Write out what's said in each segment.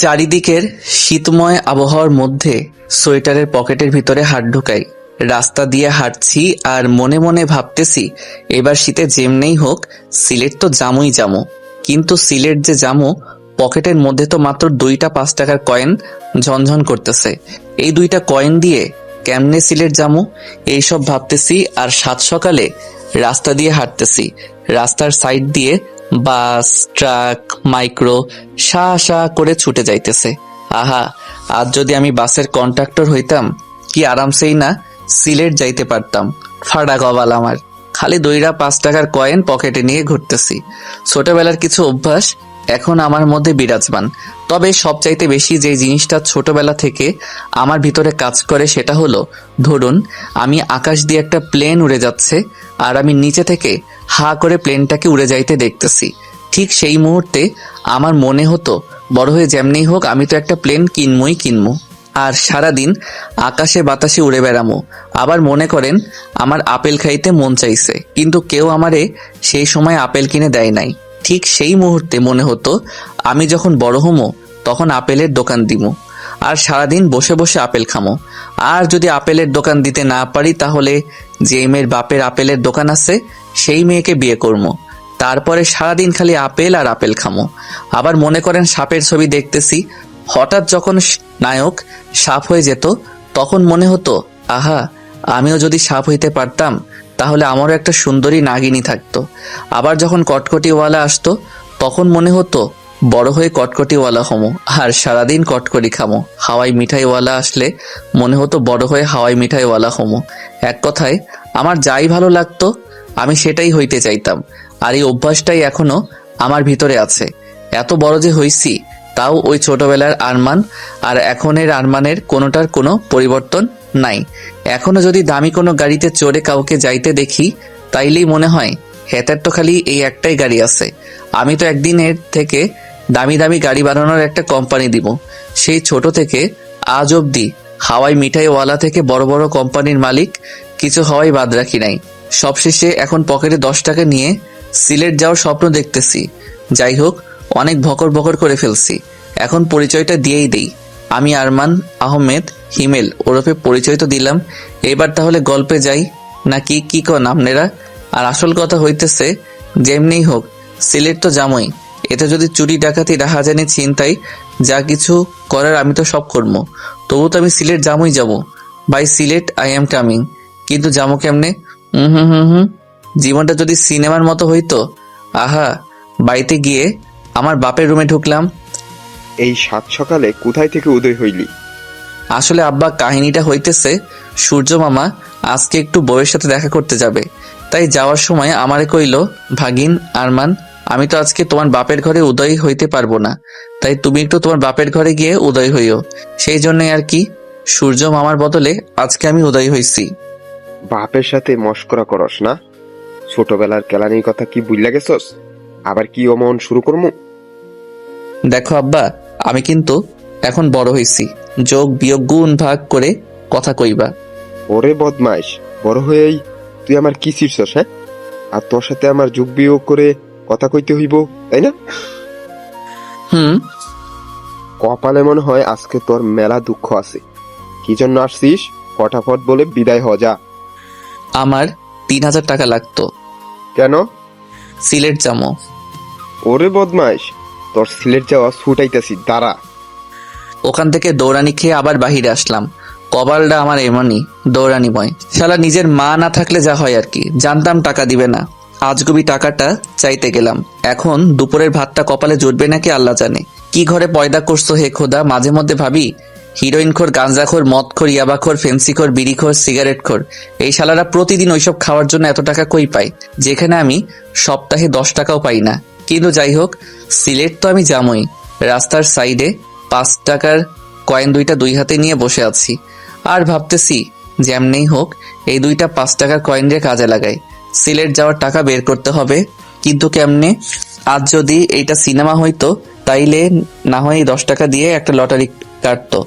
চারিদিকের শীতময় আবহাওয়ার মধ্যে সোয়েটারের পকেটের ভিতরে হাত ঢুকাই। রাস্তা দিয়ে হাঁটছি আর মনে মনে ভাবতেছি, এবার শীতে যেমনেই হোক সিলেট তো জামুই জামু। কিন্তু সিলেট যে জামু, পকেটের মধ্যে তো মাত্র 2টা 5 টাকার কয়েন ঝনঝন করতেছে। এই 2টা কয়েন দিয়ে কেমনে সিলেট জামু, এইসব ভাবতেছি। আর সাত সকালে রাস্তা দিয়ে হাঁটতেছি। রাস্তার সাইড দিয়ে বাস, ট্রাক, মাইক্রো শা শা করে ছুটে যাইতেছে। আহা, আজ যদি আমি বাসের কন্ডাক্টর হইতাম, কি আরামসেই না সিলেট যাইতে পারতাম। ফাড়া গবাল আমার, খালি 2টা 5 টাকার কয়েন পকেটে নিয়ে ঘুরতেছি। ছোটবেলার কিছু অভ্যাস এখন আমার মধ্যে বিরাজমান। তবে সবচাইতে বেশি যে জিনিসটা ছোটবেলা থেকে আমার ভিতরে কাজ করে সেটা হলো, ধরুন আমি আকাশ দিয়ে একটা প্লেন উড়ে যাচ্ছে আর আমি নিচে থেকে হা করে প্লেনটাকে উড়ে যাইতে দেখতেছি। ঠিক সেই মুহূর্তে আমার মনে হতো, বড় হয়ে যেমনি হোক আমি তো একটা প্লেন কিনবো আর সারাদিন আকাশে বাতাসে উড়ে বেড়ামো। আবার মনে করেন আমার আপেল খাইতে মন চাইছে, কিন্তু কেউ আমারে সেই সময় আপেল কিনে দেয় নাই। ঠিক সেই মুহূর্তে মনে হতো আমি যখন বড় হমো তখন আপেলের দোকান দিমু আর সারাদিন বসে বসে আপেল খামো। আর যদি আপেলের দোকান দিতে না পারি, তাহলে যে মেয়ের বাপের আপেলের দোকান আছে সেই মেয়েকে বিয়ে করবো। তারপরে সারাদিন খালি আপেল আর আপেল খামো। আবার মনে করেন সাপের ছবি দেখতেছি, হঠাৎ যখন নায়ক সাপ হয়ে যেত তখন মনে হতো, আহা, আমিও যদি সাপ হইতে পারতাম তাহলে আমারও একটা সুন্দরী নাগিনী থাকতো। আবার যখন কটকটিওয়ালা আসতো তখন মনে হতো বড় হয়ে কটকটিওয়ালা হমো আর সারাদিন কটকটি খামো। হাওয়াই মিঠাইওয়ালা আসলে মনে হতো বড় হয়ে হাওয়াই মিঠাইওয়ালা হমো। এক কথায় আমার যাই ভালো লাগতো আমি সেটাই হইতে চাইতাম। আর এই অভ্যাসটাই এখনো আমার ভিতরে আছে। এত বড় যে হইছি তাও ওই ছোটবেলার আরমান আর এখনের আরমানের কোনোটার কোনো পরিবর্তন নাই। এখনো যদি দামি কোনো গাড়িতে চড়ে কাউকে যাইতে দেখি, তাইলেই মনে হয় হেতার তো খালি এই একটাই গাড়ি আছে। আমি তো একদিনের থেকে দামি দামি গাড়ি বানানোর একটা কোম্পানি দিব। সেই ছোট থেকে আজ অব্দি হাওয়াই মিঠাইওয়ালা থেকে বড় বড় কোম্পানির মালিক কিছু হওয়াই বাদ রাখি নাই। সবশেষে এখন পকেটে 10 টাকা নিয়ে সিলেট যাওয়ার স্বপ্ন দেখতেছি। যাই হোক, অনেক ভকর ভকর করে ফেলছি, এখন পরিচয়টা দিয়েই দেই। আমি আরমান আহমেদ হিমেল ওরফে পরিচয় তো দিলাম, এবার তাহলে গল্পে যাই নাকি কি কন আপনারা? আর আসল কথা হইতেছে, যেমনি হোক সিলেট তো জামই। এতে যদি চুরি ডাকাতি রাহাজানি ছিনতাই যা কিছু করার আমি তো সব করবো। তবু তো আমি সিলেট জামই যাব। Bye Sylhet I am coming. কিন্তু যাবো কেমনে? হুম, জীবনটা যদি সিনেমার মতো হইতো। আহা, বাড়িতে গিয়ে আমার বাপের রুমে ঢুকলাম। এই সাত সকালে কোথায় থেকে উদয় হইলি? আসলে আব্বা, কাহিনীটা হইতেছে, সূর্য মামা আজকে একটু বউয়ের সাথে দেখা করতে যাবে। তাই যাওয়ার সময় আমারে কইল, ভাগিন আরমান, আমি তো আজকে তোমার বাপের ঘরে উদয় হইতে পারবো না, তাই তুমি একটু তোমার বাপের ঘরে গিয়ে উদয় হইও। সেই জন্যই আর কি, সূর্য মামার বদলে আজকে আমি উদয় হইছি। বাপের সাথে মস্করা করস না? ছোটবেলার কেলানির কথা কি বুঝলা গেছস? আবার কি অমন শুরু করমু? দেখো আব্বা, আমি কিন্তু এখন বড় হইছি, যোগ বিয়োগ গুণ ভাগ করে কথা কইবা। ওরে বদমাইশ, বড় হয়েই তুই আমার কি ছিড়ছস? হ্যাঁ, আর তোর সাথে আমার যোগ বিয়োগ করে কথা কইতে হইব, তাই না? হুম। কপালে মনে হয় আজকে তোর মেলা দুঃখ আছে। কি জন্য আসছিস ফটাফট বলে বিদায় হ যা। আমার 3000 টাকা লাগতো। কেন? সিলেট যামো। ওরে বদমাইশ, তোর সিলেট যাওয়া ছুটাইতেছি, দাঁড়া। ওখান থেকে দৌড়ানি খেয়ে আবার বাহিরে আসলাম। কপালটা আমার এমনই দৌড়ানিময়। শালা নিজের মা না থাকলে যা হয় আর কি। জানতাম টাকা দিবে না, আজগুবি টাকাটা চাইতে গেলাম। এখন দুপুরের ভাতটা কপালে জুটবে নাকি আল্লাহ জানে। কি ঘরে পয়দা করছো হে খোদা। মাঝে মধ্যে ভাবি, হিরোইনখোর, গাঁজাখোর, মদখোর, ইয়াবাখোর, ফেন্সিখোর, বিড়িখোর, সিগারেটখোর, এই শালারা প্রতিদিন ওইসব খাওয়ার জন্য এত টাকা কই পায়, যেখানে আমি সপ্তাহে 10 টাকাও পাই না। কিন্তু যাই হোক, সিলেট তো আমি যামই। রাস্তার সাইডে 5 টাকার কয়েন 2টা 2 হাতে নিয়ে বসে আছি আর ভাবতেছি, যেমনেই হোক এই 2টা 5 টাকার কয়েন দিয়ে কাজে লাগাই। সিলেট যাওয়ার টাকা বের করতে হবে, কিন্তু কেমনে? আজ যদি এইটা সিনেমা হইতো তাইলে না হয় 10 টাকা দিয়ে একটা লটারি কাটতো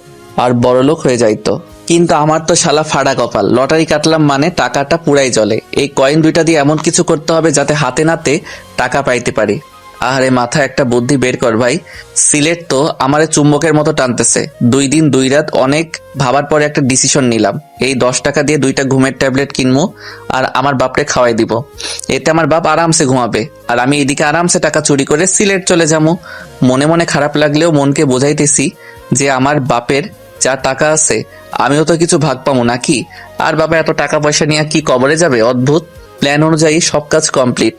আর বড়লোক হয়ে যাইতো। কিন্তু আমার তো শালা ফাড়া কপাল, লটারি কাটলাম মানে টাকাটা পুরাই জলে। এই কয়েন 2টা দিয়ে এমন কিছু করতে হবে যাতে হাতে নাতে টাকা পাইতে পারি। আরে মাথা একটা বুদ্ধি বের কর ভাই। সিলেট তো আমারে চুম্বকের মতো টানতেছে। 2 দিন 2 রাত অনেক ভাবার পরে একটা ডিসিশন নিলাম। এই 10 টাকা দিয়ে 2টা ঘুমের ট্যাবলেট কিনবো আর আমার বাপরে খাওয়াই দিব। এতে আমার বাপ আরামসে ঘুমাবে আর আমি এদিকে আরামসে টাকা চুরি করে সিলেট চলে যাবো। মনে মনে খারাপ লাগলেও মনকে বোঝাইতেছি যে আমার বাপের যা টাকা আছে আমিও তো কিছু ভাগ পাবো নাকি। আর বাবা এত টাকা পয়সা নিয়ে কি কবরে যাবে? অদ্ভুত। প্ল্যান অনুযায়ী সব কাজ কমপ্লিট।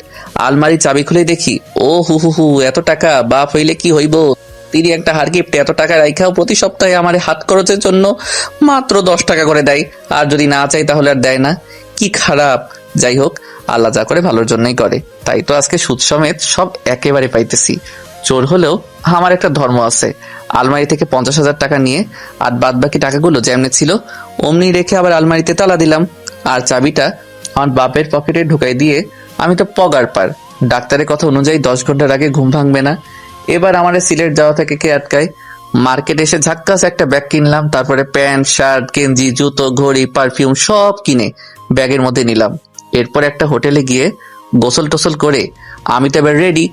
আলমারি চাবি খুলে দেখি, ও হু হু হু, এত টাকা! বাপ হইলে কি হইব, তিনি একটা হার গিফটে এত টাকা রাইখাও প্রতি সপ্তাহে আমার হাত খরচের জন্য মাত্র 10 টাকা করে দেয়। আর যদি না চাই তাহলে আর দেয় না। কি খারাপ! যাই হোক, আল্লাহ যা করে ভালোর জন্যই করে। তাই তো আজকে সুদ সমেত সব একেবারে পাইতেছি। চোর হলেও আমার একটা ধর্ম আছে। আলমারি থেকে 50,000 টাকা নিয়ে আর বাদ বাকি টাকাগুলো যেমনি ছিল অমনি রেখে আবার আলমারিতে তালা দিলাম। আর চাবিটা আমার বাপের পকেটে ঢুকাই দিয়ে আমি তো পগার পার। ডাক্তারের কথা অনুযায়ী 10 ঘন্টার আগে ঘুম ভাঙবে না। এবার আমার সিলেট যাওয়া থেকে কে আটকায়? মার্কেটে এসে ঝাক্কাস একটা ব্যাগ কিনলাম। তারপরে প্যান্ট, শার্ট, গেঞ্জি, জুতো, ঘড়ি, পারফিউম সব কিনে ব্যাগের মধ্যে নিলাম। এরপর একটা হোটেলে গিয়ে গোসল টোসল করে আমি তো এবার রেডি।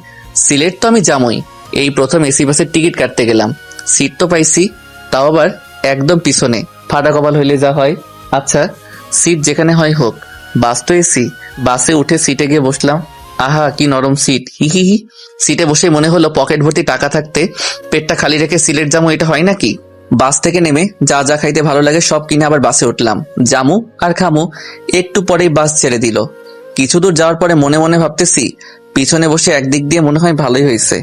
সিলেট তো আমি যামই। এই প্রথম এসি বাসের টিকিট কাটতে গেলাম। সিট তো পাইছি, তাও আবার একদম পিছনে। ফাটা কপাল হইলে যা হয়। আচ্ছা, সিট যেখানে হয় হোক, বাস তো এসি। বাসে উঠে সিটে গিয়ে বসলাম। আহা কি নরম সিট! হি হি হি। সিটে বসে মনে হলো পকেট ভর্তি টাকা থাকতে পেটটা খালি রেখে সিলেট জামু, এটা হয় নাকি? বাস থেকে নেমে যা যা খাইতে ভালো লাগে সব কিনে আবার বাসে উঠলাম। জামু আর খামু। একটু পরেই বাস ছেড়ে দিল। কিছু দূর যাওয়ার পরে মনে মনে ভাবতেছি, পিছনে বসে একদিক দিয়ে মনে হয় ভালোই হয়েছে।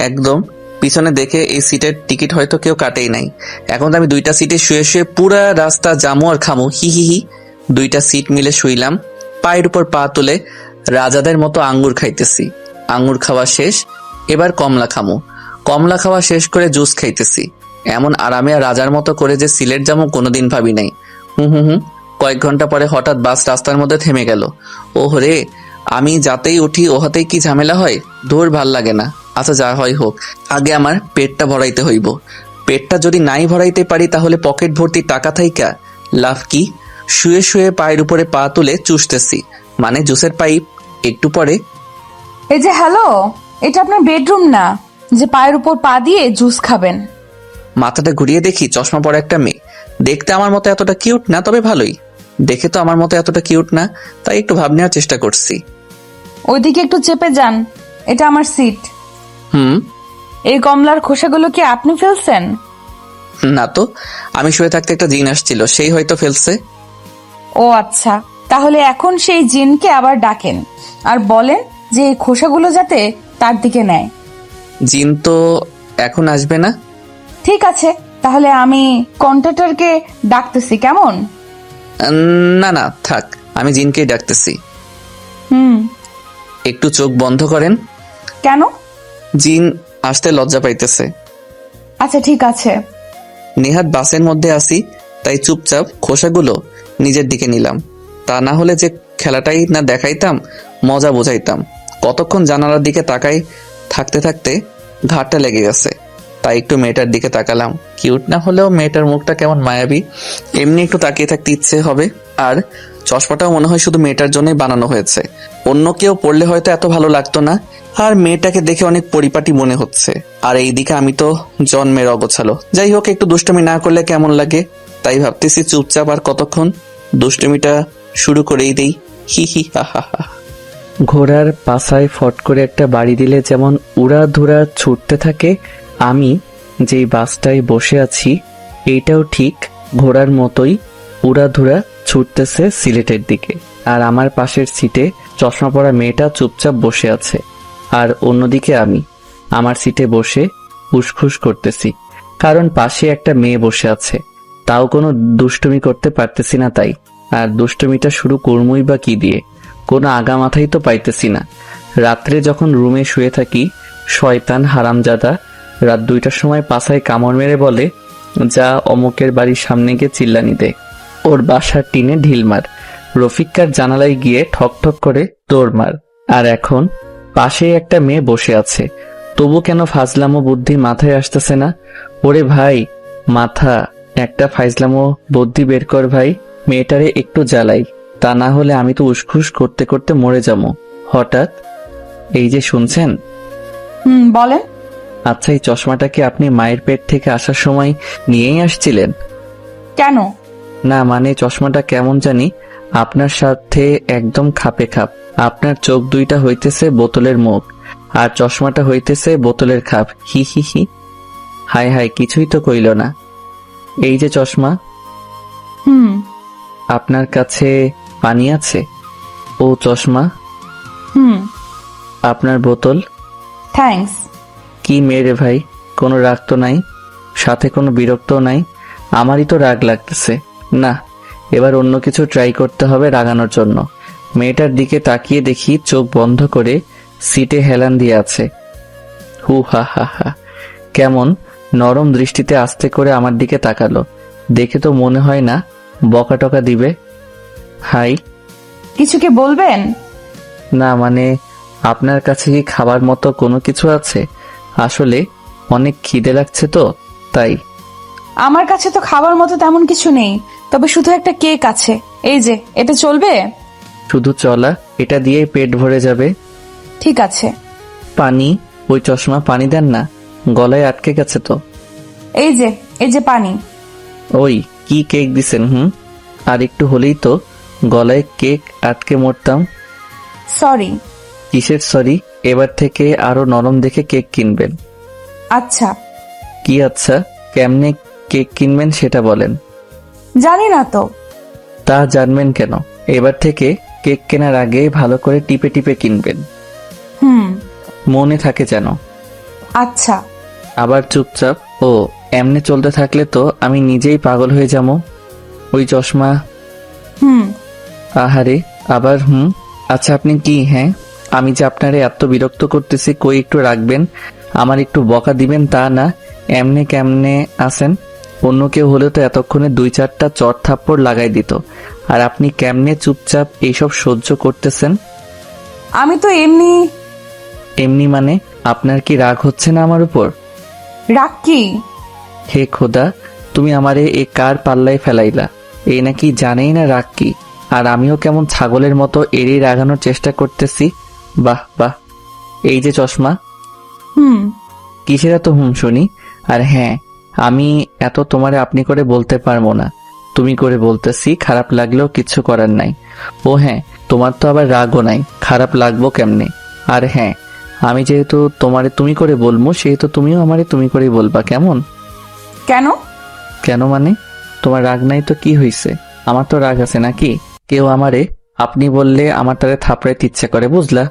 একদম পিছনে দেখে এই সিটের টিকিট হয়তো কেউ কাটেই নাই। এখন তো আমি 2টা সিটে শুয়ে শুয়ে পুরা রাস্তা জামু আর খামু। হি হি হি। 2টা সিট মিলে শুইলাম। পায়ের উপর পা তুলে রাজাদের মতো আঙ্গুর খাইতেছি। আঙ্গুর খাওয়া শেষ, এবার কমলা খামু। কমলা খাওয়া শেষ করে জুস খাইতেছি। এমন আরামে আর রাজার মতো করে যে সিলেট যাবো কোনোদিন ভাবি নাই। হুম হুম হুম। কয়েক ঘন্টা পরে হঠাৎ বাস রাস্তার মধ্যে থেমে গেল। ওহ রে, আমি যাতেই উঠি ওহাতেই কি ঝামেলা হয়, দূর ভাল লাগে না। আচ্ছা যা হয় হোক, আগে আমার পেটটা ভরাইতে হইব। পেটটা যদি নাই ভরাইতে পারি তাহলে পকেট ভর্তি টাকা থাইকা লাভ কি? শুয়ে শুয়ে পায়ের উপরে পা তুলে চুষতেছি, মানে জুসের পাইপ। একটু পরে, এই যে হ্যালো, এটা আপনার বেডরুম না যে পায়ের উপর পা দিয়ে জুস খাবেন। মাথাটা ঘুরিয়ে দেখি চশমা পরা একটা মেয়ে। দেখতে আমার মতো এতটা কিউট না, তবে ভালোই। দেখে তো আমার মতো এতটা কিউট না, তাই একটু ভাব নেওয়ার চেষ্টা করছি। ওইদিকে একটু চেপে যান, এটা আমার সিট। হুম। এই কমলার খোসাগুলো কি আপনি ফেলছেন? না তো, আমি শুয়ে থাকতে একটা জিন আসছিল, সেই হয়তো ফেলছে। ও আচ্ছা, তাহলে এখন সেই জিনকে আবার ডাকেন আর বলেন যে এই খোসাগুলো যাতে তার দিকে নেয়। জিন তো এখন আসবে না। ঠিক আছে, তাহলে আমি কন্ট্রাক্টরকে ডাকতেছি, কেমন? না না থাক, আমি জিনকেই ডাকতেছি। হুম। একটু চোখ বন্ধ করেন। কেন? জিন আসতে লজ্জা পাইতেছে। আচ্ছা ঠিক আছে। নেহাত বাসের মধ্যে আসি, তাই চুপচাপ খোসাগুলো নিজের দিকে নিলাম। তা না হলে যে খেলাটাই না দেখাইতাম, মজা বোঝাইতাম। কতক্ষণ জানালার দিকে তাকাই থাকতে থাকতে ঘাটটা লেগে গেছে, তাই একটু মেয়েটার দিকে তাকালাম। কিউট না হলেও মেয়েটার মুখটা কেমন মায়াবী, এমনি একটু তাকিয়ে থাকতে ইচ্ছে হবে। আর চশমাটাও মনে হয় শুধু মেয়েটার জন্যই বানানো হয়েছে, অন্য কেউ পড়লে হয়তো এত ভালো লাগতো না। আর মেয়েটাকে দেখে অনেক পরিপাটি মনে হচ্ছে। আর এইদিকে আমি তো জন্মের অগোছালো। যাই হোক, একটু দুষ্টুমি না করলে কেমন লাগে, তাই ভাবতেছি চুপচাপ আর কতক্ষণ দুষ্টুমিটা শুরু করেই দেই। হি হি হা হা হা। ঘোড়ার পাছায় ফট করে একটা বাড়ি দিলে যেমন উড়াধুরা ছুটতে থাকে, আমি যেই বাসটায় বসে আছি এইটাও ঠিক ঘোড়ার মতোই উড়াধুরা ছুটতেছে সিলেটের দিকে। আর আমার পাশের সিটে চশমা পরা মেয়েটা চুপচাপ বসে আছে। আর অন্যদিকে আমি আমার সিটে বসে উসখুস করতেছি, কারণ পাশে একটা মেয়ে বসে আছে। তাও কোনো দুষ্টুমি করতে পারতেছি না তাই। আর দুষ্টুমিটা শুরু করমই বা কি দিয়ে, কোনো আগা মাথাই তো পাইতেছি না। রাত্রে যখন রুমে শুয়ে থাকি, শয়তান হারামজাদা রাত 2টার সময় পাছায় কামড় মেরে বলে, যা অমুকের বাড়ির সামনে গিয়ে চিল্লানি দে, ওর বাসার টিনে ঢিল মার, রফিকার জানালায় গিয়ে ঠক ঠক করে দৌড় মার। আর এখন পাশে একটা মেয়ে বসে আছে, তবু কেন ফাজলামো বুদ্ধি মাথায় আসতেছে না। ওরে ভাই মাথা, একটা ফাজলামো বুদ্ধি বের কর ভাই, মেয়েটারে একটু জ্বালাই, তা না হলে আমি তো উসখুস করতে করতে মরে যাবো। হঠাৎ এই যে শুনছেন, বলেন। আচ্ছা, এই চশমাটা কি আপনি মায়ের পেট থেকে আসার সময় নিয়েই আসছিলেন? কেন? না মানে চশমাটা কেমন জানি আপনার সাথে একদম খাপে খাপ। আপনার চোখ দুইটা হইতেছে বোতলের মুখ, আর চশমাটা হইতেছে বোতলের খাপ। হি হি হি। হায় হায়, কিছুই তো কইল না। এই যে চশমা, হুম। আপনার কাছে পানি আছে? ও চশমা, হুম। আপনার বোতল। থ্যাঙ্কস। কি মেরে ভাই, কোনো রাগ তো নাই, সাথে কোনো বিরক্তও নাই। আমারই তো রাগ লাগতেছে। না, এবার অন্য কিছু ট্রাই করতে হবে রাগানোর জন্য। মেয়েটার দিকে তাকিয়ে দেখি চোখ বন্ধ করে সিটে হেলান দিয়ে আছে। হু হা হা হা। কেমন নরম দৃষ্টিতে আস্তে করে আমার দিকে তাকালো। দেখে তো মনে হয় না বকা টকা দিবে। হাই। কিছু কি বলবেন? না মানে আপনার কাছে কি খাবার মতো কোনো কিছু আছে? আসলে অনেক খিদে লাগছে তো তাই। আমার কাছে তো খাবার মতো তেমন কিছু নেই, তবে শুধু একটা কেক আছে। এই যে, এটা চলবে? শুধু চলা, এটা দিয়েই পেট ভরে যাবে। ঠিক আছে। পানি? ওই চশমা, পানি দেন না, গলায় আটকে গেছে তো। এই যে, এই যে পানি। ওই কি কেক দিছেন? আর একটু হলেই তো গলায় কেক আটকে মরতাম। সরি। কিসের সরি? এবার থেকে আরো নরম দেখে কেক কিনবেন। আচ্ছা। কি আচ্ছা? কেমনে কেক কিনবেন সেটা বলেন। জানি না তো। তা জানবেন কেন? এবার থেকে কেক কেনার আগে ভালো করে টিপে টিপে কিনবেন, হুম। মনে থাকে যেন। আচ্ছা। আবার চুপচাপ। ও এমনি চলতে থাকলে তো আমি নিজেই পাগল হয়ে যাবো। ওই চশমা। হুম। আহারে, আবার আচ্ছা আপনি কি, হ্যাঁ আমি যে আপনারে এত বিরক্ত করতেছি, কই একটু রাখবেন, আমার একটু বকা দিবেন তা না, এমনে কেমনে আছেন? অন্য কেউ হলে তো এতক্ষণে 2-4টা চট থাপ্পড় লাগাই দিত, আর আপনি কেমনে চুপচাপ এইসব সহ্য করতেছেন? আমি তো এমনি। এমনি মানে আপনার কি রাগ হচ্ছে না আমার উপর? রাগ কি? হে খোদা, তুমি আমারে এ কার পাল্লায় ফেলাইলা? এই নাকি জানেই না রাগ কি, আর আমিও কেমন ছাগলের মতো এড়িয়ে রাগানোর চেষ্টা করতেছি। বাহ বাহ। এই যে চশমা। হুম। কিসের এত শুনি? আর হ্যাঁ, আমি এত তোমারে আপনি করে বলতে পারবো না, তুমি করে বলতেছি, খারাপ লাগলেও কিচ্ছু করার নাই। ও হ্যাঁ, তোমার তো আবার রাগও নাই, খারাপ লাগবো কেমনে? আর হ্যাঁ, আমি যেহেতু তোমারে তুমি করে বলবো, সেহেতু তুমিও আমারে তুমি করেই বলবা, কেমন? কেন? কেন মানে? তোমার রাগ নাই তো কি হইছে? আমার তো রাগ আছে নাকি? কেউ আমারে আপনি বললে আমার তারে থাপড়াইতে ইচ্ছে করে, বুঝলা?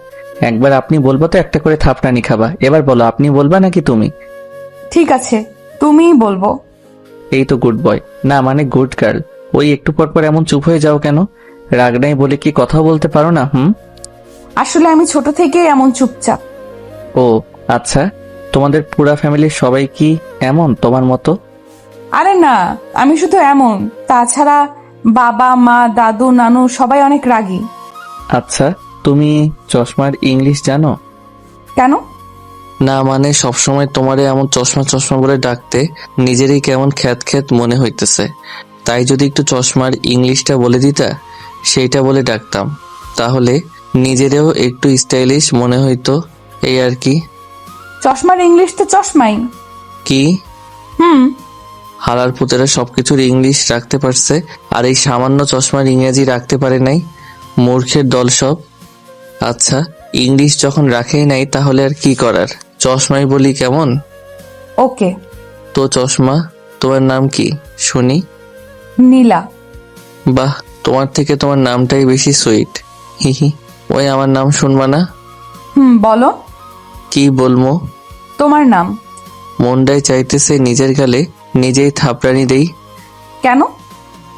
একবার আপনি বলবো তো একটা করে থাপড়ানি খাবা। এবার বলো, আপনি বলবা নাকি তুমি? ঠিক আছে, তুমিই বলবো। এই তো গুড বয়, না মানে গুড গার্ল। ওই একটু পর পর এমন চুপ হয়ে যাও কেন? রাগ নাই বলে কি কথাও বলতে পারো না? আসলে আমি ছোট থেকেই এমন চুপচাপ। ও আচ্ছা, তোমাদের পুরা ফ্যামিলির সবাই কি এমন তোমার মতো? আরে না, আমি শুধু এমন, তাছাড়া বাবা মা দাদু নানু সবাই অনেক রাগী। আচ্ছা, তুমি চশমার ইংলিশ জানো? কেন? না মানে সবসময় তোমারে এমন চশমা চশমা বলে ডাকতে নিজেরই কেমন খ্যাত খ্যাত মনে হইতেছে। তাই যদি একটু চশমার ইংলিশটা বলে দিতা, সেইটা বলে ডাকতাম, তাহলে নিজেরও একটু স্টাইলিশ মনে হইতো, এই আর কি। চশমার ইংলিশ তো চশমাই। কি? হুম। হালার পুতেরা সবকিছুর ইংলিশ রাখতে পারছে, আর এই সামান্য চশমার ইংরেজি রাখতে পারে নাই। মূর্খের দল সব। আচ্ছা, ইংলিশ যখন রাখেই নাই তাহলে আর কি করার, চশমাই বলি, কেমন? ওকে। তো চশমা, তোমার নাম কি শুনি? নীলা। বাহ, তোমার থেকে তোমার নামটাই বেশি সুইট। হি হি। ওই আমার নাম শুনবা না? বলো। কি বলবো? তোমার নাম। মনটাই চাইতেছে নিজের গালে নিজেই থাপড়ানি দেই। কেন?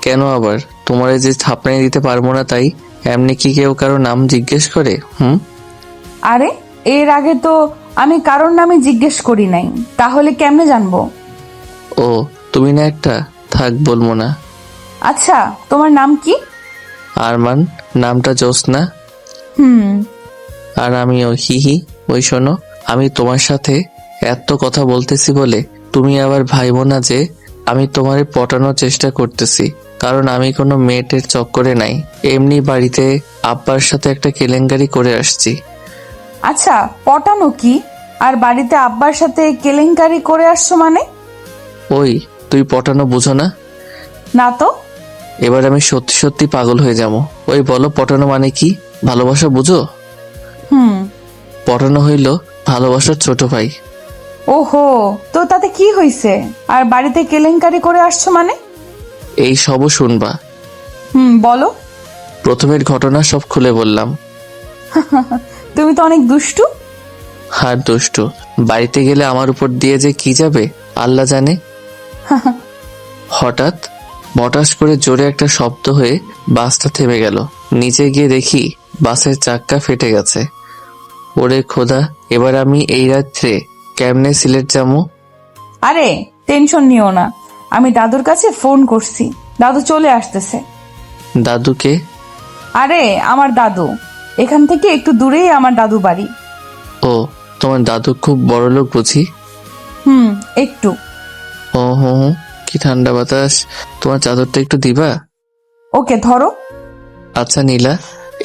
কেন আবার? তোমারে যে থাপড়ানি দিতে পারবো না তাই। এমনি কি কেউ কারো নাম জিজ্ঞেস করে? আরে, এর আগে তো আমি কারোর নামে জিজ্ঞেস করি নাই, তাহলে কেমনে জানবো? ও তুমি না একটা, থাক বলবো না। আচ্ছা, তোমার নাম কি? আরমান। নামটা জ্যোৎস্না। হুম। আর আমিও হি হি। ওই শোনো, আমি তোমার সাথে এত কথা বলতেছি বলে তুমি আবার ভাইবো না যে আমি তোমারে পটানোর চেষ্টা করতেছি, কারণ আমি কোনো মেয়েটের চক্করে নাই। এমনি বাড়িতে আব্বার সাথে একটা কেলেঙ্কারি করে আসছি। আচ্ছা, পটানো কি? আর বাড়িতে আব্বার সাথে কেলেঙ্কারি করে আসছো মানে? ওই, তুই পটানো বুঝো না? না তো। এবার আমি সত্যি সত্যি পাগল হয়ে যাবো। ওই বলো, পটানো মানে কি? ভালোবাসা বুঝো? হুম। পটানো হইল ভালোবাসার ছোট ভাই। ওহো, তো তাতে কি হইছে? আর বাড়িতে কেলেঙ্কারি করে আসছো মানে? এই সবও শুনবা। বলো। প্রথমের ঘটনা সব খুলে বললাম। তুমি তো অনেক দুষ্টু। আর দুষ্টু, বাড়িতে গেলে আমার উপর দিয়ে যে কি যাবে আল্লাহ জানে। হঠাৎ বটাস করে জোরে একটা শব্দ হয়ে বাসটা থেমে গেল। নিচে গিয়ে দেখি বাসের চাক্কা ফেটে গেছে। ওরে খোদা, এবার আমি এই রাত্রে কেমনে সিলেট যাবো? আরে টেনশন নিও না, আমি দাদুর কাছে ফোন করছি, দাদু চলে আসতেছে। দাদুকে? আরে আমার দাদু, এখান থেকে একটু দূরেই আমার দাদু বাড়ি। ও, তোমার দাদু খুব বড় লোক বুঝি? একটু। ও হো, কি ঠান্ডা বাতাস। তোমার চাদরটা একটু দিবা? ওকে ধরো। আচ্ছা নীলা,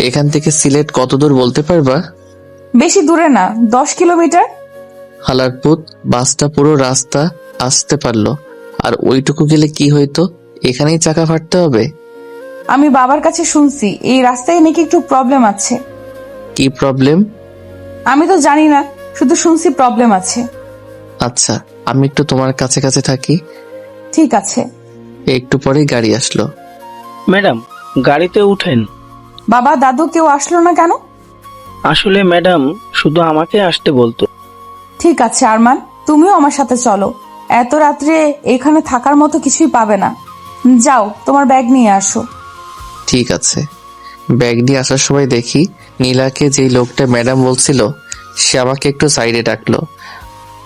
এখান থেকে সিলেট কত দূর বলতে পারবা? বেশি দূরে না, 10 কিলোমিটার। হালারপুত, বাসটা পুরো রাস্তা আসতে পারলো, আর ওইটুকু গেলে কি হইতো? এখানেই চাকা ফাটতে হবে। আমি বাবার কাছে শুনছি এই রাস্তায় নাকি একটু প্রবলেম আছে। কি প্রবলেম? আমি তো জানি না, শুধু শুনছি প্রবলেম আছে। আচ্ছা, আমি একটু তোমার কাছে কাছে থাকি। ঠিক আছে। একটু পরেই গাড়ি আসলো। ম্যাডাম, গাড়িতে উঠেন। বাবা, দাদু কেউ আসলো না কেন? আসলে ম্যাডাম শুধু আমাকে আসতে বলতো। ঠিক আছে আরমান, তুমিও আমার সাথে চলো। এত রাত্রে এখানে থাকার মতো কিছুই পাবে না। যাও, তোমার ব্যাগ নিয়ে আসো। ঠিক আছে। ব্যাগ নিয়ে আসার সময় দেখি নীলাকে যেই লোকটা ম্যাডাম বলছিল সে আমাকে একটু সাইডে ডাকলো।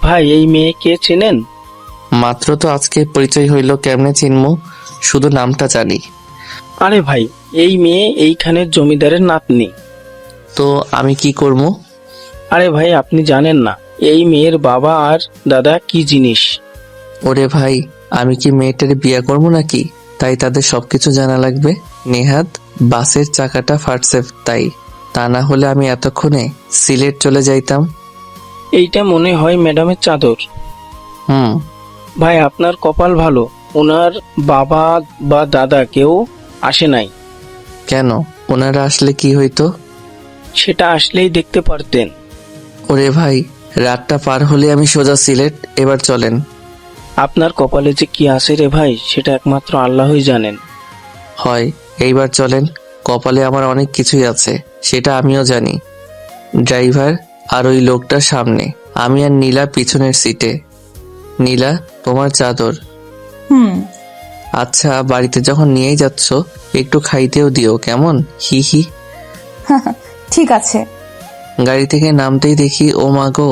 ভাই, এই মেয়েকে চেনেন? মাত্র তো আজকে পরিচয় হইলো, কেমনে চিনমু? শুধু নামটা জানি। আরে ভাই, এই মেয়ে এইখানের জমিদারের নাতনি। তো আমি কি করবো? আরে ভাই, আপনি জানেন না এই মেয়ের বাবা আর দাদা কি জিনিস? ওরে ভাই, আমি কি মেয়েটারে বিয়ে করবো নাকি? তাই তাদের সবকিছু জানা লাগবে? নেহাত বাসের চাকাটা ফাটছে তাই, তা না হলে আমি এতক্ষণে সিলেট চলে যাইতাম। এইটা মনে হয় ম্যাডামের চাদর। হুম। ভাই, আপনার কপাল ভালো, ওনার বাবা বা দাদা কেউ আসে নাই। কেন? ওনারা আসলে কি হইতো? সেটা আসলেই দেখতে পারতেন। ওরে ভাই, রাতটা পার হলে আমি সোজা সিলেট। এবার চলেন। আপনার কপালে যে কি আসে রে ভাই, সেটা একমাত্র আল্লাহই জানেন। হয়, এইবার চলেন। কপালে আমার অনেক কিছুই আছে, সেটা আমিও জানি। ড্রাইভার আর ওই লোকটা সামনে, আমি আর নীলা পিছনের সিটে। নীলা, তোমার চাদর। হুম। আচ্ছা, বাড়িতে যখন নিয়েই যাচ্ছ একটু খাইতেও দিও, কেমন? হি হি। ঠিক আছে। গাড়ি থেকে নামতেই দেখি, ও মা গো,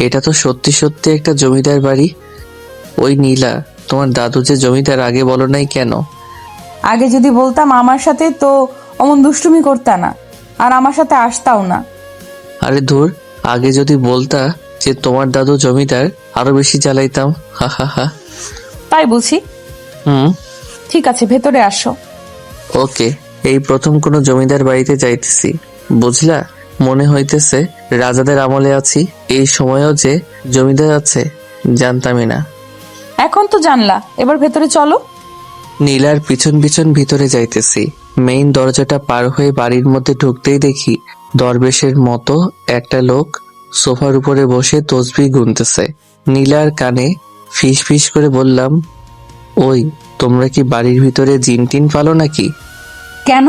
এটা তো সত্যি সত্যি একটা জমিদার বাড়ি। ওই নীলা, তোমার দাদু যে জমিদার আগে বলো নাই কেন? আগে যদি বলতাম আমার সাথে, তো অমন দুষ্টুমি করতা না, আর আমার সাথে আসতাও না। আরে ধুর, আগে যদি বলতা যে তোমার দাদু জমিদার, আরো বেশি জ্বালাইতাম। হা হা হা। তাই বুঝি। হুম। ঠিক আছে, ভেতরে আসো। ওকে। এই প্রথম কোনো জমিদার বাড়িতে যাইতেছি, বুঝলা? মনে হইতেছে রাজাদের আমলে আছি। এই সময়েও যে জমিদার আছে জানতামই না। এখন তো জানলা, এবার ভেতরে চলো। নীলার পিছন পিছন ভিতরে যাইতেছি। মেইন দরজাটা পার হয়ে বাড়ির মধ্যে ঢুকতেই দেখি দরবেশের মতো একটা লোক সোফার উপরে বসে তসবিহ গুনতেছে। নীলার কানে ফিস ফিস করে বললাম, ওই, তোমরা কি বাড়ির ভিতরে জিন টিন পালো নাকি? কেন?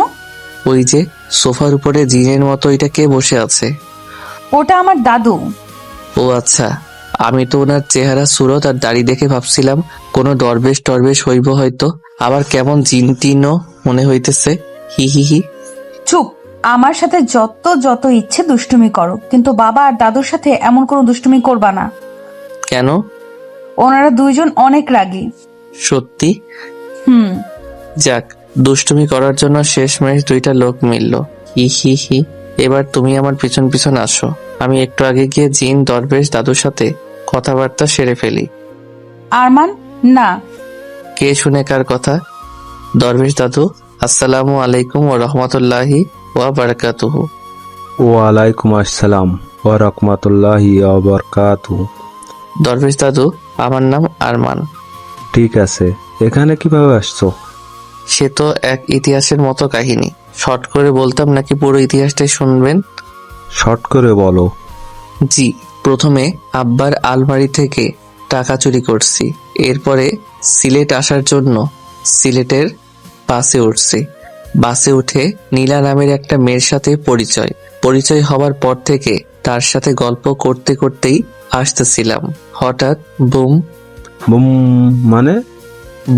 ওই যে সোফার উপরে জিনের মতো এটা কে বসে আছে? ওটা আমার দাদু। ও আচ্ছা, আমি তো ওনার চেহারা, সুরত আর দাড়ি দেখে ভাবছিলাম কোনো দরবেশ টরবেশ হইব হয়তো, আবার কেমন জিন টিনও মনে হইতেছে। হি হি হি। চুপ। আমার সাথে যত যত ইচ্ছে দুষ্টুমি করো, কিন্তু বাবা আর দাদুর সাথে এমন কোনো দুষ্টুমি করবা না। কেন? ওনারা দুইজন অনেক রাগী। সত্যি? হুম। যাক, দুষ্টুমি করার জন্য শেষমেশ দুইটা লোক মিলল। হি হি হি। এবার তুমি আমার পিছন পিছন আসো, আমি একটু আগে গিয়ে জিন দরবেশ দাদুর সাথে কথাবার্তা সেরে ফেলি। আরমান, না। কে শুনে কার কথা? দরবেশ দাদু, আসসালামু আলাইকুম ওয়া রাহমাতুল্লাহি ওয়া বারাকাতুহু। ওয়ালাইকুম আসসালাম ওয়া রাহমাতুল্লাহি ওয়া বারাকাতুহু। দরবেশ দাদু, আমার নাম আরমান। ঠিক আছে, এখানে কিভাবে আসছো? সে তো এক ইতিহাসের মতো কাহিনী। শর্ট করে বলতাম নাকি পুরো ইতিহাসটাই শুনবেন? শর্ট করে বলো। জি, প্রথমে আব্বার আলমারি থেকে টাকা চুরি করছি। এরপরে সিলেট আসার জন্য সিলেটের বাসে উঠছি। বাসে উঠে নীলা নামের একটা মেয়ের সাথে পরিচয় হওয়ার পর থেকে তার সাথে গল্প করতে করতেই আসতেছিলাম। হঠাৎ বুম। বুম মানে?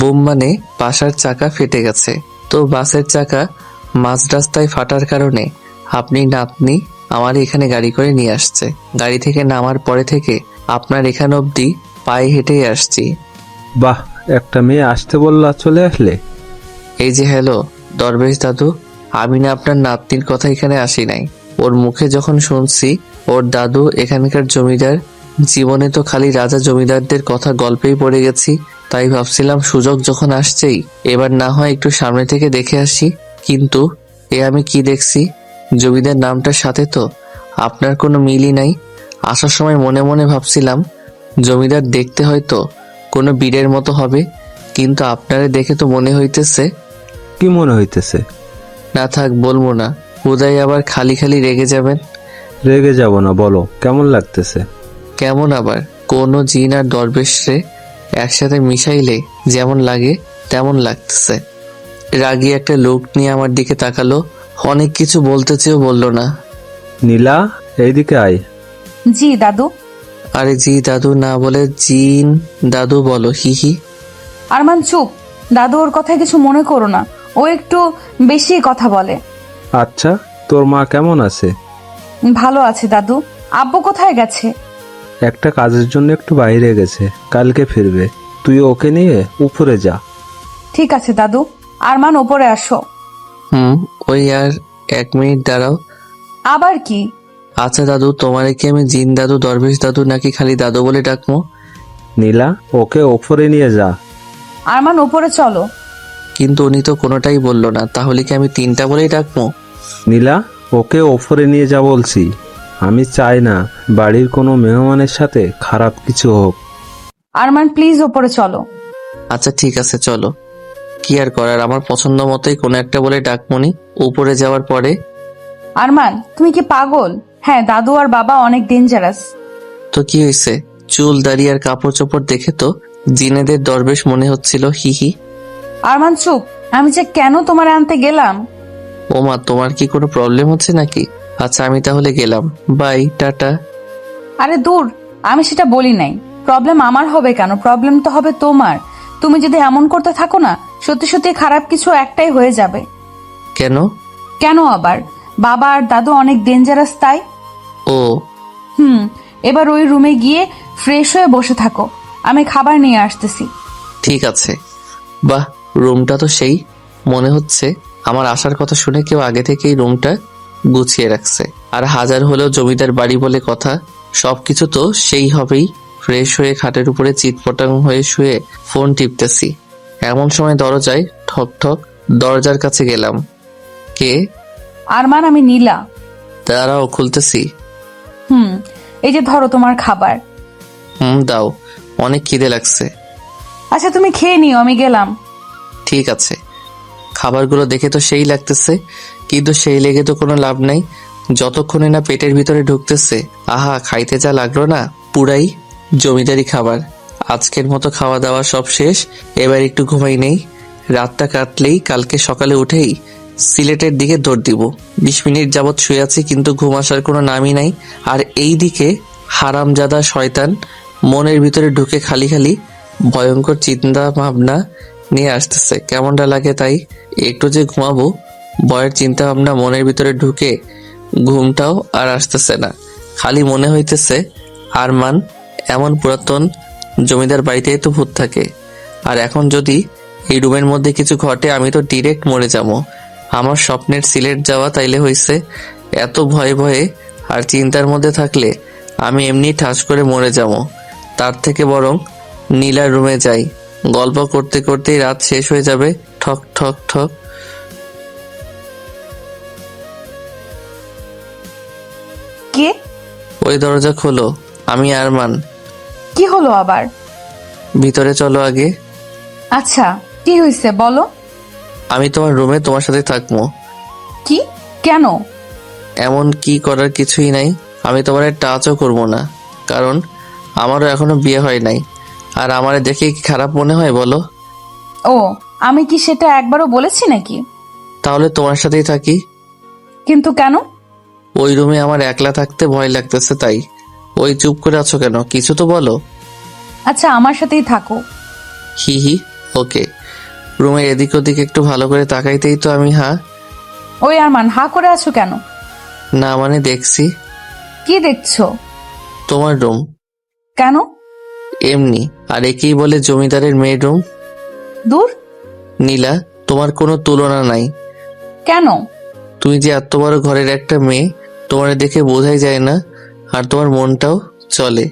বুম মানে বাসার চাকা ফেটে গেছে। তো বাসের চাকা মাঝ রাস্তায় ফাটার কারণে আপনি নাতনি আমার এখানে গাড়ি করে নিয়ে আসছে। গাড়ি থেকে নামার পরে থেকে আপনার এখান অবধি পায়ে হেঁটেই আসছি। বাহ, একটা মেয়ে আসতে বললা, চলে আসলে। এই যে হ্যালো দরবেশ দাদু, আমি না আপনার নাতনির কথা এখানে আসি নাই। ওর মুখে যখন শুনছি ওর দাদু এখানকার জমিদার, জীবনে তো খালি রাজা জমিদারদের কথা গল্পেই পড়ে গেছি। তাই ভাবছিলাম সুযোগ যখন আসছেই এবার না হয় একটু সামনে থেকে দেখে আসি। কিন্তু এ আমি কি দেখছি, জমিদার নামটার সাথে তো আপনার কোনো মিলই নাই। আসার সময় মনে মনে ভাবছিলাম জমিদার দেখতে হয়তো কোনো বীরের মতো হবে, কিন্তু আপনারে দেখে তো মনে হইতেছে। কি মনে হইতেছে? না থাক, বলবো না, হুদাই আবার খালি খালি রেগে যাবেন। রেগে যাব না, বলো কেমন লাগতেছে? কেমন আবার, কোনো জিন আর দরবেশরে একসাথে মিশাইলে যেমন লাগে তেমন লাগতেছে। রাগী একটা লোক নিয়ে আমার দিকে তাকালো, অনেক কিছু বলতে চেয়েও বলল না। নীলা, এইদিকে আয়। জি দাদু। আরে জি দাদু না বলে জিন দাদু বলো, হি হি। আরমান চুপ, দাদু ওর কথায় কিছু মনে করো না, ও একটু বেশি কথা বলে। আচ্ছা, তোর মা কেমন আছে? ভালো আছে দাদু। আব্বু কোথায় গেছে? একটা কাজের জন্য একটু বাইরে গেছে, কালকে ফিরবে। তুই ওকে নিয়ে উপরে যা। ঠিক আছে দাদু। আরমান ওপরে আসো। ওই আর 1 মিনিট দাঁড়াও। আবার কি? আচ্ছা দাদু, তোমারে কি আমি জিন দাদু, দরবেশ দাদু নাকি খালি দাদু বলে ডাকবো? নীলা, ওকে ওপরে নিয়ে যা। আরমান ওপরে চলো। কিন্তু উনি তো কোনোটাই বললো না, তাহলে কি আমি 3টা বলেই ডাকবো? নীলা, ওকে ওপরে নিয়ে যা বলছি। আমি চাই না বাড়ির কোনো মেহমানের সাথে খারাপ কিছু হোক। আরমান প্লিজ ওপরে চলো। আচ্ছা ঠিক আছে চলো, কি আর করার, আমার পছন্দ মতোই কোনো একটা বলে ডাকমনি। উপরে যাওয়ার পরে আরমান তুমি কি পাগল? হ্যাঁ, দাদু আর বাবা অনেক ডেঞ্জারাস। তো কি হয়েছে, চুল দাড়ি আর কাপড় চোপড় দেখে তো জিনেদের দরবেশ মনে হচ্ছিল, হি হি। আরমান চুপ, আমি যে কেন তোমার আনতে গেলাম। ওমা, তোমার কি কোনো প্রবলেম হচ্ছে নাকি? আচ্ছা আমি তাহলে গেলাম, বাই, টাটা। আরে দূর, আমি সেটা বলি নাই। প্রবলেম আমার হবে কেন? প্রবলেম তো হবে তোমার। তুমি যদি এমন করতে থাকো না, সত্যি সত্যি খারাপ কিছু একটাই হয়ে যাবে। কেন? কেন আবার? বাবা আর দাদু অনেক ডেঞ্জারাস তাই। ও এবার ওই রুমে গিয়ে ফ্রেশ হয়ে বসে থাকো, আমি খাবার নিয়ে আসতেছি। ঠিক আছে। বাহ, রুমটা তো সেই, মনে হচ্ছে আমার আসার কথা শুনে কেউ আগে থেকেই রুমটা গুছিয়ে রাখছে। আর হাজার হলেও জমিদার বাড়ি বলে কথা, সবকিছু তো সেই হবেই। ফ্রেশ হয়ে খাটের উপরে চিৎপটাং হয়ে শুয়ে ফোন টিপতেছি, এমন সময় দরজায় ঠক ঠক। দরজার কাছে গেলাম। কে? আরমান, আমি নীলা। দাঁড়াও, খুলতেছি। এই যে ধরো তোমার খাবার। দাও, অনেক খিদে লাগছে। আচ্ছা তুমি খেয়ে নিও, আমি গেলাম। ঠিক আছে। খাবারগুলো দেখে তো সেই লাগতেছে, কিন্তু সেই লেগে তো কোনো লাভ নাই যতক্ষণে না পেটের ভিতরে ঢুকতেছে। আহা, খাইতে যা লাগলো না, পুরাই জমিদারি খাবার। আজকের মতো খাওয়া দাওয়া সব শেষ, এবার একটু ঘুমাই নেই। রাতটা কাটলেই কালকে সকালে উঠেই সিলেটের দিকে দৌড় দিব। 20 মিনিট যাবৎ শুয়ে আছি, কিন্তু ঘুম আসার কোনো নামই নাই। আর এই দিকে হারামজাদা শয়তান মনের ভিতরে ঢুকে খালি খালি ভয়ঙ্কর চিন্তা ভাবনা নিয়ে আসতেছে। কেমনটা লাগে তাই, একটু যে ঘুমাবো ভয়ের চিন্তা ভাবনা মনের ভিতরে ঢুকে ঘুমটাও আর আসতেছে না। খালি মনে হইতেছে আরমান এমন পুরাতন জমিদার বাড়িতেই তো ভূত থাকে। আর এখন যদি এই রুমের মধ্যে কিছু ঘটে আমি তো ডিরেক্ট মরে যাবো। আমার স্বপ্নের সিলেট যাওয়া তাইলে হইছে, এত ভয়ে ভয়ে আর চিন্তার মধ্যে থাকলে আমি এমনি ঠাস করে মরে যাবো। তার থেকে বরং নীলার রুমে যাই, গল্প করতে করতেই রাত শেষ হয়ে যাবে। ঠক ঠক ঠক। কে? ওই দরজা খোলো, আমি আরমান। কি হলো আবার? ভিতরে চলো আগে। আচ্ছা, কি হয়েছে বলো। আমি তোমার রুমে তোমার সাথে থাকবো। কি? কেন? এমন কি করার কিছুই নাই। আমি তোমার টাচও করবো না, কারণ আমারও এখনো বিয়ে হয় নাই। আর আমারে দেখে কি খারাপ মনে হয় বলো? ও, আমি কি সেটা একবারও বলেছি নাকি? তাহলে তোমার সাথেই থাকি। কিন্তু কেন? ওই রুমে আমার একলা থাকতে ভয় লাগতেছে, তাই। ওই চুপ করে আছো কেন, কিছু তো বলো। আচ্ছা, আমার সাথেই থাকো। হি হি, ওকে। রুমের এদিক ওদিক একটু ভালো করে তাকাইতেই তো আমি ওই আরমান, হা করে আছো কেন? না মানে দেখছি। কি দেখছো? তোমার রুম। কেন? এমনি। আর একেই বলে জমিদারের মেয়ের রুম। দূর। নীলা, তোমার কোনো তুলনা নাই। কেন? তুমি যে এত বড় ঘরের একটা মেয়ে, তোমার দেখে বোঝাই যায় না। আর তোমার মনটাও চলে।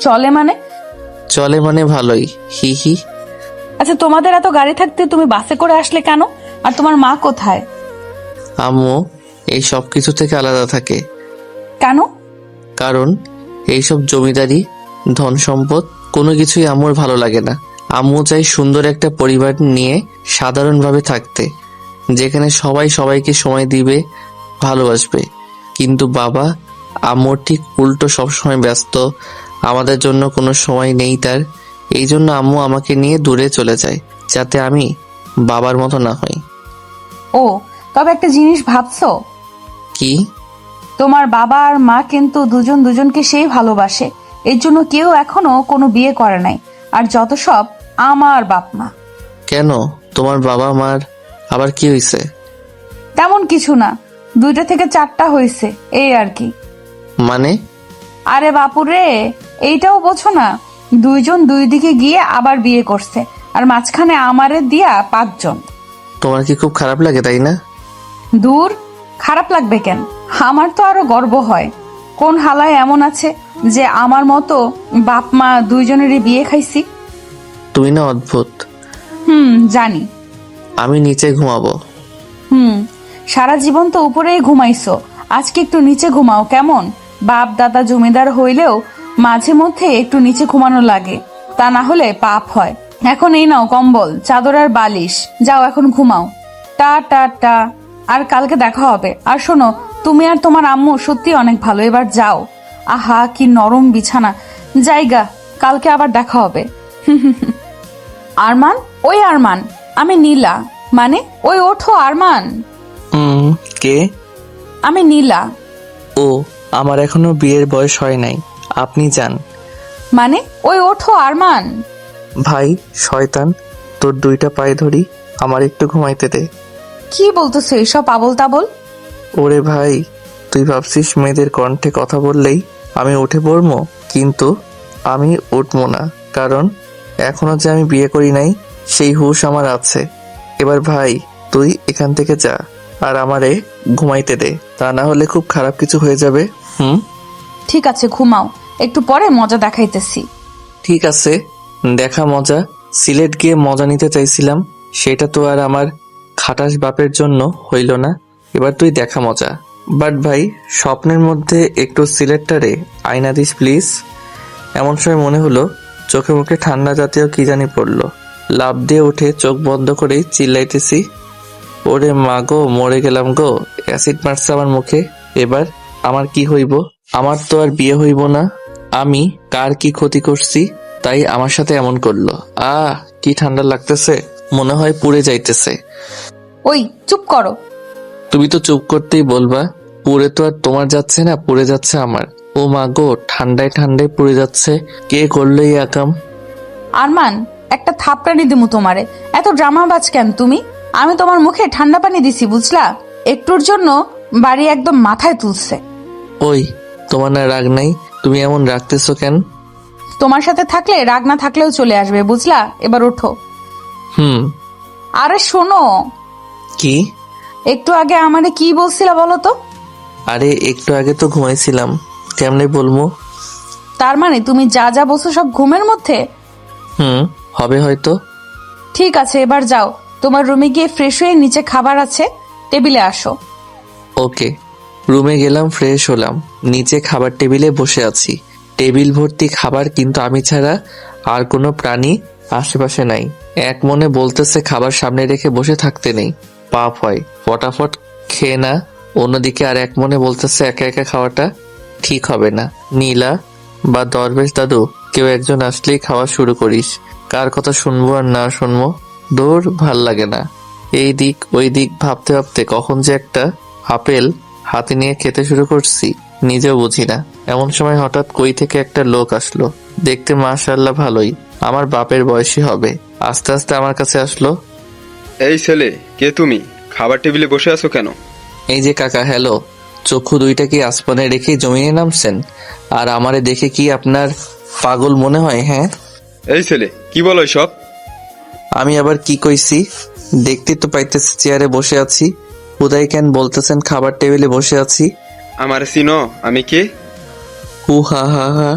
চলে মানে? চলে মানে ভালোই, হি হি। আচ্ছা, তোমাদের এত গাড়ি থাকতে তুমি বাসে করে আসলে কেন? আর তোমার মা কোথায়? আম্মু এই সব কিছু থেকে আলাদা থাকে। কেন? কারণ এইসব জমিদারি, ধন সম্পদ কোনো কিছুই আম্মুর ভালো লাগে না। আম্মু চাই সুন্দর একটা পরিবার নিয়ে সাধারণভাবে থাকতে, যেখানে সবাই সবাইকে সময় দিবে, ভালোবাসবে। কিন্তু বাবা আম্মুর ঠিক উল্টো, সবসময় ব্যস্ত, আমাদের জন্য কোনো সময় নেই তার। এই জন্য আম্মু আমাকে নিয়ে দূরে চলে যায়, যাতে আমি বাবার মতো না হই। ও, তবে একটা জিনিস ভাবছো? কি? তোমার বাবা আর মা কিন্তু দুজন দুজনকে সেই ভালোবাসে। এর জন্য কেউ এখনো কোনো বিয়ে করে নাই। আর যত সব আমার বাপ মা। কেন, তোমার বাবা মার আবার কি হয়েছে? তেমন কিছু না, 2টা থেকে 4টা হয়েছে, এই আর কি। মানে? আরে বাপুরে, এইটাও বোঝো না? 2জন 2 দিকে গিয়ে আবার বিয়ে করছে। আর মাঝখানে আমারে দিয়া 5জন। তোমার কি খুব খারাপ লাগে, তাই না? দূর, খারাপ লাগবে কেন? আমার তো আরো গর্ব হয়। কোন হালায় এমন আছে যে আমার মতো বাপ মা 2জনেরই বিয়ে খাইছি? তুমি না অদ্ভুত। জানি। আমি নিচে ঘুমাবো। সারা জীবন তো উপরেই ঘুমাইছো, আজকে একটু নিচে ঘুমাও কেমন? বাপ দাদা জমিদার হইলেও মাঝে মধ্যে একটু নিচে ঘুমানো লাগে, তা না হলে পাপ হয়। এখন এই নাও কম্বল, চাদর আর বালিশ, যাও এখন ঘুমাও। টা টা টা। আর কালকে দেখা হবে। আর শোনো, তুমি আর তোমার আম্মু সত্যি অনেক ভালো, এবার যাও। আহা, কি নরম বিছানা। জায়গা, কালকে আবার দেখা হবে। আরমান, ওই আরমান, আমি নীলা। মানে ওই ওঠো আরমান। কে? আমি নীলা। ও, আমার এখনো বিয়ের বয়স হয় নাই, আপনি যান। মানে ওই ওঠো আরমান। ভাই শয়তান, তোর 2টা পায়ে ধরি, আমার একটু ঘুমাইতে দে। কি বলতেছো এইসব আবল তাবল? ওরে ভাই, তুই ভাবছিস মেয়েদের কণ্ঠে কথা বললেই আমি উঠে পড়বো? কিন্তু আমি উঠবো না, কারণ এখনো যে আমি বিয়ে করি নাই সেই হুঁশ আমার আছে। এবার ভাই তুই এখান থেকে যা, আর আমারে ঘুমাইতে দে, তা না হলে খুব খারাপ কিছু হয়ে যাবে। ঠিক আছে, ঘুমাও, একটু পরে মজা দেখাইতেছি। ঠিক আছে, দেখা মজা। সিলেট গিয়ে মজা নিতে চাইছিলাম, সেটা তো আর আমার খাটাস বাপের জন্য হইল না। এবার তুই দেখা মজা। বাট ভাই, স্বপ্নের মধ্যে একটু সিলেটটারে আয়না দিস প্লিজ। এমন সময় মনে হলো চোখে মুখে ঠান্ডা জাতীয় কি জানি পড়লো। লাফ দিয়ে উঠে চোখ বন্ধ করেই চিল্লাইতেছি, ওরে মা গো, মরে গেলাম গো, অ্যাসিড মারছে আমার মুখে। এবার আমার কি হইব? আমার তো আর বিয়ে হইব না। আমি কার কি ক্ষতি করছি তাই আমার সাথে এমন করলো? কি ঠান্ডা লাগতেছে, মনে হয় পুড়ে যাইতেছে। ওই চুপ করো। তুমি তো চুপ করতেই বলবা। পুড়ে তো আর তোমার যাচ্ছে না, পুড়ে যাচ্ছে আমার। ও মা গো, ঠান্ডায় ঠান্ডায় পুড়ে যাচ্ছে। কে করলো এই আকাম? আরমান, একটা থাপড়ানি দিমু তোমারে। এত ড্রামাবাজ কেন তুমি? আমি তোমার মুখে ঠান্ডা পানি দিছি, বুঝলা? একটুর জন্য বাড়ি একদম মাথায় তুলছে। ওই, তোমার না রাগ নাই? তুমি এমন রাখতেছো কেন? তোমার সাথে থাকলে রাগ না থাকলেও চলে আসবে, বুঝলা? এবার ওঠো। আরে শোনো, কি? একটু আগে আমারে কি বলছিলা বলো তো? আরে একটু আগে তো ঘুমাইছিলাম, কেমনে বলবো? তার মানে তুমি যা যা বলছো সব ঘুমের মধ্যে? হবে হয়তো। ঠিক আছে, এবার যাও, তোমার রুমে গিয়ে ফ্রেশ হয়ে নিচে খাবার আছে, টেবিলে আসো। ওকে। রুমে গেলাম, ফ্রেশ হলাম, নিচে খাবার টেবিলে বসে আছি। টেবিল ভর্তি খাবার, কিন্তু আমি ছাড়া আর কোনো প্রাণী আশেপাশে নাই। এক মনে বলতেছে খাবার সামনে রেখে বসে থাকতে নেই, পাপ হয়, ফটাফট খেয়ে না। অন্যদিকে আর এক মনে বলতেছে একা একা খাওয়াটা ঠিক হবে না। নীলা বা দরবেশ দাদু কেউ একজন আসলেই খাওয়া শুরু করিস। কার কথা শুনবো আর না শুনবো, দৌড়, ভাল লাগে না। এই দিক ওই দিক ভাবতে ভাবতে কখন যে একটা আপেল হাতে নিয়ে খেতে শুরু করছি নিজেও বুঝি না। এমন সময় হঠাৎ কই থেকে একটা লোক আসলো। দেখতে মাশাআল্লাহ ভালোই, আমার বাপের বয়সী হবে। আস্তে আস্তে আমার কাছে আসলো। এই ছেলে, কে তুমি? খাবার টেবিলে বসে আছো কেন? এই যে কাকা, হ্যালো। চক্ষু দুইটা কি আসমানে রেখে জমিনে নামছেন? আর আমারে দেখে কি আপনার পাগল মনে হয়? হ্যাঁ, এই ছেলে, কি বলো সব? আমি আবার কি কইছি? দেখতে তো পাইতেছি চেয়ারে বসে আছি। হুদাই কেন বলতেছেন খাবার টেবিলে বসে আছি? আমার চিনো? আমি কে? হু হা হা হা,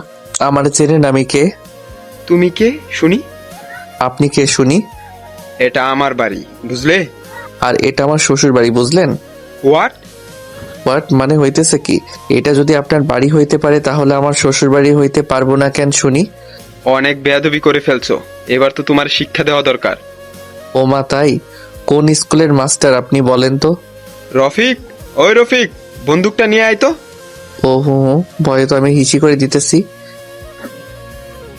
আমার চেনেন আমি কে? তুমি কে শুনি? আপনি কে শুনি? এটা আমার বাড়ি, বুঝলে? আর এটা আমার শ্বশুর বাড়ি, বুঝলেন? হোয়াট? হোয়াট মানে হইতেছে কি? এটা যদি আপনার বাড়ি হইতে পারে তাহলে আমার শ্বশুর বাড়ি হইতে পারবো না কেন শুনি? অনেক বেয়াদবি করে ফেলছো, এবার তো তোমার শিক্ষা দেওয়া দরকার। ও মা, তাই? কোন স্কুলের মাস্টার আপনি বলেন তো? রফিক, ওই রফিক, বন্দুকটা নিয়ে আয় তো। ও হো হো, ভয়ে তো আমি হিসি করে দিতেছি।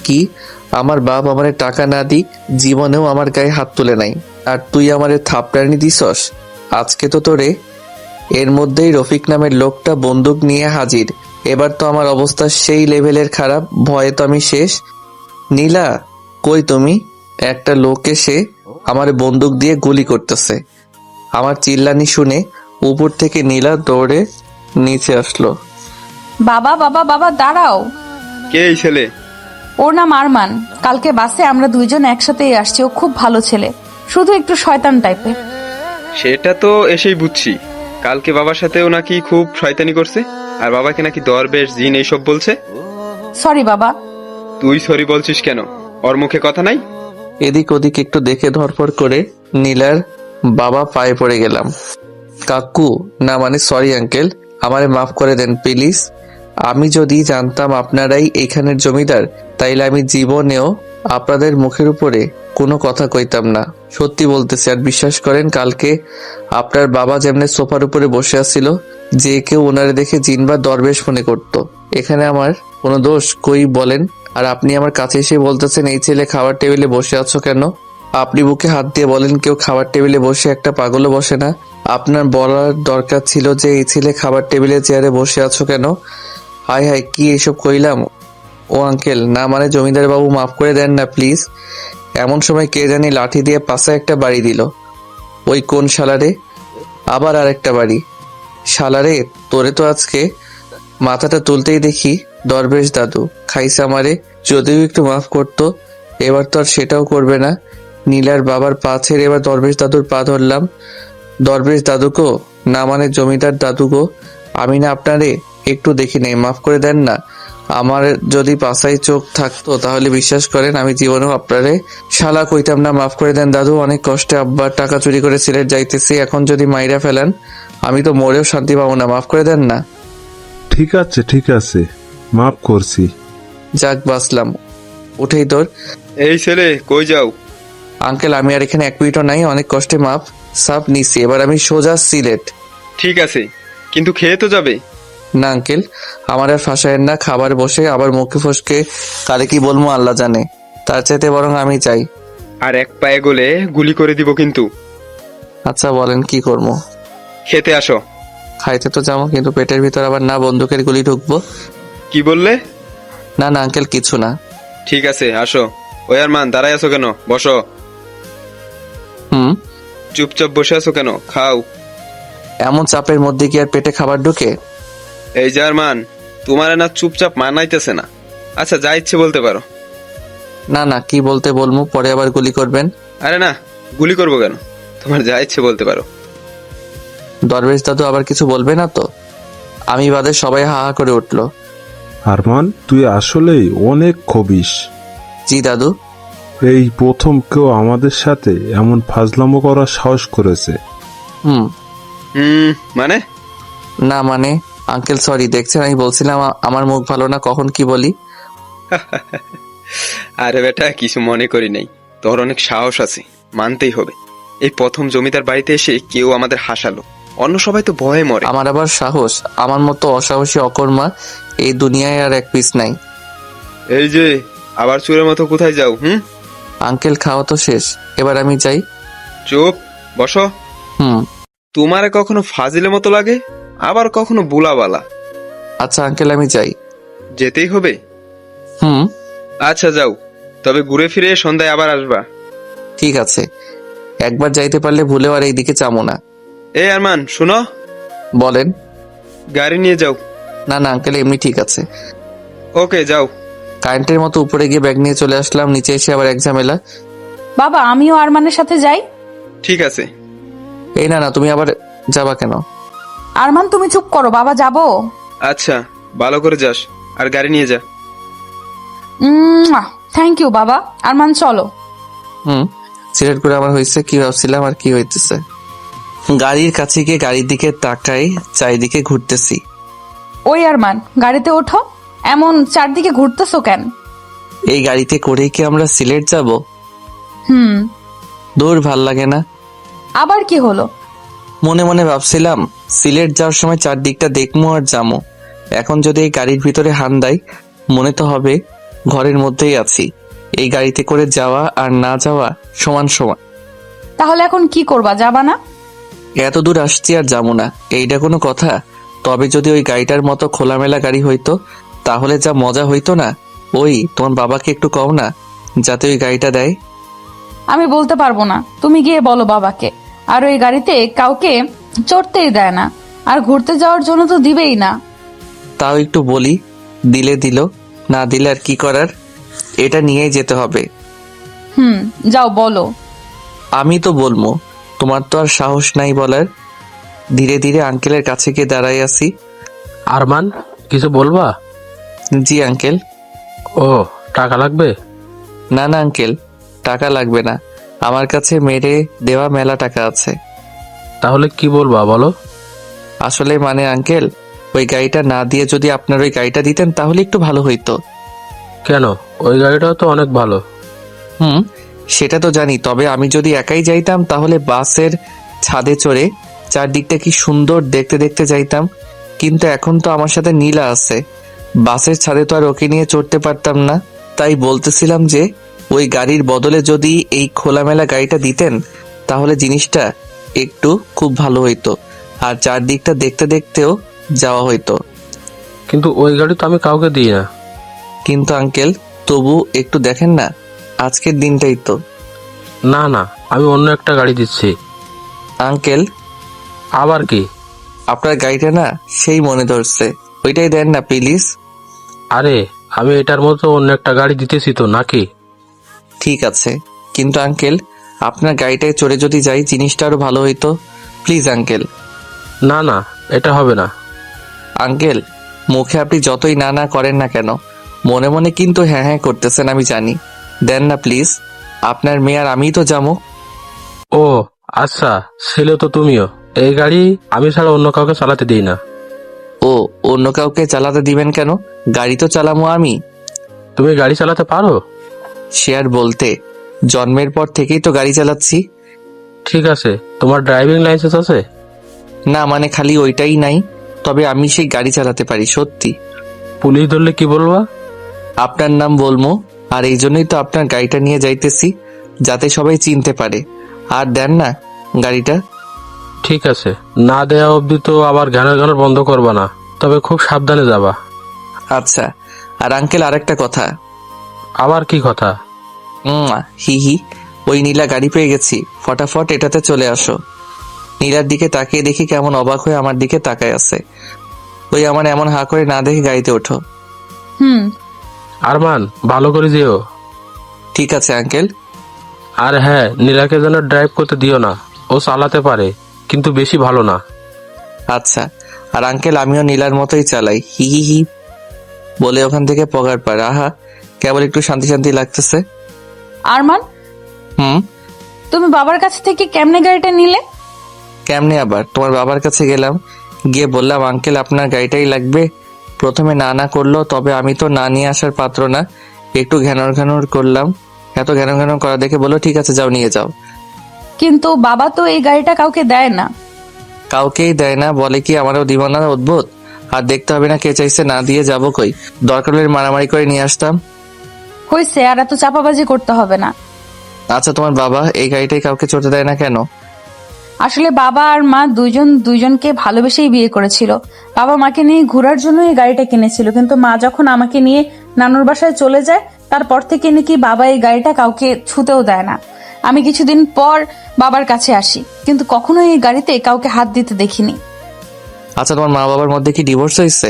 কি, আমার বাপ আমারে টাকা না দিক জীবনেও আমার গায়ে হাত তুলে নাই, আর তুই আমারে থাপড়ানি দিছস? আজকে তো তোরে। এর মধ্যেই রফিক নামের লোকটা বন্দুক নিয়ে হাজির। এবার তো আমার অবস্থা সেই লেভেলের খারাপ, ভয়ে তো আমি শেষ। নীলা, কই তুমি? একটা লোক এসে আমার বন্দুক দিয়ে গুলি করতেছে। আমার চিল্লানি শুনে উপর থেকে নীলা দৌড়ে নিচে আসলো। বাবা বাবা বাবা, দাঁড়াও। কে এই ছেলে? ওর নাম আরমান। কালকে বাসে আমরা দুইজন একসাথেই আসছি। ও খুব ভালো ছেলে, শুধু একটু শয়তান টাইপের। সেটা তো এসেই বুঝছি। কালকে বাবার সাথেও নাকি খুব শয়তানি করছে, আর বাবাকে নাকি দরবেশ, জিন এইসব বলছে। সরি বাবা। তুই সরি বলছিস কেন? ওর মুখে কথা নাই? এদিক ওদিক একটু দেখে ধরপড় করে নীলার বাবা পায়ে পড়ে গেলাম। কাকু, না মানে সরি আঙ্কেল, আমারে মাফ করে দেন প্লিজ। আমি যদি জানতাম আপনারাই এইখানের জমিদার, তাইলে আমি জীবনেও আপনাদের মুখের উপরে কোনো কথা কইতাম না। সত্যি বলতেছি, আর বিশ্বাস করেন কালকে আপনার বাবা যেমনে সোফার উপরে বসে আছিল, যে কেউ ওনারে দেখে জিন বা দরবেশ মনে করত। এখানে আমার কোনো দোষ কই বলেন? আর আপনি আমার কাছে এসে বলতেছেন এই ছেলে খাবার টেবিলে বসে আছো কেন? আপনি বুকে হাত দিয়ে বলেন কেউ খাবার টেবিলে বসে একটা পাগলও বসে না। আপনার বলার দরকার ছিল যে এই ছেলে খাবার টেবিলে চেয়ারে বসে আছো কেন। হাই হাই, কি এসব কইলাম? ও আঙ্কেল, না মানে জমিদার বাবু, মাফ করে দেন না প্লিজ। এমন সময় কে জানি লাঠি দিয়ে পাশে একটা বাড়ি দিল। ওই কোন শালারে? আবার আরেকটা বাড়ি। শালারে, তোরে তো আজকে। মাথাটা তুলতেই দেখি দরবেশ দাদু খাইছে আমারে। যদিও একটু মাফ করতো, এবার তো আর সেটাও করবে না। নীলার বাবার পা ছেড়ে এবার দরবেশ দাদুর পা ধরলাম। দরবেশ দাদুকো, না মানে জমিদার দাদুকো, আমি না আপনারে একটু দেখি নাই, মাফ করে দেন না। আমার যদি পাশায় চোখ থাকতো তাহলে বিশ্বাস করেন আমি জীবনেও আপনারে শালা কইতাম না। মাফ করে দেন দাদু, অনেক কষ্টে আব্বার টাকা চুরি করে সিলেট যাইতেছি, এখন যদি মাইরা ফেলেন আমি তো মরেও শান্তি পাবো না। মাফ করে দেন না। ঠিক আছে ঠিক আছে, মাফ করছি। যাক, বাঁচলাম। উঠেই তোর। এই ছেলে, কই যাও? আঙ্কেল, আমি আর এখানে এক মিনিটও নাই, অনেক কষ্টে মাপ সাপ নিছি, এবার আমি সোজা সিলেট। ঠিক আছে, কিন্তু খেয়ে তো যাবে। না আঙ্কেল, আমার আর ফাঁসায়েন না। খাবার বসে আবার মুখে ফসকে কারে কি বলবো আল্লাহ জানে। তার চাইতে বরং আমি চাই। আর এক পায়ে গলে গুলি করে দিব কিন্তু। আচ্ছা বলেন কি করবো? খেতে আসো। খাইতে তো যাবো, কিন্তু পেটের ভিতর আবার না বন্দুকের গুলি ঢুকবো। কি বললে? না না আঙ্কেল, কিছু না। ঠিক আছে, আসো। ওই আরমান, দাঁড়ায় আছো কেন? বসো। হুম, চুপচাপ বসে আছো কেন? খাও। এমন চাপের মধ্যে কি আর পেটে খাবার ঢুকে? এই যে আরমান, তোমার না চুপচাপ মানাইতেছে না। আচ্ছা, যা ইচ্ছে বলতে পারো। না না, কি বলতে বলবো, পরে আবার গুলি করবেন। আরে না, গুলি করবো কেন? তোমার যা ইচ্ছে বলতে পারো। দরবেশ দাদু আবার কিছু বলবে না তো? আমি বাদে সবাই হা হা করে উঠলো। আরমান, তুই আসলেই অনেক খবিস। জি দাদু। এই প্রথম কেউ আমাদের সাথে এমন ফাজলামো করার সাহস করেছে। হুম। মানে? না মানে আঙ্কেল সরি, দেখছেন আমি বলছিলাম আমার মুখ ভালো না, কখন কি বলি। আরে বেটা, কিছু মনে করি নাই। তোর অনেক সাহস আছে, মানতেই হবে। এই প্রথম জমিদার বাড়িতে এসে কেউ আমাদের হাসালো, অন্য সবাই তো ভয়ে মরে। আমার আবার সাহস? আমার মতো অসাহসী অকর্মা এই দুনিয়ায় আর এক পিস নাই। এই যে আবার চোরের মতো কোথায় যাও? আঙ্কেল খাওয়া তো শেষ, এবার আমি যাই। চুপ, বসো। হুম। তোমারে কখনো ফাজিলের মতো লাগে, আবার কখনো বুলাবালা। আচ্ছা আঙ্কেল আমি যাই। যেতেই হবে? হুম। আচ্ছা যাও, তবে ঘুরে ফিরে সন্ধ্যায় আবার আসবা। ঠিক আছে, একবার যাইতে পারলে ভুলেও আর এইদিকে চামো না। এই আরমান, শুনো। বলেন। গাড়ি নিয়ে যাও। না না আঙ্কেল, এমনি ঠিক আছে। ওকে, যাও। কারেন্টের মতো উপরে গিয়ে ব্যাগ নিয়ে চলে আসলাম, নিচে এসে আবার এক ঝামেলা। বাবা আমিও আরমানের সাথে যাই। ঠিক আছে। এই না না, তুমি আবার যাবা কেন? আরমান তুমি চুপ করো, বাবা যাবো। আচ্ছা, ভালো করে যাস, আর গাড়ি নিয়ে যা। থ্যাংক ইউ বাবা। আরমান চলো। হুম। সিলেক্ট করে আমার হয়েছে কি ভাবছিলাম আর কি হইতেছে। গাড়ির কাছে গিয়ে গাড়ির দিকে তাকাই, চারিদিকে ঘুরতেছি। ওই আরমান গাড়িতে ওঠো, এমন চারদিকে ঘুরতেছো কেন? এই গাড়িতে করেই কি আমরা সিলেট যাব? হুম। দূর, ভাল লাগে না। আবার কি হলো? মনে মনে ভাবছিলাম সিলেট যাওয়ার সময় চারদিকটা দেখমু আর যামু। এখন যদি এই গাড়ির ভিতরে হান দেয়, মনে তো হবে ঘরের মধ্যেই আছি। এই গাড়িতে করে যাওয়া আর না যাওয়া সমান সমান। তাহলে এখন কি করবা, যাবা না? এত দূর আসছি আর যাবো না, এইটা কোনো কথা? তবে যদি ওই গাড়িটার মতো খোলামেলা গাড়ি হইতো তাহলে যা মজা হইতো না। ওই তোমার বাবাকে একটু কও না যাতে ওই গাড়িটা দেয়। আমি বলতে পারবো না, তুমি গিয়ে বলো বাবাকে। আর ওই গাড়িতে কাউকে চড়তেই দেয় না, আর ঘুরতে যাওয়ার জন্য তো দিবেই না। তাও একটু বলি, দিলে দিল, না দিলে আর কি করার, এটা নিয়েই যেতে হবে। যাও বলো। আমি তো বলবো, তোমার তো আর সাহস নাই বলার। ধীরে ধীরে আঙ্কেলের কাছে গিয়ে দাঁড়াই আছি। আরমান, কিছু বলবা? জি আঙ্কেল। ও, টাকা লাগবে? না না আঙ্কেল, টাকা লাগবে না, আমার কাছে মেরে দেওয়া মেলা টাকা আছে। তাহলে কি বলবা বলো? আসলে মানে আঙ্কেল, ওই গাড়িটা না দিয়ে যদি আপনার ওই গাড়িটা দিতেন তাহলে একটু ভালো হইতো। কেন? ওই গাড়িটাও তো অনেক ভালো। সেটা তো জানি, তবে আমি যদি একাই যাইতাম তাহলে বাসের ছাদে চড়ে চারদিকটা কি সুন্দর দেখতে দেখতে যাইতাম। কিন্তু এখন তো আমার সাথে নীলা আছে, বাসের ছাদে তো আর ওকে নিয়ে চড়তে পারতাম না। তাই বলতেছিলাম যে ওই গাড়ির বদলে যদি এই খোলামেলা গাড়িটা দিতেন তাহলে জিনিসটা একটু খুব ভালো হইতো, আর চারদিকটা দেখতে দেখতেও যাওয়া হইতো। কিন্তু ওই গাড়ি তো আমি কাউকে দিই না। কিন্তু আঙ্কেল, তবু একটু দেখেন না, আজকের দিনটাই তো। না না, আমি অন্য একটা গাড়ি দিচ্ছি। আঙ্কেল, আবার কি? আপনার গাড়িটা না সেই মনে ধরছে, ওইটাই দেন না প্লিজ। আরে, আমি এটার মতো অন্য একটা গাড়ি দিতেছি তো, নাকি? ঠিক আছে, কিন্তু আঙ্কেল আপনার গাড়িটায় চড়ে যদি যাই জিনিসটা আরো ভালো হইতো। Please uncle. না না, এটা হবে না। আঙ্কেল, মুখে আপনি যতই না না করেন না কেন, মনে মনে কিন্তু হ্যাঁ হ্যাঁ করতেছেন আমি জানি। দেন না প্লিজ, আপনার মেয়ে আর আমিই তো যাবো। ও আচ্ছা, ছেলে তো তুমিও। এই গাড়ি আমি ছাড়া অন্য কাউকে চালাতে দিই না। ও, অন্য কাউকে চালাতে দিবেন কেন? গাড়ি তো চালামো আমি। তুমি গাড়ি চালাতে পারো? সে আর বলতে, জন্মের পর থেকেই তো গাড়ি চালাচ্ছি। ঠিক আছে, তোমার ড্রাইভিং লাইসেন্স আছে? না মানে খালি ওইটাই নাই, তবে আমি সেই গাড়ি চালাতে পারি সত্যি। পুলিশ ধরলে কি বলবা? আপনার নাম বলবো, আর এই জন্যই তো আপনার গাড়িটা নিয়ে যাইতেছি, যাতে সবাই চিনতে পারে। আর দেন না গাড়িটা। ঠিক আছে, না দেয়া অবধি তো আবার গানের গানের বন্ধ করবা না, তবে খুব সাবধানে যাবা। আচ্ছা, আর আঙ্কেল আরেকটা কথা। আবার কি কথা? হি হি, ওই নীলা গাড়ি পেয়ে গেছি, ফটাফট এটাতে চলে আসো। নীলার দিকে তাকিয়ে দেখি কেমন অবাক হয়ে আমার দিকে তাকায় আছে। ওই আমার এমন হা করে না দেখে গাড়িতে ওঠো। আরমান, ভালো করে যেও। ঠিক আছে আঙ্কেল। আর হ্যাঁ, নীলাকে যেন ড্রাইভ করতে দিও না, ও চালাতে পারে কিন্তু বেশি ভালো না। আচ্ছা, আর আঙ্কেল আমিও নীলার মতোই চালাই, হি হি হি বলে ওখান থেকে পগার পার। আহা, কেবল একটু শান্তি শান্তি লাগতেছে। আরমান, তুমি বাবার কাছ থেকে কেমনে গাড়িটা নিলে? কেমনে আবার? তোমার বাবার কাছে গেলাম, গিয়ে বললাম, আঙ্কেল আপনার গাড়িটাই লাগবে। প্রথমে না না করলো, তবে আমি তো না নিয়ে আসার পাত্র না, একটু ঘ্যানর ঘ্যানর করলাম। এত ঘ্যানর ঘ্যানর করা দেখে বললো, ঠিক আছে যাও নিয়ে যাও। কিন্তু বাবা তো এই গাড়িটা কাউকে দেয় না। কাউকেই দেয় না বলে কি আমারও দিব না? অদ্ভুত। আর দেখতে হবে না কে চাইছে, না দিয়ে যাবো কই? দরকার হলে মারামারি করে নিয়ে আসতাম। হয়েছে, আর এত চাপাবাজি করতে হবে না। আচ্ছা, তোমার বাবা এই গাড়িটাই কাউকে চড়তে দেয় না কেন? আসলে বাবা আর মা দুইজনকে ভালোবেসেই বিয়ে করেছিল। বাবা মাকে নিয়ে ঘোরার জন্য এই গাড়িটা কিনেছিল, কিন্তু মা যখন আমাকে নিয়ে নানুর বাসায় চলে যায়, তারপর থেকে নাকি বাবা এই গাড়িটা কাউকে ছুতেও দেয় না। আমি কিছুদিন পর বাবার কাছে আসি, কিন্তু কখনো এই গাড়িতে কাউকে হাত দিতে দেখিনি। আচ্ছা, তোমার মা বাবার মধ্যে কি ডিভোর্স হয়েছে?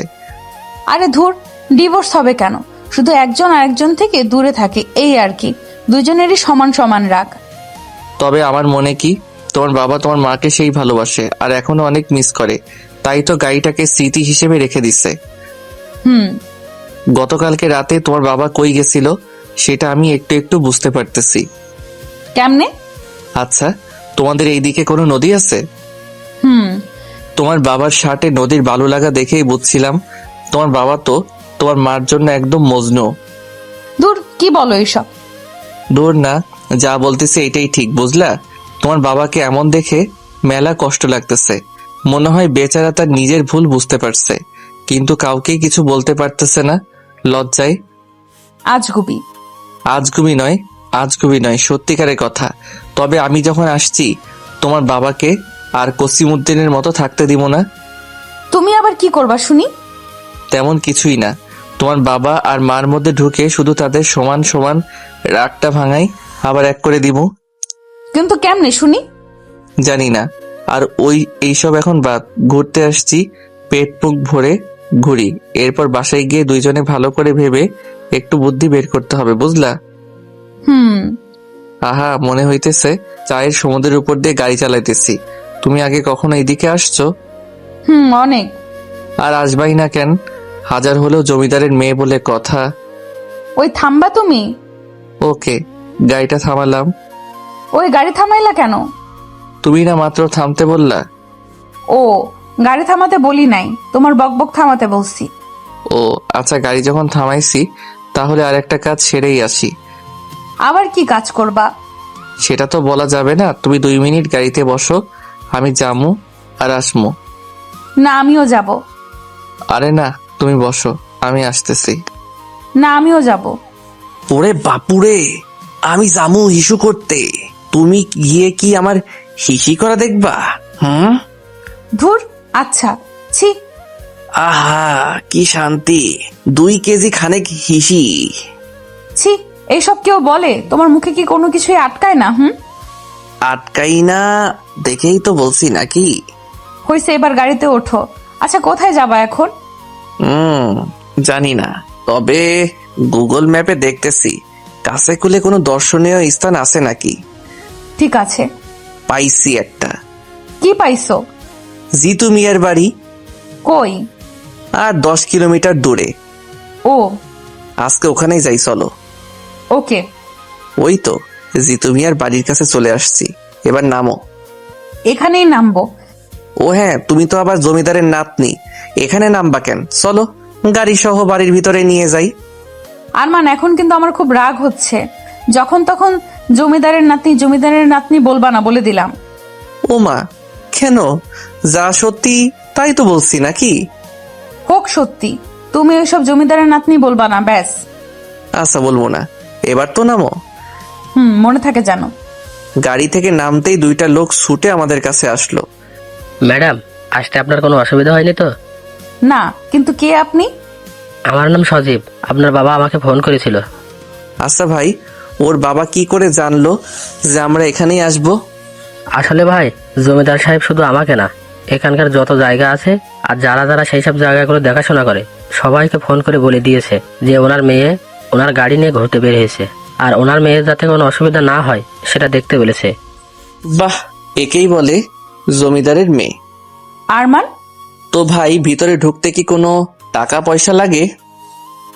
আরে ধুর, ডিভোর্স হবে কেন? শুধু একজন আরেকজন থেকে দূরে থাকে, এই আর কি। দুজনেরই সমান সমান রাগ। তবে আমার মনে কি, তোমার বাবা তোমার মাকে সেই ভালোবাসে আর এখনো অনেক মিস করে, তাই তো গাড়িটাকে স্মৃতি হিসেবে রেখে দিচ্ছে। হুম। গতকালকে রাতে তোমার বাবা কই গেছিল সেটা আমি একটু একটু বুঝতে পারতেছি। কেমনে? আচ্ছা, তোমাদের এইদিকে কোনো নদী আছে? হুম। তোমার বাবার শার্টে নদীর বালু লাগা দেখেই বুঝছিলাম তোমার বাবা তো তোমার মার জন্য একদম মজনু। দূর, কি বলো এইসব? দূর না, যা বলতেছে এটাই ঠিক, বুঝলা? তোমার বাবাকে এমন দেখে মেলা কষ্ট লাগতেছে। মনে হয় বেচারা তার নিজের ভুল বুঝতে পারছে, কিন্তু কাউকেই কিছু বলতে পারতেছে না, লজ্জায়। আজগুবি। আজগুবি নয়, সত্যিকারের কথা। তবে আমি যখন আসছি তোমার বাবাকে আর কসিমউদ্দিনের মতো থাকতে দিব না। তুমি আবার কি করবা শুনি? তেমন কিছুই না, তোমার বাবা আর মার মধ্যে ঢুকে শুধু তাদের সমান সমান রাগটা ভাঙাই, আবার এক করে দিব। কিন্তু কেমনে শুনি? জানি না। আর এইসব এখন বাদ, ঘুরতে আসছি, পেট মুখ ভরে ঘুরি, এরপর বাসায় গিয়ে দুইজনে ভালো করে ভেবে একটু বুদ্ধি বের করতে হবে, বুঝলা? হুম। আহা, মনে হইতেছে চায়ের সমুদ্রের উপর দিয়ে গাড়ি চালাইতেছি। তুমি আগে কখনো এদিকে আসছো? হুম, অনেক। আর আসবাই না কেন? হাজার হলেও জমিদারের মেয়ে বলে কথা। ওই থামবা তুমি? ওকে, গাড়িটা থামালাম। ওই গাড়ি থামাইলা কেন? তুমি না মাত্র থামতে বললা। ও, গাড়ি থামাতে বলি নাই, তোমার বকবক থামাতে বলছি। ও আচ্ছা, গাড়ি যখন থামাইছি তাহলে আর একটা কাজ সেরেই আসি। আবার কি কাজ করবা? সেটা তো বলা যাবে না। তুমি 2 মিনিট গাড়িতে বসো, আমি যামু আর আসমু। না, আমিও যাব। আরে না, তুমি বসো, আমি আসতেছি। না, আমিও যাব। ওরে বাপুরে, আমি জামু হিসু করতে, তুমি গিয়ে কি আমার হিসি করা দেখবা? হুম। ধুর, আচ্ছা। ছি। আহা, কি শান্তি, 2 কেজি খানেক হিসি। ছি, এইসব কেউ বলে? তোমার মুখে কি কোনো কিছুই আটকায় না? হুম। আটকাই না দেখেই তো বলছি নাকি। হয়েছে, এবার গাড়িতে ওঠো। আচ্ছা, কোথায় যাবা এখন? জানি না, তবে গুগল ম্যাপে দেখতেছি কাছে কুলে কোনো দর্শনীয় স্থান আছে নাকি। ঠিক আছে। পাইছি একটা। কি পাইছো? জিতু মিয়ার বাড়ি, কই? আর 10 কিলোমিটার দূরে। ও, আজকে ওখানেই যাই, চলো। ওকে। ওই তো জিতু মিয়ার বাড়ির কাছে চলে আসছি, এবার নামো। এখানেই নামবো? ও হ্যাঁ, তুমি তো আবার জমিদারের নাতনি, এখানে নামবা কেন? চলো, গাড়ি সহ বাড়ির ভিতরে নিয়ে যাই। আরমান, এখন কিন্তু আমার খুব রাগ হচ্ছে। যখন তখন জমিদারের নাতনি বলবা না, বলে দিলাম। ও মা, কেন? যা সত্যি তাই তো বলছি নাকি। হোক সত্যি, তুমি ওইসব জমিদারের নাতনি বলবা না, ব্যাস। আচ্ছা, বলবো না, এবার তো নামো। হুম, মনে থাকে জানো। গাড়ি থেকে নামতেই 2টা লোক ছুটে আমাদের কাছে আসলো। ম্যাডাম, আসতে আপনার কোনো অসুবিধা হয়নি তো? না, কিন্তু কে আপনি? আমার নাম সজীব, আপনার বাবা আমাকে ফোন করেছিল। আচ্ছা ভাই, ওর বাবা কি করে জানলো যে আমরা এখানেই আসবো? আসলে ভাই, জমিদার সাহেব শুধু আমাকে না, এখানকার যত জায়গা আছে আর যারা যারা সেই সব জায়গাগুলো দেখাশোনা করে সবাইকে ফোন করে বলে দিয়েছে যে ওনার মেয়ে ওনার গাড়ি নিয়ে ঘুরতে বের হয়েছে, আর ওনার মেয়ের যাতে কোনো অসুবিধা না হয় সেটা দেখতে বলেছে। বাহ, একেই বলে জমিদারের মেয়ে। আরমান? তো ভাই, ভিতরে ঢুকতে কি কোনো টাকা পয়সা লাগে?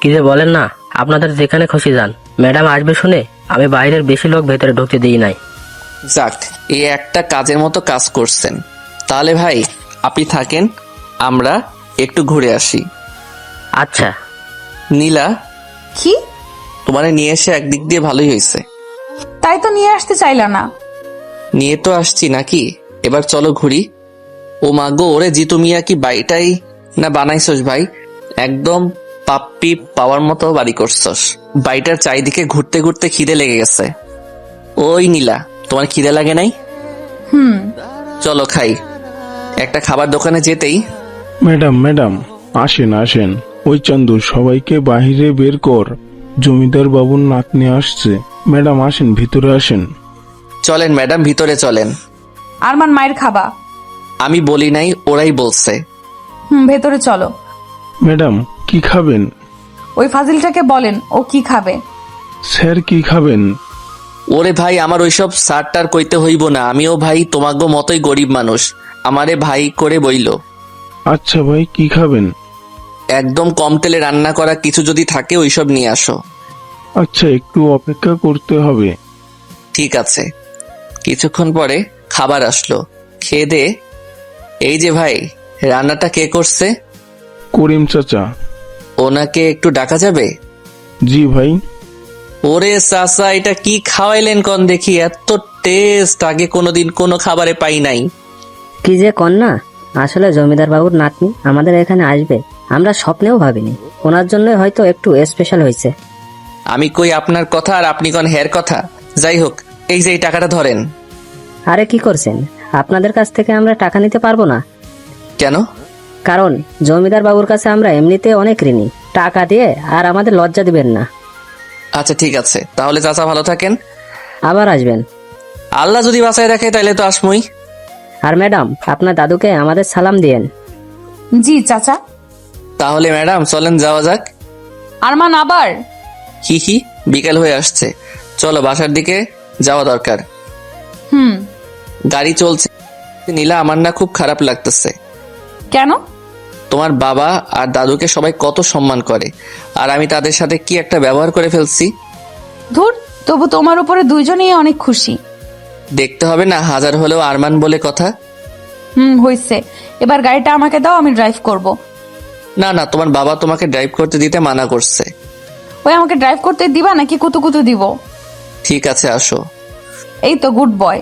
কি যে বলেন না, আপনাদের যেখানে খুশি যান। ম্যাডাম আসবে শুনে আমি বাইরের বেশি লোক ভেতরে ঢুকতে দিই নাই। যাক, এই একটা কাজের মতো কাজ করছেন। তাহলে ভাই আপনি থাকেন, আমরা একটু ঘুরে আসি। আচ্ছা। নীলা, কি? তোমারে নিয়ে এসে একদিক দিয়ে ভালোই হয়েছে। তাই তো নিয়ে আসতে চাইলা না। নিয়ে তো আসছি নাকি, এবার চলো ঘুরি। ও মা গো, ওরে জিতু মিয়া কি বাড়িটাই না বানাইছস ভাই, একদম পাপ্পি পাওয়ার মতো বাড়ি করছস। বাড়িটার চারিদিকে ঘুরতে ঘুরতে খিদে লেগে গেছে। ওই নীলা, তোমার খিদে লাগে নাই? হুম। চলো খাই। একটা খাবার দোকানে যেতেই ম্যাডাম ম্যাডাম, আসেন আসেন। ওই চান্দু, সবাইকে বাহিরে বের কর, জমিদার বাবুর নাতনি আসছে। ম্যাডাম আসেন, ভিতরে আসেন। চলেন ম্যাডাম, ভিতরে চলেন। আরমান, মায়ের খাবা? আমি বলি নাই, ওরাই বলছে। ভেতরে চলো। ম্যাডাম কি খাবেন? ওই ফাজিলটাকে বলেন ও কি খাবে। স্যার কি খাবেন? ওরে ভাই, আমার ওইসব সারটার কইতে হইব না, আমিও ভাই তোমাগো মতোই গরিব মানুষ, আমারে ভাই করে বইল। আচ্ছা ভাই, কি খাবেন? একদম কম তেলে রান্না করা কিছু যদি থাকে ওইসব নিয়ে আসো। আচ্ছা, একটু অপেক্ষা করতে হবে। ঠিক আছে। কিছুক্ষণ পরে খাবার আসলো। খেয়ে দে। এই যে ভাই, রান্নাটা কে করছে? করিম চাচা। ওনাকে একটু ডাকা যাবে? জি ভাই। ওরে চাচা, এটা কি খাওয়াইলেন কন দেখি, এত টেস্ট আগে কোনোদিন কোনো খাবারে পাই নাই। কি যে কন্যা, আসলে জমিদার বাবুর নাতনি আমাদের এখানে আসবে আমরা স্বপ্নেও ভাবিনি। ওনার জন্য হয়তো একটু স্পেশাল হয়েছে। আমি কই আপনার কথা আর আপনি কন হের কথা। যাই হোক, এই যে এই টাকাটা ধরেন। আরে কি করছেন, আপনাদের কাছ থেকে আমরা টাকা নিতে পারবো না। কেন? কারণ জমিদার বাবুর কাছে আমরা এমনিতে অনেক ঋণী। টাকা দিয়ে আর আমাদের লজ্জা দিবেন না। আচ্ছা ঠিক আছে, তাহলে চাচা ভালো থাকেন। আবার আসবেন। আল্লাহ যদি বাঁচায় রাখে তাইলে তো আসমই। আর ম্যাডাম, আপনার দাদুকে আমাদের সালাম দিয়েন। জি চাচা। তাহলে ম্যাডাম চলেন যাওয়া যাক। আরমান আবার? হি হি, বিকেল হয়ে আসছে, চলো বাসার দিকে যাওয়া দরকার। হুম। গাড়ি চলছে। নীলা, আমার না খুব খারাপ লাগতেছে। কেন? তোমার বাবা আর দাদুকে সবাই কত সম্মান করে, আর আমি তাদের সাথে কি একটা ব্যবহার করে ফেলছি। ধুর, তবু তোমার উপরে দুইজনেই অনেক খুশি। দেখতে হবে না, হাজার হলেও আরমান বলে কথা। হইছে। এবার গাড়িটা আমাকে দাও, আমি ড্রাইভ করব। না না, তোমার বাবা তোমাকে ড্রাইভ করতে দিতে মানা করছে। ওই আমাকে ড্রাইভ করতে দিবা নাকি কুতু কুতু দিব? ঠিক আছে, আসো। এই তো গুড বয়।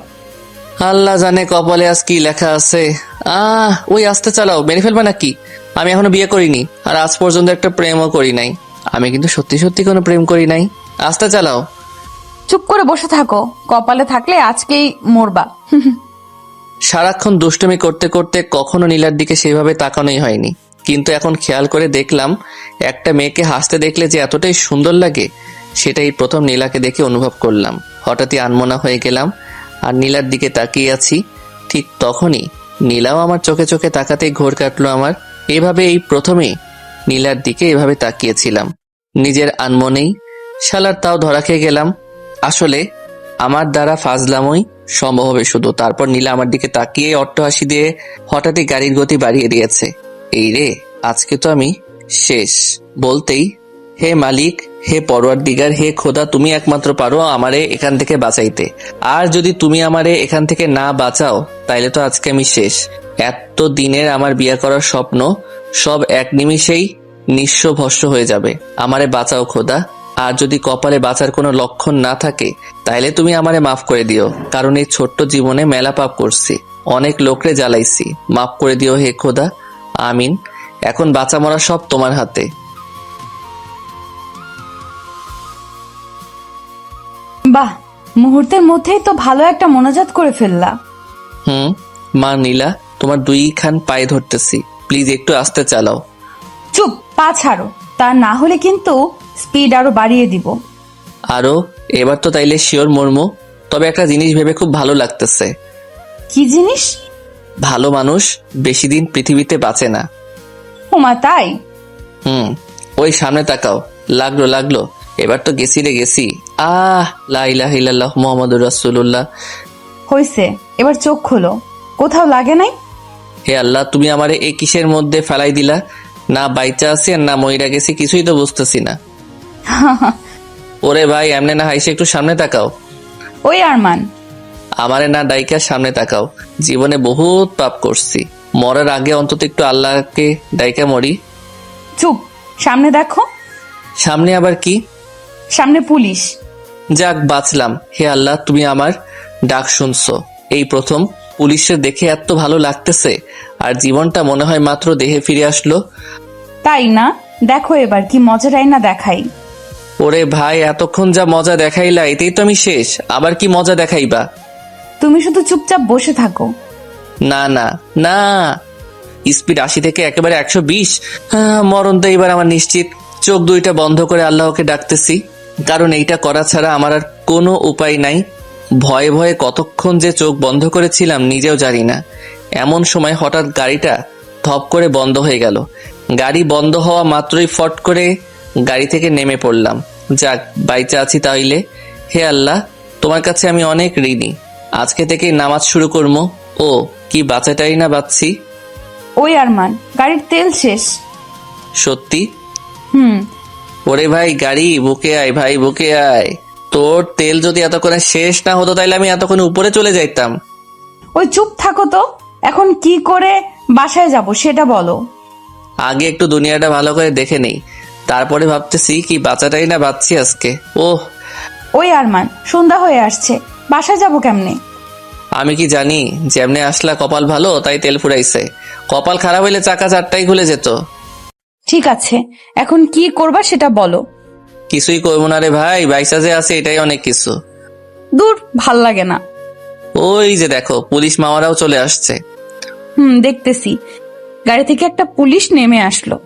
আল্লাহ জানে কপালে আজ কি লেখা আছে। ওই আস্তে চালাও, মেরে ফেলবে নাকি? আমি এখনো বিয়ে করিনি, আর আজ পর্যন্ত একটা প্রেমও করি নাই। আমি কিন্তু সত্যি সত্যি কোনো প্রেম করি নাই। আস্তে চালাও। চুপ করে বসে থাকো, কপালে থাকলে আজকেই মরবা। সারাক্ষণ দুষ্টুমি করতে করতে কখনো নীলার দিকে সেভাবে তাকানোই হয়নি, কিন্তু এখন খেয়াল করে দেখলাম একটা মেয়েকে হাসতে দেখলে যে এতটাই সুন্দর লাগে, সেটাই প্রথম নীলাকে দেখে অনুভব করলাম। হঠাৎই আনমনা হয়ে গেলাম আর নীলার দিকে তাকিয়ে আছি। ঠিক তখনই নীলাও আমার চোখে চোখে তাকাতেই ঘোর কাটলো আমার। এভাবে এই প্রথমেই নীলার দিকে এভাবে তাকিয়েছিলাম, নিজের আনমনেই। শালার তাও ধরা খেয়ে গেলাম। আসলে আমার দ্বারা ফাজলামই সম্ভব হবে শুধু। তারপর নীলা আমার দিকে তাকিয়ে অট্টহাসি দিয়ে হঠাৎই গাড়ির গতি বাড়িয়ে দিয়েছে। এই রে, আজকে তো আমি শেষ। বলতেই, হে মালিক, হে পরওয়ারদিগার, হে খোদা, তুমি একমাত্র পারো আমারে এখান থেকে বাঁচাইতে। আর যদি তুমি আমারে এখান থেকে না বাঁচাও তাইলে তো আজকে আমি শেষ। এত দিনের আমার বিয়ে করার স্বপ্ন সব এক নিমিষেই নিঃস্ব ভস্ম হয়ে যাবে। আমারে বাঁচাও খোদা। আর যদি কপালে বাঁচার কোনো লক্ষণ না থাকে তাইলে তুমি আমারে মাফ করে দিও, কারণ এই ছোট্ট জীবনে মেলা পাপ করছি, অনেক লোকরে জ্বালাইছি। মাফ করে দিও হে খোদা, আমিন। এখন বাঁচা মরা সব তোমার হাতে। বাহ, মুহূর্তের মধ্যেই তো ভালো একটা মোনাজাত করে ফেললা। মা নীলা, তোমার দুইখান পায়ে ধরতেছি, প্লিজ একটু আস্তে চালাও। চুপ, পা ছাড়ো, তা না হলে কিন্তু স্পিড আরো বাড়িয়ে দিব। আরো এবার তো তাইলে শিওর মর্মু। তবে একটা জিনিস ভেবে খুব ভালো লাগতেছে। কি জিনিস? ভালো মানুষ বেশি দিন পৃথিবীতে বাঁচে না। ওমা তাই? ওই সামনে তাকাও। লাগলো লাগলো, এবার তো গেছি রে গেছি। লা ইলাহা ইল্লাল্লাহ মুহাম্মাদুর রাসূলুল্লাহ। হইছে, এবার চোখ খোলো। কোথাও লাগে নাই? হে আল্লাহ, তুমি আমারে এই কিসের মধ্যে ফেলাই দিলা? না বাইচা আছি আর না মইরা গেছি, কিছুই তো বুঝতেছি না। ওরে ভাই, এমনে না হাইসে একটু সামনে তাকাও। ওই আরমান, আমারে না ডাইকা সামনে তাকাও। জীবনে বহুত পাপ করছি, মরার আগে অন্তত একটু আল্লাহকে ডাইকা মরি। চুপ, সামনে দেখো। সামনে আবার কি? সামনে পুলিশ। যাক বাঁচলাম। হে আল্লাহ, তুমি আমার ডাক শুনছো। এই প্রথম পুলিশের দেখে এত ভালো লাগতেছে, আর জীবনটা মনে হয় মাত্র দেহে ফিরে আসলো। তাই না? দেখো এবার কি মজাটাই না দেখাই। ওরে ভাই, এতক্ষণ যা মজা দেখাইলা এতেই তো আমি শেষ, আবার কি মজা দেখাইবা? তুমি শুধু চুপচাপ বসে থাকো। না না না, স্পিড 80 থেকে একেবারে 120। মরণ তো এবার আমার নিশ্চিত। চোখ দুইটা বন্ধ করে আল্লাহকে ডাকতেছি, কারণ এইটা করা ছাড়া আমার আর কোনো উপায় নাই। ভয়ে ভয়ে কতক্ষণ যে চোখ বন্ধ করেছিলাম নিজেও জানি না। এমন সময় হঠাৎ গাড়িটা থপ করে বন্ধ হয়ে গেল। গাড়ি বন্ধ হওয়া মাত্রই ফট করে গাড়ি থেকে নেমে পড়লাম। যাক, বাইচা আছি তাইলে। হে আল্লাহ, তোমার কাছে আমি অনেক ঋণী। আজকে থেকে নামাজ শুরু করবো। ও কি বাঁচাটাই না বাঁচছি। ওই আরমান, গাড়ির তেল শেষ। সত্যি? হুম। ওরে ভাই, গাড়ি বুকে আয় ভাই, বুকে আয়। তোর তেল যদি এতক্ষণে শেষ না হতো তাইলে আমি এতক্ষণে উপরে চলে যাইতাম। ওই চুপ থাকো তো, এখন কি করে বাসায় যাব সেটা বলো। আগে একটু দুনিয়াটা ভালো করে দেখে নেই, তারপরে ভাবতেছি কি বাঁচাটাই না বাঁচছি আজকে। ওহ, ওই আরমান, সন্ধ্যা হয়ে আসছে, বাসায় যাব কেমনে? আমি কি জানি যেমনে আসলা কপাল ভালো তাই তেল ফুরাইছে। কপাল খারাপ হইলে চাকা চারটাই খুলে যেত। ঠিক আছে, এখন কি করবা সেটা বলো। কিছুই করবো না রে ভাই, বাইসা যে আছে এটাই অনেক কিছু। দূর, ভাল লাগে না। ওই যে দেখো, পুলিশ মামারাও চলে আসছে। দেখতেছি। গাড়ি থেকে একটা পুলিশ নেমে আসলো।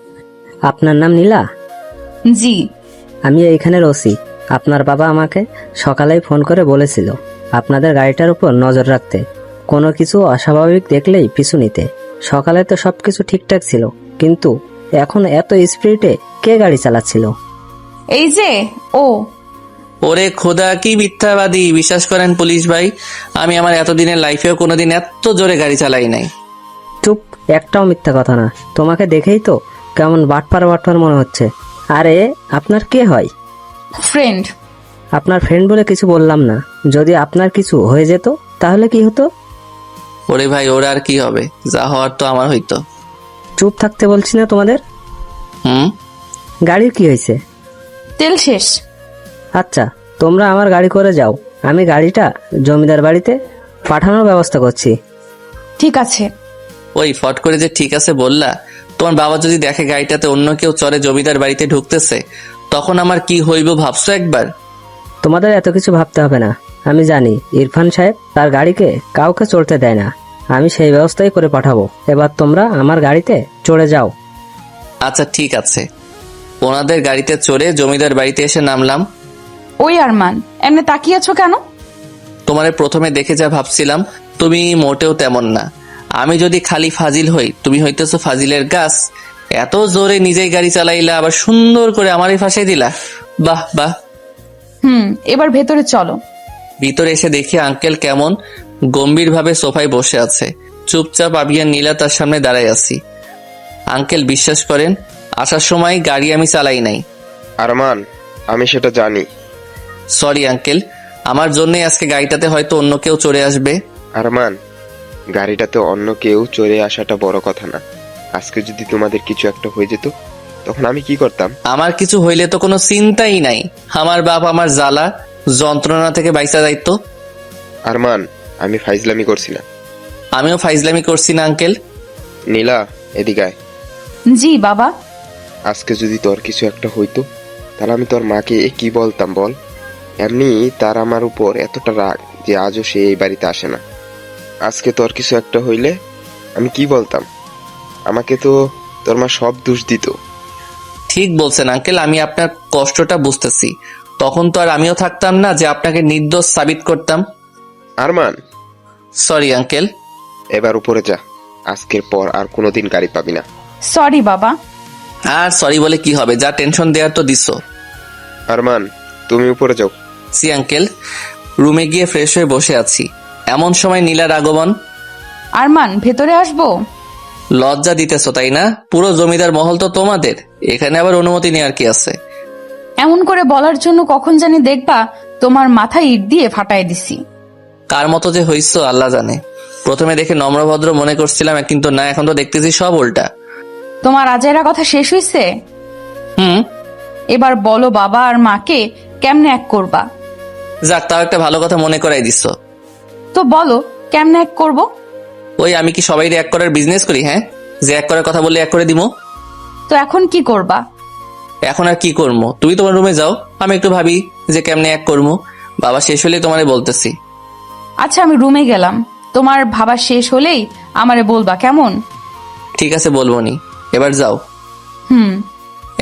আপনার নাম নীলা? জি। আমি এইখানের ওসি। আপনার বাবা আমাকে সকালেই ফোন করে বলেছিল আপনাদের গাড়িটার উপর নজর রাখতে, কোনো কিছু অস্বাভাবিক দেখলেই পিছু নিতে। সকালে তো সবকিছু ঠিকঠাক ছিল, কিন্তু এখন এত স্পিডে কে গাড়ি চালাচ্ছিল? এই যে ও। ওরে খোদা, কি মিথ্যাবাদী! বিশ্বাস করেন পুলিশ ভাই, আমি আমার এতদিনের লাইফেও কোনোদিন এত জোরে গাড়ি চালাই নাই। চুপ, একটাও মিথ্যা কথা না। তোমাকে দেখেই তো কেমন বাটপার বাটপার মনে হচ্ছে। আরে আপনার কে হয়? ফ্রেন্ড। আপনার ফ্রেন্ড বলে কিছু বললাম না। যদি আপনার কিছু হয়ে যেত তাহলে কি হতো? ওরে ভাই, ওর আর কি হবে, যা হওয়ার তো আমার হইতো। চুপ থাকতে বলছি না তোমাদের? গাড়ির কি হয়েছে? তেল শেষ। আচ্ছা, তোমরা আমার গাড়ি করে যাও, আমি গাড়িটা জমিদার বাড়িতে পাঠানোর ব্যবস্থা করছি। ঠিক আছে। ওই ফট করে যে ঠিক আছে বললা, তোমার বাবা যদি দেখে গাড়িটাতে অন্য কেউ চড়ে জমিদার বাড়িতে ঢুকতেছে, তখন আমার কি হইব ভাবছো একবার? তোমাদের এত কিছু ভাবতে হবে না। আমি জানি ইরফান সাহেব তার গাড়িকে কাউকে চড়তে দেয় না। আমি সেই ব্যবস্থাই করে পাঠাবো। এবার তোমরা আমার গাড়িতে চড়ে যাও। আচ্ছা ঠিক আছে। ওনাদের গাড়িতে চড়ে জমিদার বাড়িতে এসে নামলাম। ওই আরমান, এমনি তাকিয়ে আছো কেন? তোমারে প্রথমে দেখে যা ভাবছিলাম তুমি মোটেও তেমন না। আমি যদি খালি ফাজিল হই, তুমি হইতেছো ফাজিলের গাছ। এত জোরে নিজেই গাড়ি চালাইলা, আবার সুন্দর করে আমারই ফাঁসাই দিলা। বাহ বাহ। এবার ভেতরে চলো। ভিতরে এসে দেখি আঙ্কেল কেমন গম্ভীরভাবে সোফায় বসে আছে। চুপচাপ আমি আর নীলা তার সামনে দাঁড়ায় আছি। আঙ্কেল বিশ্বাস করেন, আসার সময় গাড়ি আমি চালাই নাই। আরমান, আমি সেটা জানি। সরি আঙ্কেল, আমার জন্যই আজকে গাড়িটাতে হয়তো অন্য কেউ চড়ে আসবে। আরমান, গাড়িটাতে অন্য কেউ চড়ে আসাটা বড় কথা না। আজকে যদি তোমাদের কিছু একটা হয়ে যেত, তখন আমি কি করতাম? আমার কিছু হইলে তো কোনো চিন্তাই নাই। আমার বাপ আমার জ্বালা যন্ত্রণা থেকে বাইসা যাইতো। আরমান, আমি ফাইজলামি করছি না। আমিও ফাইজলামি করছি না আঙ্কেল। নীলা, এদিকে আয়। জি বাবা। আজকে যদি তোর কিছু একটা হইতো, তাহলে আমি তোর মাকে কি বলতাম বল? এমনি তার আমার উপর এতটা রাগ যে আজও সে এই বাড়িতে আসে না। আজকে তোর কিছু একটা হইলে আমি কি বলতাম? আমাকে তো তোর মা সব দোষ দিত। ঠিক বলছেন আঙ্কেল, আমি আপনার কষ্টটা বুঝতেছি। তখন তো আর আমিও থাকতাম না যে আপনাকে নির্দোষ সাবিত করতাম। Arman, sorry uncle. এবার উপরে যা। আজকের পর আর কোনোদিন গাড়ি পাবি না। সরি বাবা। আর সরি বলে কি হবে, যা টেনশন দেওয়ার তো দিছো। আরমান, তুমি উপরে যাও। See uncle. রুমে গিয়ে ফ্রেশ হয়ে বসে আছি, এমন সময় নীলার আগমন। আরমান, ভেতরে আসবো? লজ্জা দিতেছো তাই না? পুরো জমিদার মহল তো তোমাদের, এখানে আবার অনুমতি নেওয়ার কি আছে? এমন করে বলার জন্য কখন জানি দেখবা তোমার মাথায় ইট দিয়ে ফাটাই দিছি। কার মতো যে হইছো আল্লাহ জানে। প্রথমে দেখে নম্রভদ্র মনে করছিলাম, কিন্তু না, এখন তো দেখতেছি সব উল্টা। তোমার আজাইরা কথা শেষ হইছে? হুম। এবার বলো বাবা আর মাকে কেমনে এক করবা? যাক, তাও একটা ভালো কথা মনে করাই দিচ্ছ। তো বলো কেমনে এক করব? ওই, আমি কি সবাই এক করার বিজনেস করি? হ্যাঁ, যে এক করার কথা বললে এক করে দিমো। তো এখন কি করবা? এখন আর কি করবো, তুমি তোমার রুমে যাও, আমি একটু ভাবি যে কেমনে এক করবো। বাবা শেষ হলে তোমারে বলতেছি। আচ্ছা, আমি রুমে গেলাম। তোমার ভাবা শেষ হলেই আমারে বলবা, কেমন? ঠিক আছে, বলবো নি, এবার যাও। হুম।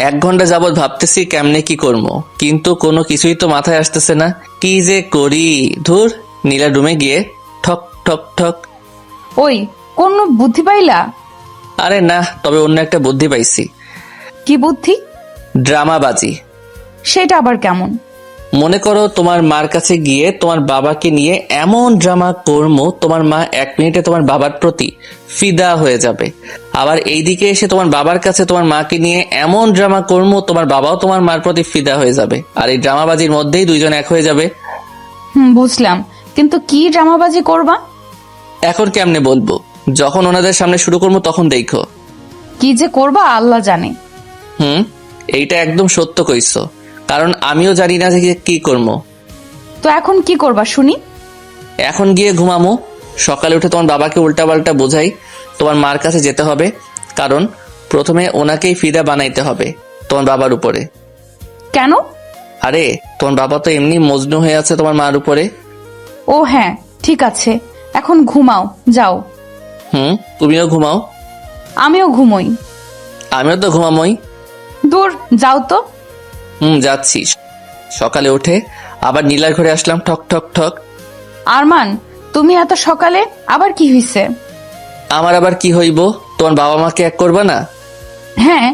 1 ঘন্টা যাবৎ ভাবতেছি কেমনে কি করবো, কিন্তু কোনো কিছুই তো মাথায় আসতেছে না। কি যে করি, ধুর। নীলা রুমে গিয়ে ঠক ঠক ঠক। ওই, কোন বুদ্ধি পাইলা? আরে না, তবে অন্য একটা বুদ্ধি পাইছি। কি বুদ্ধি? ড্রামাবাজি। সেটা আবার কেমন? মনে করো তোমার মার কাছে গিয়ে তোমার বাবাকে নিয়ে এমন ড্রামা করবো, তোমার মা 1 মিনিটে তোমার বাবার প্রতি ফিদা হয়ে যাবে। আবার এইদিকে এসে তোমার বাবার কাছে তোমার মাকে নিয়ে এমন ড্রামা করবো, তোমার বাবাও তোমার মার প্রতি ফিদা হয়ে যাবে। আর এই ড্রামাবাজির মধ্যেই 2 জন এক হয়ে যাবে। বুঝলাম, কিন্তু কি ড্রামাবাজি করবা? এখন কেমনে বলবো, যখন ওনাদের সামনে শুরু করবো তখন দেখো। কি যে করবা আল্লাহ জানে। এইটা একদম সত্য কইছো, কারণ আমিও জানি না যে কি করবো। তো এখন কি করবা শুনি? এখন গিয়ে ঘুমামো, সকালে উঠে তোমার বাবাকে উল্টাপাল্টা বোঝাই তোমার মার কাছে যেতে হবে, কারণ প্রথমে ওনাকেই ফিদা বানাইতে হবে তোমার বাবার উপরে। কেন? আরে তোমার বাবা তো এমনি মজনু হয়ে আছে তোমার মার উপরে। ও হ্যাঁ, ঠিক আছে, এখন ঘুমাও, যাও। তুমিও ঘুমাও। আমিও ঘুমোই। আমিও তো ঘুমামই। দূর, যাও তো। যাচ্ছি। সকালে উঠে আবার নীলার ঘরে আসলাম, ঠক ঠক ঠক। আরমান, তুমি এত সকালে আবার কি হইছে? আমার আবার কি হইব, তোমার বাবা মাকে এক করবা না? হ্যাঁ,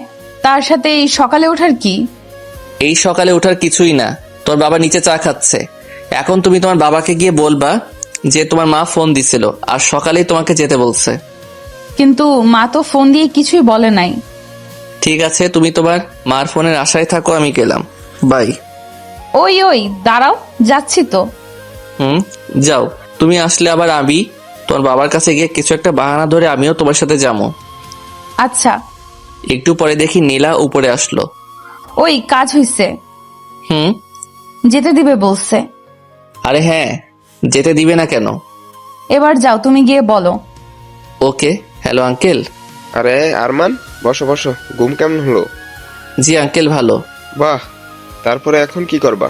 তার সাথে এই সকালে ওঠার কি? এই সকালে ওঠার কিছুই না, তোমার বাবা নিচে চা খাচ্ছে। এখন তুমি তোমার বাবাকে গিয়ে বলবা যে তোমার মা ফোন দিছিল আর সকালেই তোমাকে যেতে বলছে। কিন্তু মা তো ফোন দিয়ে কিছুই বলে নাই। ঠিক আছে, তুমি তোমার মার ফোনের আশায় থাকো, আমি গেলাম, বাই। ওই ওই, দাঁড়াও, যাচ্ছি তো। যাও, তুমি আসলে আবার আমি তোমার বাবার কাছে গিয়ে কিছু একটা বাহানা ধরে আমিও তোমার সাথে যাবো। আচ্ছা। একটু পরে দেখি নীলা উপরে আসলো। ওই, কাজ হইছে। যেতে দিবে বলছে। আরে হ্যাঁ, যেতে দিবে না কেন? এবার যাও, তুমি গিয়ে বলো। ওকে। Hello uncle. আরে আরমান, বসো বসো। ঘুম কেমন হলো? জি আঙ্কেল, ভালো। বাহ, তারপরে এখন কি করবা?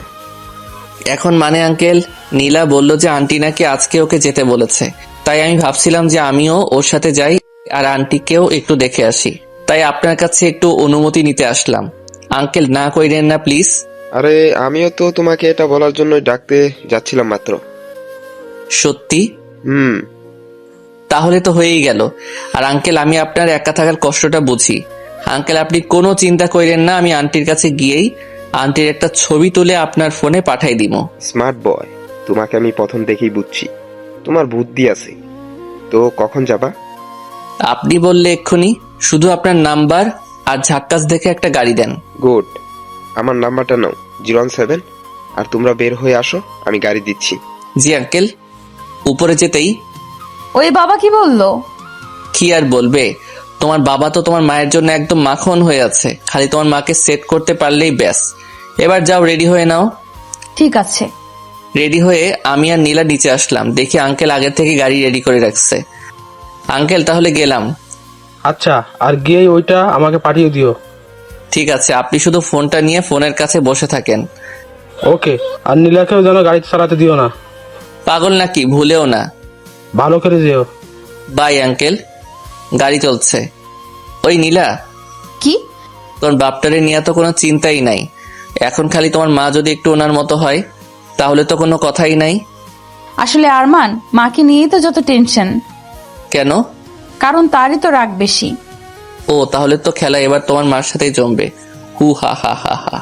এখন মানে আঙ্কেল, নীলা বলল যে আন্টি নাকি আজকে ওকে যেতে বলেছে, তাই আমি ভাবছিলাম যে আমিও ওর সাথে যাই আর আন্টিকেও একটু দেখে আসি। তাই আপনার কাছে একটু অনুমতি নিতে আসলাম। আঙ্কেল, না কইরেন না প্লিজ। আরে আমিও তো তোমাকে এটা বলার জন্য ডাকতে যাচ্ছিলাম মাত্র। সত্যি? হুম। তাহলে তো হয়েই গেল। আর আঙ্কেল, আমি আপনার একা থাকার কষ্টটা বুঝি। আঙ্কেল, আপনি কোনো চিন্তা করেন না, আমি আন্টির কাছে গিয়েই আন্টির একটা ছবি তুলে আপনার ফোনে পাঠাই দিব। স্মার্ট বয়, তোমাকে আমি প্রথম দেখেই বুঝছি, তোমার বুদ্ধি আছে। তো কখন যাবা? আপনি বললে এক্ষুনি, শুধু আপনার নাম্বার আর ঝাক্কাস দেখে একটা গাড়ি দেন। গুড, আমার নাম্বারটা নাও, 017, আর তোমরা বের হয়ে আসো, আমি গাড়ি দিচ্ছি। জি আঙ্কেল। উপরে যেতেই ওই বাবা কি বললো? কি আর বলবে, তোমার বাবা তো তোমার মায়ের জন্য একদম মাখন হয়ে আছে, খালি তোমার মাকে সেট করতে পারলেই ব্যাস। এবার যাও, রেডি হয়ে নাও। ঠিক আছে। রেডি হয়ে আমি আর নীলা নিচে আসলাম, দেখি আঙ্কেল আগের থেকে গাড়ি রেডি করে রাখছে। আঙ্কেল, তাহলে গেলাম। আচ্ছা, আর গিয়েই ওইটা আমাকে পাঠিয়ে দিও। ঠিক আছে, আপনি শুধু ফোনটা নিয়ে ফোনের কাছে বসে থাকেন। ওকে, আর নীলাকেও যেন গাড়ি চালাতে দিও না। পাগল নাকি, ভুলেও না। ভালো করে যেও। Bye uncle. গাড়ি চলছে। ওই নীলা, কি? তোর বাপটারে নিয়ে তো কোনো চিন্তাই নাই। এখন খালি তোমার মা যদি একটু ওনার মতো হয় তাহলে তো কোনো কথাই নাই। আসলে আরমান, মাকে নিয়েই তো যত টেনশন। কেন? কারণ তারই তো রাগ বেশি। ও, তাহলে তো খেলা এবার তোমার মার সাথেই জমবে। হু হা হা হা হা।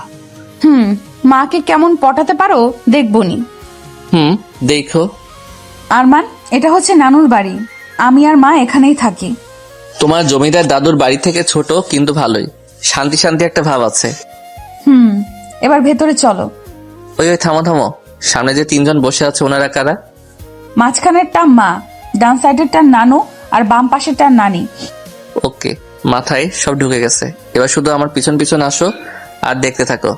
মাকে কেমন পটাতে পারো দেখবনি। দেখো। আরমান, এটা হচ্ছে নানুর বাড়ি। আমি আর মা এখানেই থাকি। তোমার জমিদার দাদুর বাড়ি থেকে ছোট, কিন্তু ভালোই, শান্তি শান্তি একটা ভাব আছে। এবার ভেতরে চলো। ওই ওই, থামো থামো, সামনে যে 3 জন বসে আছে ওনারা কারা? মাঝখানেরটা মা, ডান সাইডেরটার নানু আর বাম পাশেরটার নানি। ওকে, মাথায় সব ঢুকে গেছে। এবার শুধু আমার পিছন পিছন আসো আর দেখতে থাকো।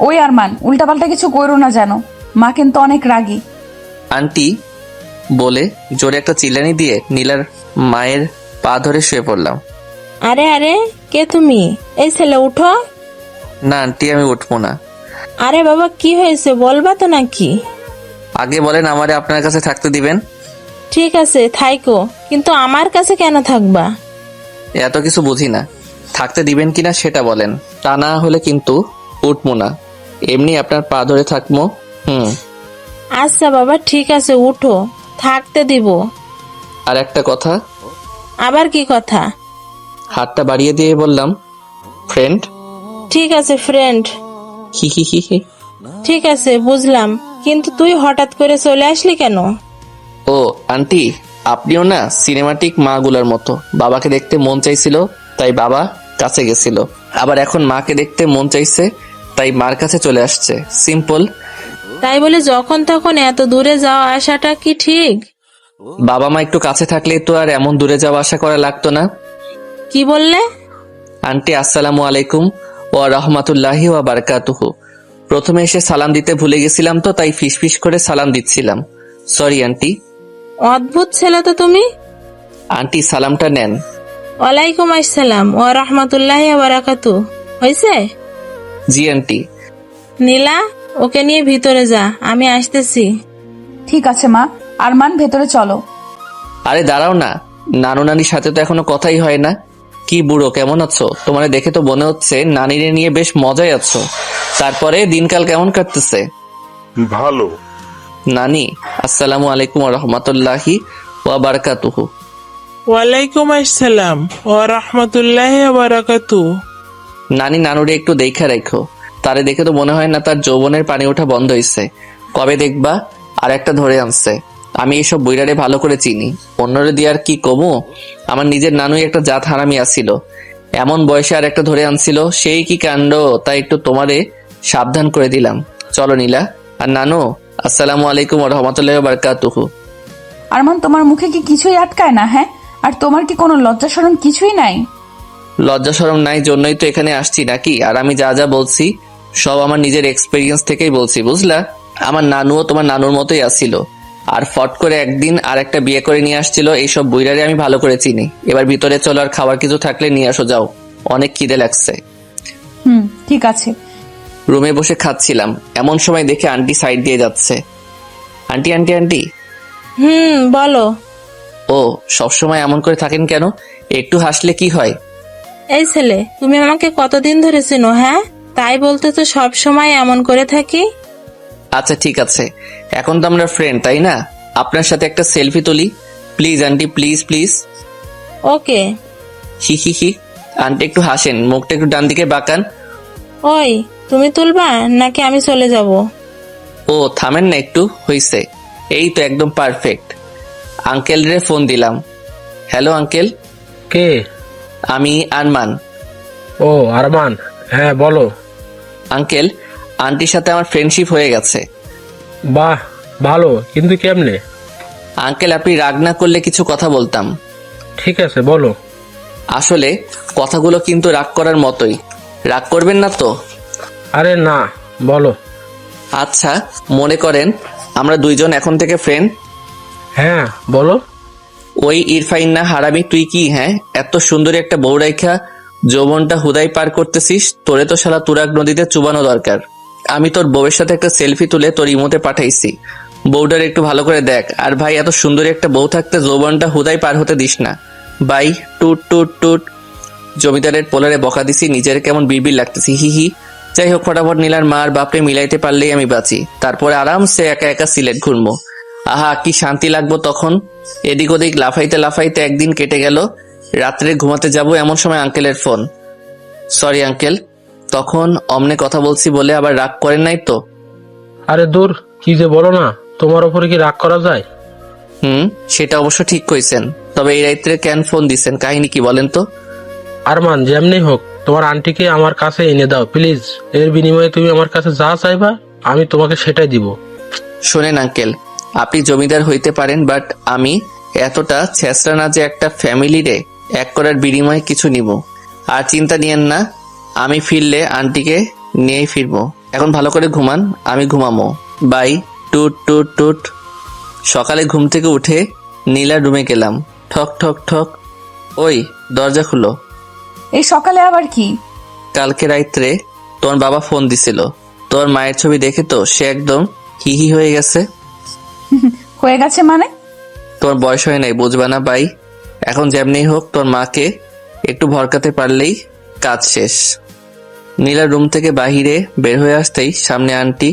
ওই আরমান, উল্টাপাল্টা কিছু করো না যেন, মা কিন্তু অনেক রাগী। আন্টি বলে জোরে একটা চিল্লানি দিয়ে নীলার মায়ের পা ধরে শুয়ে পড়লাম। আরে আরে, কে তুমি? এই ছেলে উঠো। না আন্টি, আমি উঠবো না। আরে বাবা, কি হয়েছে বলবা তো নাকি? আগে বলেন আমারে আপনার কাছে থাকতে দিবেন। ঠিক আছে থাইকো, কিন্তু আমার কাছে কেন থাকবা? এত কিছু বুঝি না, থাকতে দিবেন কিনা সেটা বলেন, তা না হলে কিন্তু উঠবো না, এমনি আপনার পা ধরে থাকবো। আচ্ছা বাবা, ঠিক আছে উঠো, থাকতে দিব। আর একটা কথা, আবার কি কথা? হাতটা বাড়িয়ে দিয়ে বললাম, ফ্রেন্ড। ঠিক আছে ফ্রেন্ড। হি হি হি হি। ঠিক আছে বুঝলাম, কিন্তু তুই হঠাৎ করে চলে আসলি কেন? ও আন্টি, আপনিও না সিনেমাটিক মাগুলার মতো, বাবাকে দেখতে মন চাইছিল তাই বাবা কাছে গেছিল, আবার এখন মাকে দেখতে মন চাইছে তাই মার কাছে চলে আসছে, সিম্পল। তাই বলে যখন তখন এত দূরে যাওয়া আসাটা কি ঠিক? বাবা মা একটু কাছে থাকলেই তো আর এমন দূরে যাওয়া আশা করা লাগতো না। কি বললে? আন্টি আসসালামু আলাইকুম ওয়া রাহমাতুল্লাহি ওয়া বারাকাতুহু। প্রথমে এসে সালাম দিতে ভুলে গেছিলাম তো তাই ফিসফিস করে সালাম দিচ্ছিলাম, সরি আন্টি। অদ্ভুত ছেলে তো তুমি। আন্টি সালামটা নেন। ওয়ালাইকুম আসসালাম ওয়া রাহমাতুল্লাহি ওয়া বারাকাতু। হয়েছে? জি আন্টি। নীলা, ওকে নিয়ে ভিতরে যা, আমি আসতেছি। ঠিক আছে মা, আরমান ভেতরে চলো। আরে দাঁড়াও না, নানু নানির সাথে তো এখনো কথাই হয় না। কি বুড়ো, কেমন আছো? তোমার দেখে তো মনে হচ্ছে নানিরে নিয়ে বেশ মজায় আছো। তারপরে দিনকাল কেমন কাটতেছে? ভালো। নানি আসসালামু আলাইকুম ওয়া রাহমাতুল্লাহি ওয়া বারাকাতুহু। ওয়ালাইকুম আসসালাম ওয়া রাহমাতুল্লাহি ওয়া বারাকাতু। নানি নানুরে একটু দেখা রাখো, তারে দেখে তো মনে হয় না তার যৌবনের পানি ওঠা বন্ধ হয়েছে। কবে দেখবা আর একটা ধরে আনছে। আমি এইসব বইরারে ভালো করে চিনি, অন্যরে দিয়ে আর কি কমু। আমার নিজের নানুই একটা জাত হারামি আসিল, এমন বয়সে আর একটা ধরে আনছিল, সেই কি কাণ্ড। তাই একটু তোমারে সাবধান করে দিলাম। চলো নীলা। আর নানু আসসালামু আলাইকুম ওয়া রাহমাতুল্লাহি ওয়া বারাকাতুহু। আরমান, তোমার মুখে কি কিছুই আটকায় না? হ্যাঁ, আর তোমার কি কোনো লজ্জা শরম কিছুই নাই? লজ্জা শরম নাই জন্যই তো এখানে আসছি নাকি। আর আমি যা যা বলছি সব আমার নিজের এক্সপেরিয়েন্স থেকেই বলছি, বুঝলা। আমার নানুও তোমার নানুর মতোই আসছিল, আর ফট করে একদিন আর একটা বিয়ে করে নিয়ে আসছিল। এইসব বইরারে আমি ভালো করে চিনি। এবার ভিতরে চলো, আর খাবার কিছু থাকলে নিয়ে আসো, যাও, অনেক খিদে লাগছে। ঠিক আছে। রুমে বসে খাচ্ছিলাম, এমন সময় দেখে আন্টি সাইড দিয়ে যাচ্ছে। Aunty aunty aunty. বলো। ও সবসময় এমন করে থাকেন কেন? একটু হাসলে কি হয়? এই ছেলে, তুমি আমাকে কতদিন ধরে চেনো? হ্যাঁ, তাই বলতে তো সব সময় এমন করে থাকি। আচ্ছা ঠিক আছে, এখন তো আমরা ফ্রেন্ড তাই না? আপনার সাথে একটা সেলফি তুলি please aunty, please please. Okay. He he he. Aunty একটু হাসেন, মুখটা একটু ডান দিকে বাঁকান। ওই, তুমি তুলবা নাকি আমি চলে যাব? ও থামেন না একটু, হইছে। এই তো একদম পারফেক্ট। আঙ্কেল রে ফোন দিলাম। Hello uncle. কে? আমি আরমান। ও আরমান, হ্যাঁ বলো। আঙ্কেল, আন্টির সাথে আমার ফ্রেন্ডশিপ হয়ে গেছে। বাহ, ভালো, কিন্তু কেমনে? আঙ্কেল আপনি রাগ না করলে কিছু কথা বলতাম। ঠিক আছে বলো। আসলে কথাগুলো কিন্তু রাগ করার মতোই, রাগ করবেন না তো? আরে না, বলো। আচ্ছা, মনে করেন আমরা দুইজন এখন থেকে ফ্রেন্ড। হ্যাঁ বলো। ওই ইরফাইন না হারামি তুই কি, হ্যাঁ এত সুন্দরী একটা বউ রাইখা যৌবনটা হুদাই পার করতেছিস? তোরে তো শালা তুরাগ নদীতে চুবানো দরকার। আমি তোর বউয়ের সাথে একটা সেলফি তুলে তোর ইমোতে পাঠাইছি, বউটার একটু ভালো করে দেখ। আর ভাই, এত সুন্দরী একটা বউ থাকতে যৌবনটা হুদাই পার হতে দিস না। বাই টুট টুট টুট। জমিদারের পোলারে বকা দিছি, নিজের কেমন বিড়বিড় লাগতেছি, হি হি। যাই হোক, ফটাফট নীলার মার বাপরে মিলাইতে পারলেই আমি বাঁচি, তারপরে আরামসে একা একা সিলেট ঘুরবো। আহা কি শান্তি লাগবো তখন। এদিক ওদিক লাফাইতে লাফাইতে একদিন কেটে গেল। রাত্রে ঘুমাতে যাব এমন সময় আঙ্কেলের ফোন। সরি আঙ্কেল, তখন অমনে কথা বলছি বলে আবার রাগ করেন নাই তো? আরে দূর, কি যে বলো না, তোমার উপরে কি রাগ করা যায়? সেটা অবশ্য ঠিক কইছেন। তবে এই রাত্রে কেন ফোন দিছেন, কাহিনী কি বলেন তো? আরমান, যেমনি হোক তোমার আন্টিকে আমার কাছে এনে দাও প্লিজ। এর বিনিময়ে তুমি আমার কাছে যা চাইবা আমি তোমাকে সেটাই দিব। শোনেন আঙ্কেল, আপনি জমিদার হইতে পারেন, বাট আমি এতটা ছেঁচড়া না যে একটা ফ্যামিলিরে এক করার বিনিময়ে কিছু নিব। আর চিন্তা নিয়েন না, আমি ফিরলে আন্টিকে নিয়েই ফিরবো। এখন ভালো করে ঘুমান, আমি ঘুমামো। বাই। টুট টুট টুট। সকালে ঘুম থেকে উঠে নীলার রুমে গেলাম। ঠক ঠক ঠক। ওই দরজা খুলো। এই সকালে আবার কি? কালকে রাত্রে তোর বাবা ফোন দিছিল। তোর মায়ের ছবি দেখে তো সে একদম হিহি হয়ে গেছে। হয়ে গেছে মানে? তোর বয়স হয় নাই, বুঝবা না বাই। এখন যেমনি হোক তোর মাকে একটু ভরকাতে পারলেই কাজ শেষ। নীলার রুম থেকে বাহিরে বের হয়ে আসতেই সামনে আন্টি।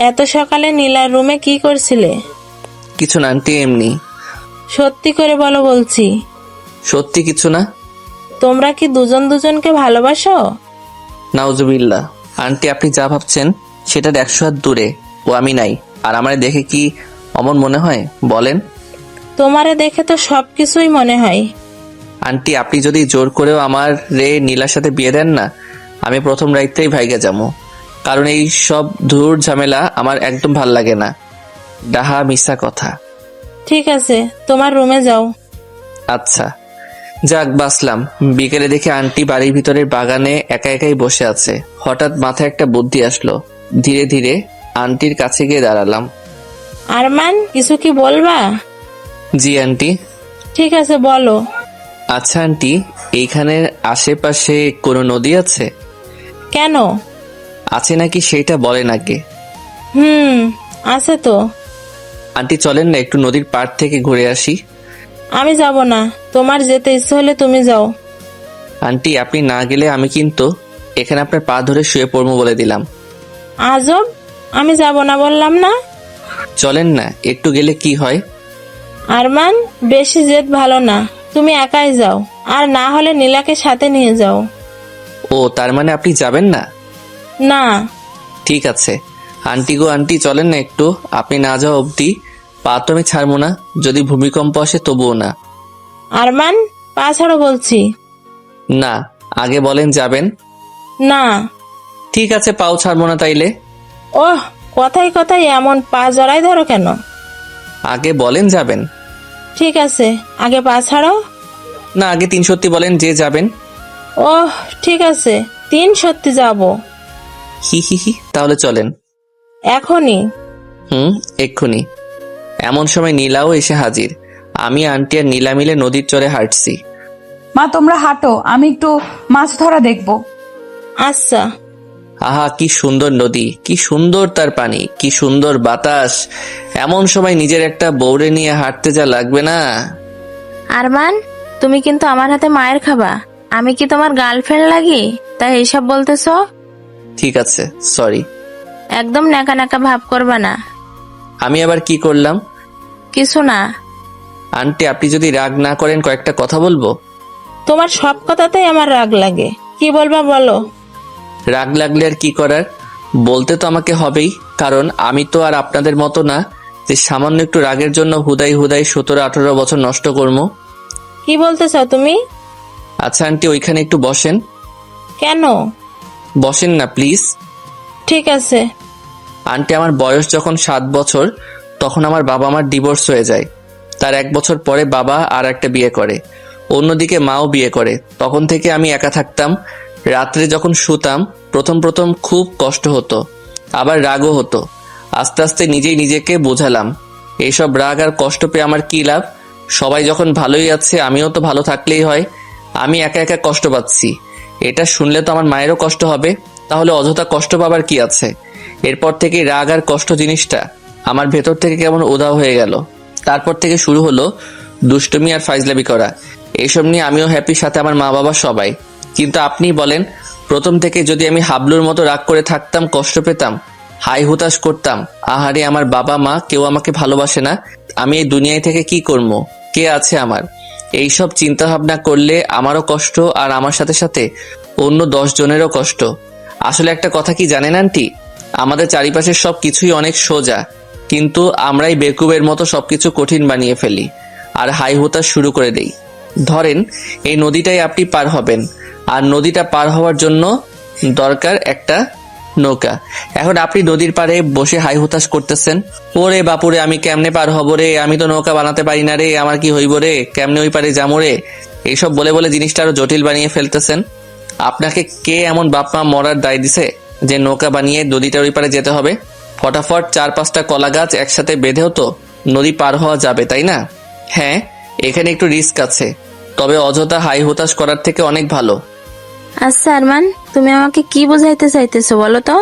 এত সকালে নীলার রুমে কি করছিলে? কিছু না আন্টি, এমনি। সত্যি করে বলো বলছি। সত্যি কিছু না। তোমরা কি দুজন দুজনকে ভালোবাসো? নাউজুবিল্লাহ। আন্টি আপনি যা ভাবছেন সেটার 100 হাত দূরে। ও আমি নাই। আর আমারে দেখে কি অমন মনে হয় বলেন? তোমারে দেখে তো সবকিছুই মনে হয়। আন্টি আপনি যদি জোর করেও আমার নীলার সাথে বিয়ে দেন না, আমি প্রথম রাইতেই ভাইগা যাবো। কারণ এই সব ধুর ঝামেলা আমার একদম ভাল লাগে না। ডাহা মিশা কথা। ঠিক আছে, তোমার রুমে যাও। আচ্ছা। যাক বাসলাম। বিকেলে দেখে আন্টি বাড়ির ভিতরের বাগানে একা একাই বসে আছে। হঠাৎ মাথায় একটা বুদ্ধি আসলো। ধীরে ধীরে আন্টির কাছে গিয়ে দাঁড়ালাম। আরমান, কিছু কি বলবা? জি আন্টি। ঠিক আছে, বলো। আচ্ছা আন্টি, এইখানের আশেপাশে কোনো নদী আছে? কেন? আছে নাকি সেইটা বলেন আগে। আছে তো। আন্টি চলেন না একটু নদীর পাড় থেকে ঘুরে আসি। আমি যাব না, তোমার যেতে ইচ্ছে হলে তুমি যাও। আন্টি আপনি না গেলে আমি কিন্তু এখানে আপনার পা ধরে শুয়ে পড়বো বলে দিলাম। আজব, আমি যাব না বললাম না। চলেন না, একটু গেলে কি হয়? আরমান, বেশি জেদ ভালো না, তুমি একাই যাও। আর না হলে নীলাকে সাথে নিয়ে যাও। ও তার মানে আপনি যাবেন না? না। ঠিক আছে আন্টি গো, আন্টি চলেন না একটু। আপনি না যাওয়া অবধি পা তো আমি ছাড়বো না, যদি ভূমিকম্প আসে তবুও না। আরমান, পা ছাড়ো বলছি। না, আগে বলেন যাবেন। না। ঠিক আছে, পাও ছাড়বো না তাইলে। ওহ, কথায় কথায় এমন পা জড়াই ধরো কেন? আগে বলেন যাবেন। ঠিক আছে, আগে পা ছাড়ো। না, আগে 3 সত্যি বলেন যে যাবেন। ওহ, ঠিক আছে, 3 সত্যি যাব। হি হি হি। তাহলে চলেন এখনই? এক্ষুনি। এমন সময় নীলাও এসে হাজির। আমি আন্টি আর নীলা মিলে নদীর চরে হাঁটছি। মা তোমরা হাঁটো, আমি একটু মাছ ধরা দেখবো। আচ্ছা। আহা কি সুন্দর নদী, কি সুন্দর তার পানি, কি সুন্দর বাতাস। এমন সময় নিজের একটা বউরে নিয়ে হাঁটতে যা লাগবে না। আরমান, তুমি কিন্তু আমার হাতে মায়ের খাবা। আমি কি তোমার গার্লফ্রেন্ড লাগি তাই এইসব বলতেছো? ঠিক আছে, সরি। একদম নাকা নাকা ভাব করবা না। আমি আবার কি করলাম? কিছু না। আন্টি আপনি যদি রাগ না করেন কয়েকটা কথা বলবো। তোমার সব কথাতেই আমার রাগ লাগে, কি বলবা বলো। রাগ লাগলে আর কি করার, বলতে তো আমাকে হবেই। কারণ আমি তো আর আপনাদের মতো না যে সামান্য একটু রাগের জন্য হুদাই হুদাই 17-18 বছর নষ্ট করবো। কি বলতে চাও তুমি? আচ্ছা আন্টি ওইখানে একটু বসেন। কেন? বসেন না প্লিজ। ঠিক আছে। আন্টি আমার বয়স যখন 7 বছর তখন আমার বাবা মার ডিভোর্স হয়ে যায়। তার 1 বছর পরে বাবা আর একটা বিয়ে করে, অন্যদিকে মাও বিয়ে করে। তখন থেকে আমি একা থাকতাম। রাত্রে যখন শুতাম প্রথম প্রথম খুব কষ্ট হতো, আবার রাগও হতো। আস্তে আস্তে নিজেই নিজেকে বোঝালাম এইসব রাগ আর কষ্ট পেয়ে আমার কি লাভ। সবাই যখন ভালোই আছে আমিও তো ভালো থাকলেই হয়। আমি একা একা কষ্ট পাচ্ছি, এটা শুনলে তো আমার মায়েরও কষ্ট হবে। তাহলে অযথা কষ্ট পাবার কি আছে? এরপর থেকে রাগ আর কষ্ট জিনিসটা আমার ভেতর থেকে কেমন উধাও হয়ে গেল। তারপর থেকে শুরু হলো দুষ্টুমি আর ফাইজলামি করা। এইসব নিয়ে আমিও হ্যাপি, সাথে আমার মা বাবা সবাই। কিন্তু আপনি বলেন, প্রথম থেকে যদি আমি হাবলুর মতো রাগ করে থাকতাম, কষ্ট পেতাম, হাই হুতাশ করতাম, আহারে আমার বাবা মা কেউ আমাকে ভালোবাসে না, আমি এই দুনিয়ায় থেকে কি করবো, কে আছে আমার? এইসব চিন্তা ভাবনা করলে আমারও কষ্ট আর আমার সাথে সাথে অন্য 10 জনেরও কষ্ট। আসলে একটা কথা কি জানেন আন্টি, আমাদের চারিপাশের সব কিছুই অনেক সোজা, কিন্তু আমরাই বেকুবের মতো সবকিছু কঠিন বানিয়ে ফেলি আর হাই হুতাশ শুরু করে দেই। ধরেন এই নদীটাই আপনি পার হবেন, আর নদীটা পার হওয়ার জন্য দরকার একটা নৌকা। এখন আপনি নদীর পাড়ে বসে হাই হুতাশ করতেছেন, ওরে বাপুরে আমি কেমনে পার হব রে, আমি তো নৌকা বানাতে পারি না রে, আমার কি হইব রে, কেমনে ওই পারে যাবো রে, এইসব বলে বলে জিনিসটা আরো জটিল বানিয়ে ফেলতেছেন। আপনাকে কে এমন বাপ মা মরার দায় দিছে যে নৌকা বানিয়ে নদীটার ওই পারে যেতে হবে? ফটাফট 4-5টা কলা গাছ একসাথে বেঁধেও তো নদী পার হওয়া যাবে, তাই না? হ্যাঁ, এখানে একটু রিস্ক আছে, তবে অযথা হাই হুতাশ করার থেকে অনেক ভালো। আচ্ছা আরমান, তুমি আমাকে কি বোঝাইতে চাইতেছো বলো তো?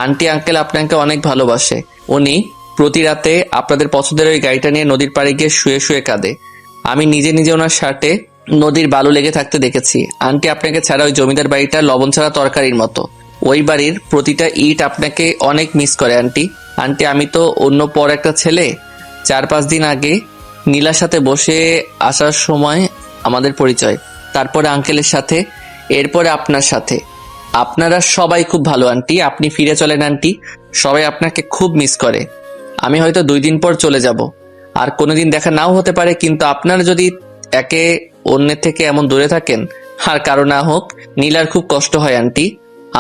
আন্টি আঙ্কেল আপনাকে অনেক ভালোবাসে। উনি প্রতি রাতে আপনাদের পছন্দের ওই গাড়িটা নিয়ে নদীর পাড়ে গিয়ে শুয়ে শুয়ে কাঁদে। আমি নিজে নিজে ওনার শার্টে নদীর বালু লেগে থাকতে দেখেছি। আন্টি আপনাকে ছাড়া ওই জমিদার বাড়িটা লবণ ছাড়া তরকারির মতো। ওই বাড়ির প্রতিটা ইট আপনাকে অনেক মিস করে আন্টি। আন্টি আমি তো অন্য পর একটা ছেলে। 4-5 দিন আগে নীলার সাথে বসে আসার সময় আমাদের পরিচয়, তারপরে আঙ্কেলের সাথে, এরপরে আপনার সাথে। আপনারা সবাই খুব ভালো আন্টি, আপনি ফিরে চলেন আন্টি, সবাই আপনাকে খুব মিস করে। আমি হয়তো 2 দিন পর চলে যাব, আর কোনোদিন দেখা নাও হতে পারে, কিন্তু আপনারা যদি একে অন্যের থেকে এমন দূরে থাকেন, আর কারো না হোক, নীলার খুব কষ্ট হয় আন্টি।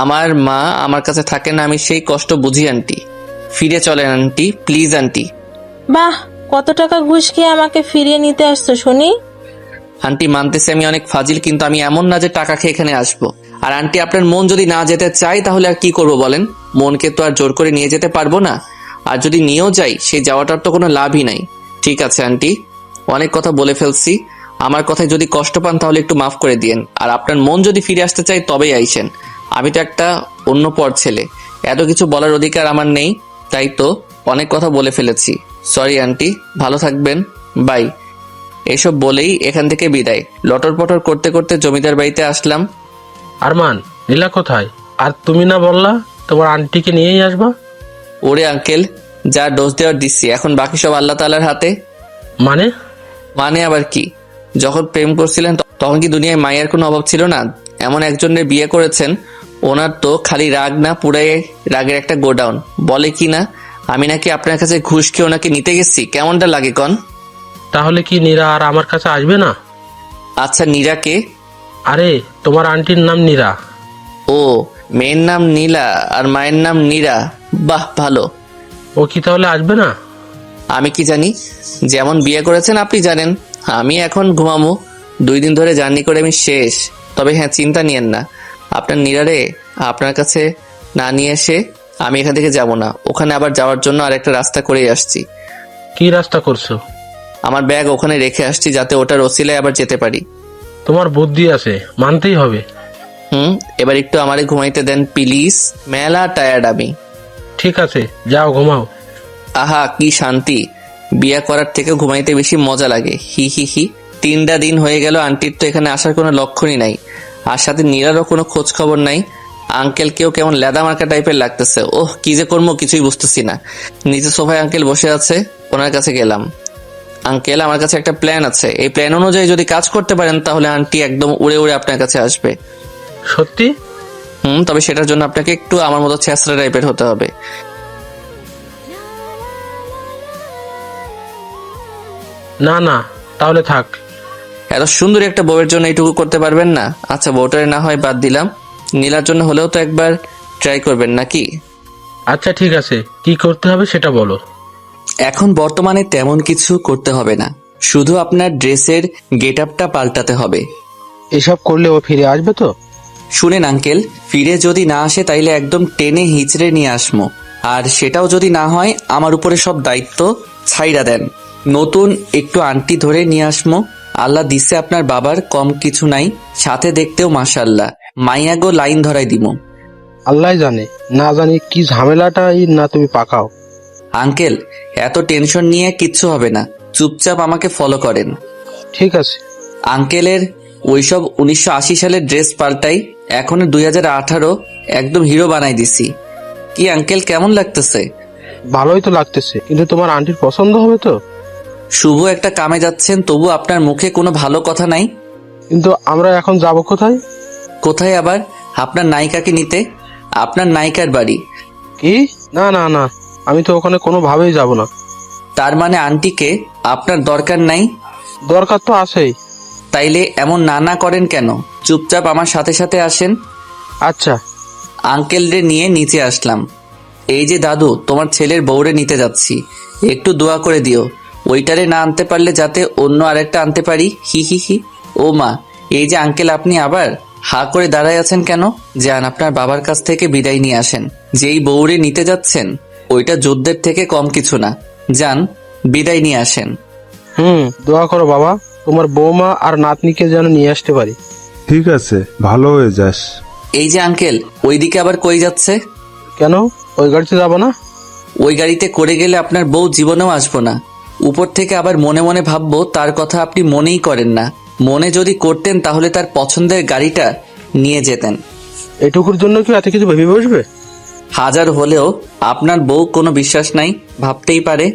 আমার মা আমার কাছে থাকে না, আমি সেই কষ্ট বুঝি আন্টি। ফিরে চলেন আন্টি, প্লিজ আন্টি। বাহ, কত টাকা ঘুষ খেয়ে আমাকে ফিরিয়ে নিতে আসছো শুনি? আন্টি মানতেছে আমি অনেক ফাজিল, কিন্তু আমি এমন না যে টাকা খেয়ে এখানে আসবো। আর আন্টি আপনার মন যদি না যেতে চাই তাহলে আর কি করবো বলেন? মনকে তো আর জোর করে নিয়ে যেতে পারবো না, আর যদি নিয়েও যাই সেই যাওয়াটার তো কোনো লাভই নাই। ঠিক আছে আন্টি, অনেক কথা বলে ফেলছি, আমার কথায় যদি কষ্ট পান তাহলে একটু মাফ করে দিয়েন। আর আপনার মন যদি ফিরে আসতে চাই তবেই আইসেন। আমি তো একটা অন্য পর ছেলে, এত কিছু বলার অধিকার আমার নেই, তাই তো অনেক কথা বলে ফেলেছি। সরি আন্টি, ভালো থাকবেন, বাই। এসব বলেই এখান থেকে বিদায়। লটর পটর করতে করতে জমিদার বাড়িতে আসলাম। আরমান, নীলা কোথায়? আর তুমি না বললা তোমার আন্টিকে নিয়েই আসবা? ওরে আঙ্কেল, যা ডোজ দেওয়ার দিচ্ছি, এখন বাকি সব আল্লাহ তাআলার হাতে। মানে আবার কি? যখন প্রেম করছিলেন তখন কি দুনিয়ায় মায়ের কোনো অভাব ছিল না? এমন একজনের বিয়ে করেছেন, ওনার তো খালি রাগ না, পুরাই রাগের একটা গোডাউন। বলে কি না আমি নাকি আপনার কাছে ঘুষ খেয়ে ওনাকে নিতে গেছি? কেমনটা লাগে কন? তাহলে কি নীরা আর আমার কাছে আসবে না? আচ্ছা, নীরা কে? আরে তোমার আন্টির নাম নীরা। ও, মেয়ের নাম নীলা আর মায়ের নাম নীরা, বাহ ভালো। ও কি তাহলে আসবে না? আমি কি জানি, যেমন বিয়ে করেছেন আপনি জানেন। আমি এখন ঘুমামো, 2 দিন ধরে জার্নি করে আমি শেষ। তবে হ্যাঁ, চিন্তা নিয়েন না, আপনার নীরারে আপনার কাছে না নিয়ে এসে আমি এখান থেকে যাব না। ওখানে আবার যাওয়ার জন্য আর একটা রাস্তা করেই আসছি। কি রাস্তা করছো? আমার ব্যাগ ওখানে রেখে আসছি, যাতে ওটার ওসিলায় আবার যেতে পারি। তোমার বুদ্ধি আছে, মানতেই হবে। এবার একটু আমারে ঘুমাইতে দেন প্লিজ, মেলা টায়ার্ড আমি। ঠিক আছে, যাও ঘুমাও। আহা কি শান্তি, বিয়ে করার থেকে ঘুমাইতে বেশি মজা লাগে। হি হি হি। 3টা দিন হয়ে গেল, আন্টির তো এখানে আসার কোনো লক্ষণই নাই, আর সাথে নীরারও কোনো খোঁজ খবর নাই। আঙ্কেলকেও কেমন লেদা মার্কা টাইপের লাগতেছে। ওহ, কি যে করবো কিছুই বুঝতেছি না। নিচে সোফায় আঙ্কেল বসে আছে, ওনার কাছে গেলাম। আঙ্কেল, আমার কাছে একটা প্ল্যান আছে, এই প্ল্যান অনুযায়ী যদি কাজ করতে পারেন তাহলে আন্টি একদম উড়ে উড়ে আপনার কাছে আসবে। সত্যি? তবে সেটার জন্য আপনাকে একটু আমার মতো ছেঁচড়া টাইপের হতে হবে। না না, তাহলে থাক। এত সুন্দর একটা বউয়ের জন্য এইটুকু করতে পারবেন না? আচ্ছা, বউটারে না হয় বাদ দিলাম, নীলার জন্য হলেও তো একবার ট্রাই করবেন নাকি? আচ্ছা ঠিক আছে, কি করতে হবে সেটা বলো। এখন বর্তমানে তেমন কিছু করতে হবে না, শুধু আপনার ড্রেসের গেট আপটা পাল্টাতে হবে। এসব করলে ও ফিরে আসবে তো? শুনেন আঙ্কেল, ফিরে যদি না আসে তাইলে একদম টেনে হিচড়ে নিয়ে আসমো, আর সেটাও যদি না হয় আমার উপরে সব দায়িত্ব ছাইড়া দেন। নতুন একটু আন্টি ধরে নিয়ে আসমো। আল্লাহ দিছে আপনার বাবার কম কিছু নাই, সাথে দেখতেও মাশাআল্লাহ। মাইয়াগো লাইন ধরাই দিমো। আল্লাহ জানে, না জানি কি ঝামেলাটাই না তুমি পাকাও। আঙ্কেল, এত টেনশন নিয়ে কিচ্ছু হবে না, চুপচাপ আমাকে ফলো করেন। ঠিক আছে। আঙ্কেলের ওইসব 1980 সালের ড্রেস পাল্টাই, এখন 2018, একদম হিরো বানাই দিছি। কি আঙ্কেল, কেমন লাগতেছে? ভালোই তো লাগতেছে, কিন্তু তোমার আন্টির পছন্দ হবে তো? শুভ একটা কামে যাচ্ছেন, তবু আপনার মুখে কোনো ভালো কথা নাই। কিন্তু আমরা এখন যাব কোথায়? কোথায় আবার? আপনার নায়িকাকে নিতে, আপনার নায়িকার বাড়ি। কি? না না না, আমি তো ওখানে কোনোভাবেই যাব না। তার মানে আন্টিকে আপনার দরকার নাই? দরকার তো আছেই। তাইলে এমন না না করেন কেন? চুপচাপ আমার সাথে সাথে আসেন। আচ্ছা। আঙ্কেলরে নিয়ে নিচে আসলাম। এই যে দাদু, তোমার ছেলের বউরে নিতে যাচ্ছি, একটু দোয়া করে দিও। ওইটারে না আনতে পারলে যাতে অন্য আরেকটা আনতে পারি। হি হি হি। ও মা, এই যে আঙ্কেল, আপনি আবার হা করে দাঁড়ায় আছেন কেন? যান, আপনার বাবার কাছ থেকে বিদায় নিয়ে আসেন। যেই বউরে নিতে যাচ্ছেন ওইটা যুদ্ধের থেকে কম কিছু না। যান, বিদায় নিয়ে আসেন। দোয়া করো বাবা, তোমার বৌমা আর নাতনিকে যেন নিয়ে আসতে পারি। ঠিক আছে, ভালো হয়ে যাস। এই যে আঙ্কেল, ওইদিকে আবার কই যাচ্ছে? কেন, ওই গাড়িতে যাবো না? ওই গাড়িতে করে গেলে আপনার বউ জীবনেও আসবো না। উপর থেকে আবার মনে মনে ভাববো তার কথা আপনি মনেই করেন না। মনে যদি করতেন তাহলে তার পছন্দের গাড়িটা নিয়ে যেতেন। এটুকুর জন্য কি এত কিছু ভেবে বসবে? হাজার হলেও আপনার বউ কোনো বিশ্বাস নাই, ভাবতেই পারে।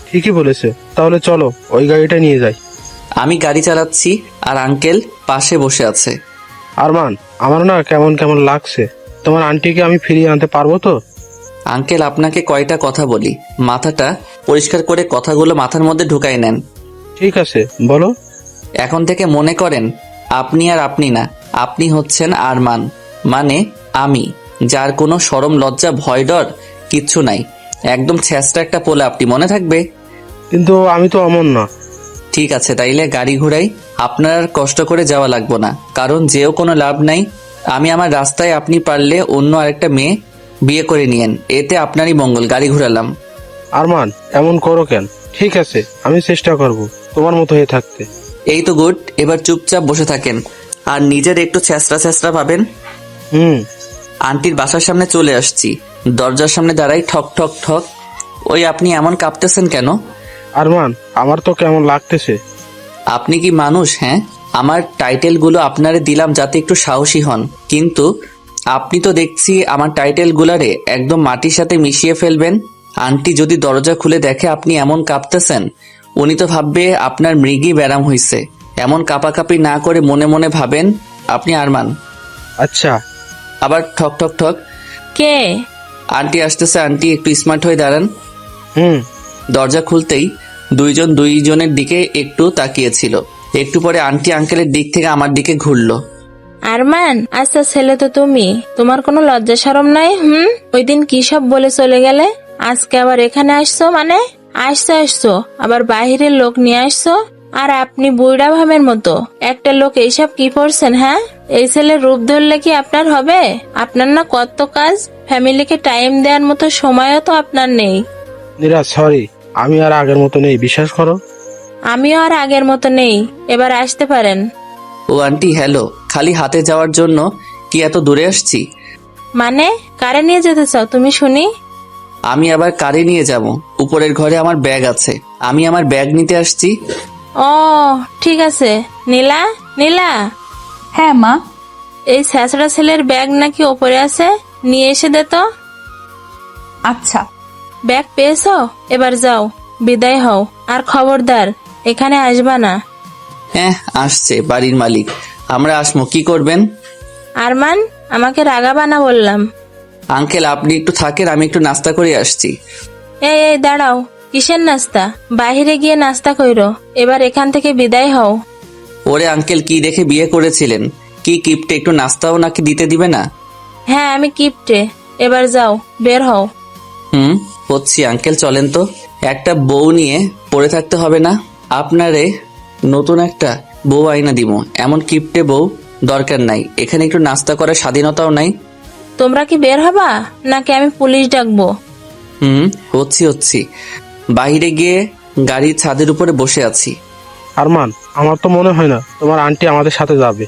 ঠিকই বলেছে, তাহলে চলো ওই গাড়িটা নিয়ে যাই। আমি গাড়ি চালাচ্ছি আর আঙ্কেল পাশে বসে আছে। আরমান, আমার না কেমন কেমন লাগছে। তোমার আন্টিকে আমি ফিরিয়ে আনতে পারবো তো? আঙ্কেল, আপনাকে কয়টা কথা বলি, মাথাটা পরিষ্কার করে কথাগুলো মাথার মধ্যে ঢুকাই নেন। ঠিক আছে, বলো। এখন থেকে মনে করেন আপনি আর আপনি না, আপনি হচ্ছেন আরমান, মানে আমি, যার কোনো শরম লজ্জা ভয় ডর কিচ্ছু নাই। একদম ছেঁচড়া একটা পোলা আপনি, মনে থাকবে? কিন্তু আমি তো অমন না। ঠিক আছে, তাইলে গাড়ি ঘোড়াই। আপনার আর কষ্ট করে যাওয়া লাগবো না, কারণ যেও কোনো লাভ নাই। আমি আমার রাস্তায়, আপনি পারলে অন্য আরেকটা মেয়ে বিয়ে করে নিয়েন, এতে আপনারই মঙ্গল। গাড়ি ঘোরালাম। আরমান, এমন করো কেন? ঠিক আছে, আমি চেষ্টা করব তোমার মতো হয়ে থাকতে। এই তো গুড, এবার চুপচাপ বসে থাকেন আর নিজের একটু ছেঁচড়া ছেঁচড়া পাবেন। আন্টির বাসার সামনে চলে আসছি, দরজার সামনে দাঁড়াই, ঠক ঠক ঠক। ওই আপনি এমন কাঁপতেছেন কেন? আরমান, আমার তো কেমন লাগতেছে। আপনি কি মানুষ? হ্যাঁ, আমার টাইটেলগুলো আপনারে দিলাম যাতে একটু সাহসী হন, কিন্তু আপনি তো দেখছি আমার টাইটেলগুলারে একদম মাটির সাথে মিশিয়ে ফেলবেন। আন্টি যদি দরজা খুলে দেখে আপনি এমন কাঁপতেছেন, উনি তো ভাববে আপনার মৃগী ব্যারাম হইছে। এমন কাঁপাকাঁপি না করে মনে মনে ভাবেন আপনি আরমান। আচ্ছা। আবার ঠক ঠক ঠক। কে? আন্টি আসতেছে। আন্টি একটু স্মার্ট হয়ে দাঁড়ান। দরজা খুলতেই দুইজন দুইজনের দিকে একটু তাকিয়েছিল। একটু পরে আন্টি আঙ্কেলের দিক থেকে আমার দিকে ঘুরলো। আরমান, আচ্ছা ছেলে তো তুমি, তোমার কোনো লজ্জা শরম নাই? ওই দিন কি সব বলে চলে গেলে, আজকে আবার এখানে আসছো? মানে আসছো আবার বাহিরের লোক নিয়ে আসছো, আর আপনি বুড়া ভাবের মতো একটা লোক এইসব কি করছেন? হ্যাঁ, এই ছেলের রূপ ধরলে কি আপনার হবে? আপনার না কত কাজ, ফ্যামিলিকে টাইম দেওয়ার মতো সময়ও তো আপনার নেই। নীরা, সরি, আমি আর আগের মতো নেই, বিশ্বাস করো। আমিও আর আগের মতো নেই, এবার আসতে পারেন। ও আন্টি, হ্যালো। খালি হাতে যাওয়ার জন্য কি এত দূরে আসছি? মানে কারে নিয়ে যেতে চাও তুমি শুনি? আমি আবার কারে নিয়ে যাব? উপরের ঘরে আমার ব্যাগ আছে, আমি আমার ব্যাগ নিতে আসছি। ও ঠিক আছে। নীলা, নীলা। হ্যাঁ মা। এই ছেঁচড়া ছেলের ব্যাগ নাকি ওপরে আছে, নিয়ে এসে দে তো। আচ্ছা। ব্যাগ পেয়েছো? এবার যাও, বিদায় হও, আর খবরদার এখানে আসবা না। হ্যাঁ, আসছে বাড়ির মালিক, আমরা আসমো, কি করবেন? আরমান, আমাকে রাগাবা না বললাম। আঙ্কেল, আপনি একটু থাকেন, আমি একটু নাস্তা করে আসছি। এই দাঁড়াও, কিসের নাস্তা? বাহিরে গিয়ে নাস্তা কইরো, এবার এখান থেকে বিদায় হও। ওরে আঙ্কেল, কি দেখে বিয়ে করেছিলেন? কি কিপটে, একটু নাস্তাও নাকি দিতে দিবে না? হ্যাঁ, আমি কিপটে। এবার যাও, বের হও। হচ্ছি আঙ্কেল, চলেন তো। একটা বউ নিয়ে পড়ে থাকতে হবে না। আপনারে নতুন একটা বউ আইনা দিব, এমন কিপটে বউ দরকার নাই। এখানে একটু নাস্তা করার স্বাধীনতাও নাই। তোমরা কি বের হবা নাকি আমি পুলিশ ডাকবো? হচ্ছি। বাইরে গিয়ে গাড়ির ছাদের উপরে বসে আছি। আরমান, আমার তো মনে হয় না তোমার আন্টি আমাদের সাথে যাবে।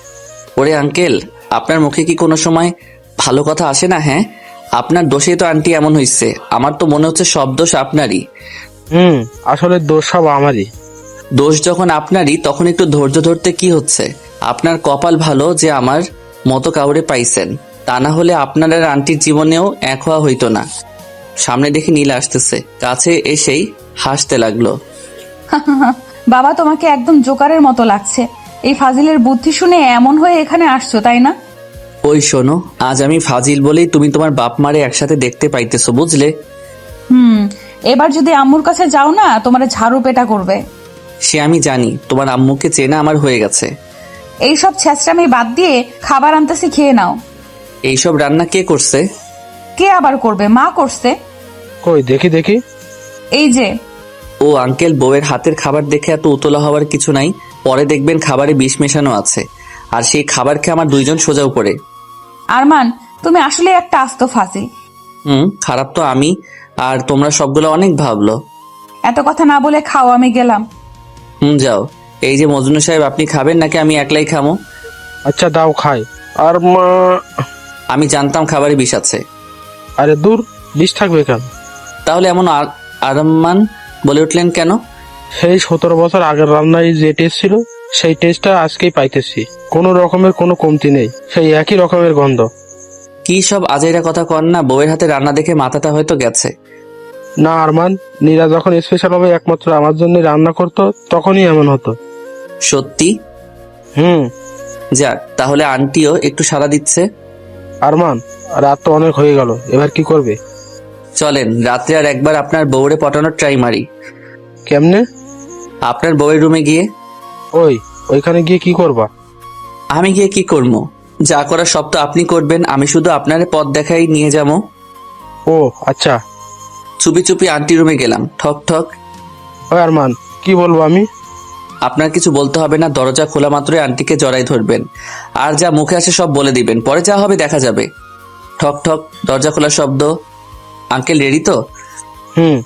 ওরে আঙ্কেল, আপনার মুখে কি কোনো সময় ভালো কথা আসে না? হ্যাঁ, আপনার দোষেই তো আন্টি এমন হইছে। আমার তো মনে হচ্ছে সব দোষ আপনারই। আসলে দোষ সব আমারই। দোষ যখন আপনারই, তখন একটু ধৈর্য ধরতে কি হচ্ছে? আপনার কপাল ভালো যে আমার মতো কাউরে পাইছেন, তা না হলে আপনার আর আন্টির জীবনেও এক হওয়া হইতো না। সামনে দেখে নীলা আসতেছে, কাছে এসেই হাসতে লাগলো। বাবা, তোমাকে একদম জোকারের মতো লাগছে। এই ফাজিলের বুদ্ধি শুনে এমন হয়ে এখানে আসছো, তাই না? ওই শোনো, আজ আমি ফাজিল বলেই তুমি তোমার বাপ মারে একসাথে দেখতে পাইতেছো, বুঝলে? এবার যদি আম্মুর কাছে যাও না, তোমার ঝাড়ু পেটা করবে। সে আমি জানি, তোমার আম্মুকে চেনা আমার হয়ে গেছে। এইসব ছেঁচড়ামি বাদ দিয়ে খাবার আনতেছি, খেয়ে নাও। এইসব রান্না কে করছে? কে আবার করবে? মা করছে। কই দেখি দেখি। এই যে। ও আঙ্কেল, বউয়ের হাতের খাবার দেখে এত উতলা হওয়ার কিছু নাই। পরে দেখবেন খাবারে বিষ মেশানো আছে, আর সেই খাবার খেয়ে আমার 2 জন সোজা উপরে। আরমান, তুমি আসলে একটা আস্ত ফাজিল। খারাপ তো আমি, আর তোমরা সবগুলো অনেক ভাবলো। এত কথা না বলে খাও, আমি গেলাম। যাও। এই যে মজনু সাহেব, আপনি খাবেন নাকি আমি একলাই খামো? আচ্ছা দাও খাই। আর মা, আমি জানতাম খাবারে বিষ আছে। আরে দূর, বিষ থাকবে কেন? তাহলে এমন আরমান বলে উঠলেন কেন? সেই 17 বছর আগের রান্নায় যে টেস্ট ছিল, সেই টেস্টটা আজকেই পাইতেছি। কোনো রকমের কোনো কমতি নেই, সেই একই রকমের গন্ধ। কি সব আজাইরা কথা কন না, বউয়ের হাতে রান্না দেখে মাথাটা হয়তো গেছে। না আরমান, নীরা যখন স্পেশাল ভাবে একমাত্র আমার জন্য রান্না করতো তখনই এমন হতো। সত্যি? হুম। যাক, তাহলে আন্টিও একটু সাড়া দিচ্ছে। আরমান, রাত তো অনেক হয়ে গেল, এবার কি করবে? চলেন রাত্রে আর একবার আপনার বউরে পটানোর ট্রাই মারি। কেমনে? আপনার বউয়ের রুমে গিয়ে। ওইখানে গিয়ে কি করবা? আমি গিয়ে কি করবো? যা করার সব তো আপনি করবেন, আমি শুধু আপনার পথ দেখাই নিয়ে যাবো। ও আচ্ছা। চুপি চুপি আন্টি রুমে গেলাম। ঠক ঠক। ওই আরমান, কি বলবো আমি? আপনার কিছু বলতে হবে না, দরজা খোলা মাত্রই আন্টিকে জড়াই ধরবেন, আর যা মুখে আসে সব বলে দিবেন, পরে যা হবে দেখা যাবে। ঠক ঠক, দরজা খোলার শব্দ। আঙ্কেল রেডি তো? হুম।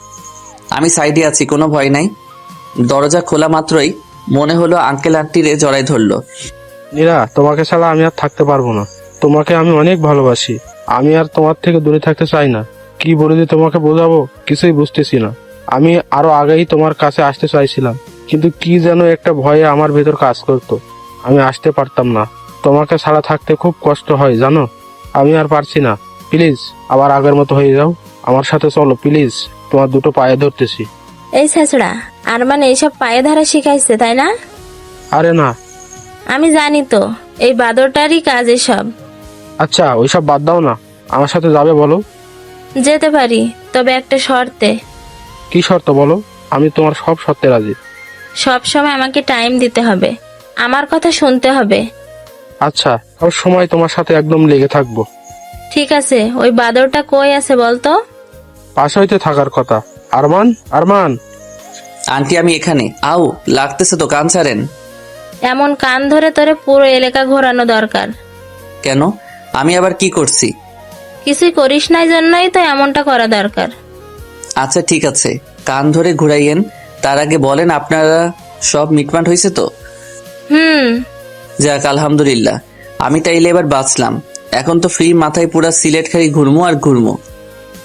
আমি সাইডে আছি, কোনো ভয় নাই। দরজা খোলা মাত্রই মনে হলো আঙ্কেল আন্টিরে জড়াই ধরলো। নীরা, তোমাকে ছাড়া আমি আর থাকতে পারবো না। তোমাকে আমি অনেক ভালোবাসি। আমি আর তোমার থেকে দূরে থাকতে চাই না। কি বলে যে তোমাকে বোঝাবো কিছুই বুঝতেছি না। আমি আরো আগেই তোমার কাছে আসতে চাইছিলাম, কিন্তু কি যেন একটা ভয়ে আমার ভেতর কাজ করতো। আমি আসতে পারতাম না। তোমাকে ছাড়া থাকতে খুব কষ্ট হয় জানো। আমি আর পারছি না। প্লিজ আবার আগের মতো হয়ে যাও, আমার সাথে চলো প্লিজ, তোমার দুটো পায়ে ধরতেছি। এই ছেঁচড়া, আরমান এইসব পায়ে ধরা শিখাইছে তাই না? আরে না। আমি জানি তো, এই বাদরটারই কাজ এসব। আচ্ছা ওইসব বাদ দাও না, আমার সাথে যাবে বলো? যেতে পারি, তবে একটা শর্তে। কি শর্ত বলো? আমি তোমার সব শর্তে রাজি। সব সময় আমাকে টাইম দিতে হবে, আমার কথা শুনতে হবে। আচ্ছা, সব সময় তোমার সাথে একদম লেগে থাকবো। ঠিক আছে, ওই বাদরটা কই আছে বলতো? পাশ হইতে থাকার কথা। আরমান, আরমান। আন্টি আমি এখানে। আও, লাগতেছে তো, কান ছাড়েন। এমন কান ধরে তোরে পুরো এলাকা ঘোরানো দরকার। কেন? আমি আবার কি করছি? কিছুই করিস নাই জন্যই তো এমনটা করা দরকার। আচ্ছা ঠিক আছে, কান ধরে ঘুরাইয়েন। তার আগে বলেন আপনারা সব মিটমাট হয়েছে তো? হুম। যাক আলহামদুলিল্লাহ, আমি তাইলে এবার বাঁচলাম। এখন তো ফ্রি মাথায় পুরা সিলেট খালি ঘুরমু আর ঘুরমু।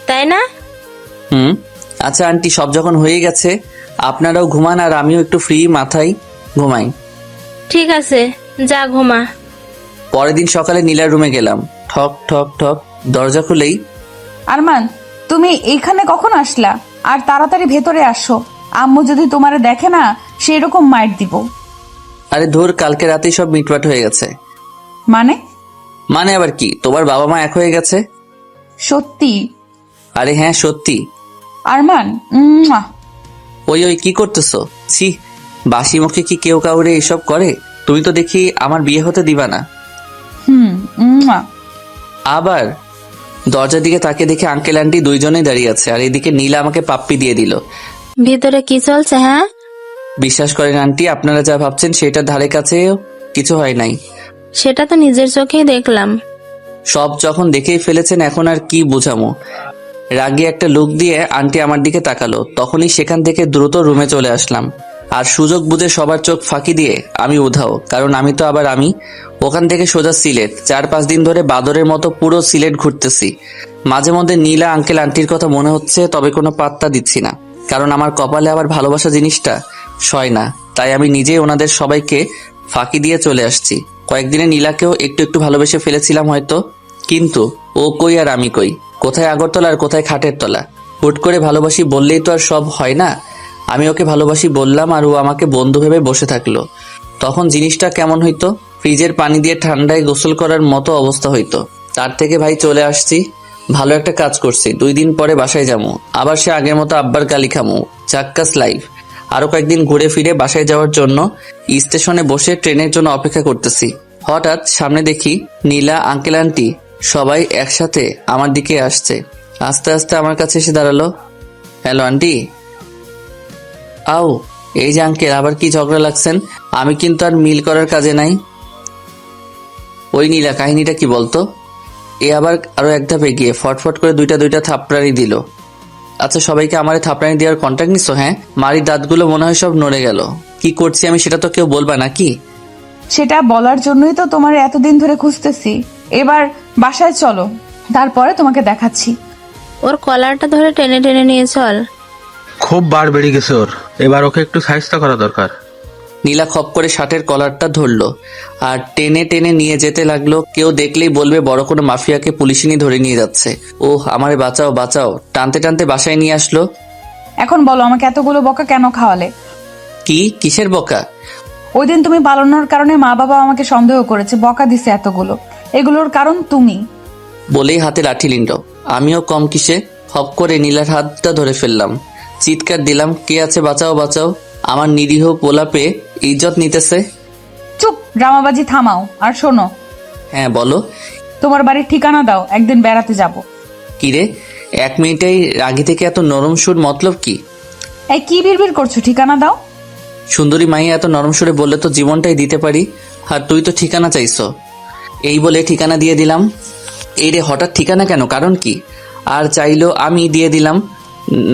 তাই না? আচ্ছা আন্টি, সব যখন হয়ে গেছে আপনারাও ঘুমান আর আমিও একটু ফ্রি মাথায় ঘুমাই। ঠিক আছে, যা ঘুমা। পরের দিন সকালে নীলার রুমে গেলাম। ঠক ঠক ঠক, দরজা খুলেই। আরমান, তুমি এইখানে কখন আসলা? আর তাড়াতাড়ি ভেতরে আসো, আম্মু যদি তোমারে দেখে না সেই রকম মাইর দিব। আরে ধুর, কালকে রাতেই সব মিটমাট হয়ে গেছে। মানে আবার কি, তোমার বাবা মা এক হয়ে গেছে। সত্যি? আরে হ্যাঁ সত্যি। আরমান, ওই কি করতেছো? ছি, বাসি মুখে কি কেউ কাউরে এসব করে? তুমি তো দেখি আমার বিয়ে হতে দিবা না। আবার দরজার দিকে তাকে দেখে আঙ্কেল আন্টি 2 জনেই দাঁড়িয়ে আছে, আর এদিকে নীলা আমাকে পাপ্পি দিয়ে দিল। ভিতরে কি চলছে? হ্যাঁ, বিশ্বাস করেন আন্টি, আপনারা যা ভাবছেন সেটার ধারে কাছেও কিছু হয় নাই। সেটা তো নিজের চোখেই দেখলাম। সব যখন দেখেই ফেলেছেন, এখন আর কি বোঝামো। রাগী একটা লুক দিয়ে আন্টি আমার দিকে তাকালো, তখনই সেখান থেকে দ্রুত রুমে চলে আসলাম। আর সুযোগ বুঝে সবার চোখ ফাঁকি দিয়ে আমি উধাও, কারণ আমি তো আবার আমি। ওখান থেকে সোজা সিলেট। 4-5 দিন ধরে বাদরের মতো পুরো সিলেট ঘুরতেছি। মাঝে মধ্যে নীলা আঙ্কেল আন্টির কথা মনে হচ্ছে, তবে কোনো পাত্তা দিচ্ছি না, কারণ আমার কপালে আবার ভালোবাসা জিনিসটা সয় না। তাই আমি নিজেই ওনাদের সবাইকে ফাঁকি দিয়ে চলে আসছি। কয়েকদিনে নীলাকেও একটু একটু ভালোবেসে ফেলেছিলাম হয়তো, কিন্তু ও কই আর আমি কই, কোথায় আগরতলা আর কোথায় খাটের তলা। হুট করে ভালোবাসি বললেই তো আর সব হয় না। আমি ওকে ভালোবাসি বললাম আর ও আমাকে বন্ধু ভেবে বসে থাকলো। তখন জিনিসটা কেমন হইতো? ফ্রিজের পানি দিয়ে ঠান্ডায় গোসল করার মতো অবস্থা হইতো। তার থেকে ভাই চলে আসছি, ভালো একটা কাজ করছি। 2 দিন পরে বাসায় যাবো, আবার সে আগের মতো আব্বার গালি খামু। চাক্কাস লাইফ। আরো কয়েকদিন ঘুরে ফিরে বাসায় যাওয়ার জন্য স্টেশনে বসে ট্রেনের জন্য অপেক্ষা করতেছি। হঠাৎ সামনে দেখি নীলা, আঙ্কেল আন্টি সবাই একসাথে আমার দিকে আসছে। আস্তে আস্তে আমার কাছে এসে দাঁড়ালো। Hello aunty. আও, এই যে আঙ্কেল, আবার কি ঝগড়া লাগছেন? আমি কিন্তু আর মিল করার কাজে নাই। ওই নীলা, কাহিনীটা কি বলতো? এ আবার আরো এক ধাপ এগিয়ে ফটফট করে দুইটা থাপড়ানি দিল। আচ্ছা, সবাইকে আমারে থাপড়ানি দেওয়ার কন্ট্যাক্ট নিছো? হ্যাঁ, মারির দাঁতগুলো মনে হয় সব নড়ে গেল। কি করছি আমি সেটা তো কেউ বলবা নাকি? সেটা বলার জন্যই তো তোমার এতদিন ধরে খুঁজতেছি। এবার বাসায় চলো, তারপরে তোমাকে দেখাচ্ছি। ওর কলারটা ধরে টেনে টেনে নিয়ে চল। খুব বার বেড়ে গেছে ওর, এবার ওকে একটু সাহায্য করা দরকার। নীলা খপ করে শার্টের কলারটা ধরলো আর টেনে টেনে নিয়ে যেতে লাগলো। কেউ দেখলেই বলবে বড় কোনো মাফিয়াকে পুলিশিনি ধরে নিয়ে যাচ্ছে। ওহ, আমারে বাঁচাও বাঁচাও। টানতে টানতে বাসায় নিয়ে আসলো। এখন বলো, আমাকে এতগুলো বকা কেন খাওয়ালে? কিসের বকা? ওই দিন তুমি পালানোর কারণে মা বাবা আমাকে সন্দেহ করেছে, বকা দিছে এতগুলো। এগুলোর কারণ তুমি। বলেই হাতে লাঠি নিল। আমিও কম কিসে, হপ করে নীলার হাতটা ধরে ফেললাম। চিৎকার দিলাম, কে আছে, বাঁচাও বাঁচাও। আমার নিরীহ পোলাপে ইজ্জত নিতেছে। চুপ, ড্রামাবাজি থামাও। আর শোনো, হ্যাঁ বলো। তোমার বাড়ির ঠিকানা দাও, একদিন বেড়াতে যাব। কিরে, 1 মিনিটেই রাগি থেকে এত নরম সুর, মতলব কি? এই কি বিড়বিড় করছো? ঠিকানা দাও। সুন্দরী মাইয়া এত নরম সুরে বললে তো জীবনটাই দিতে পারি। আর তুই তো ঠিকানা চাইছো। এই বলে ঠিকানা দিয়ে দিলাম। এই রে, হঠাৎ ঠিকানা কেন, কারণ কি? আর চাইলো আমি দিয়ে দিলাম।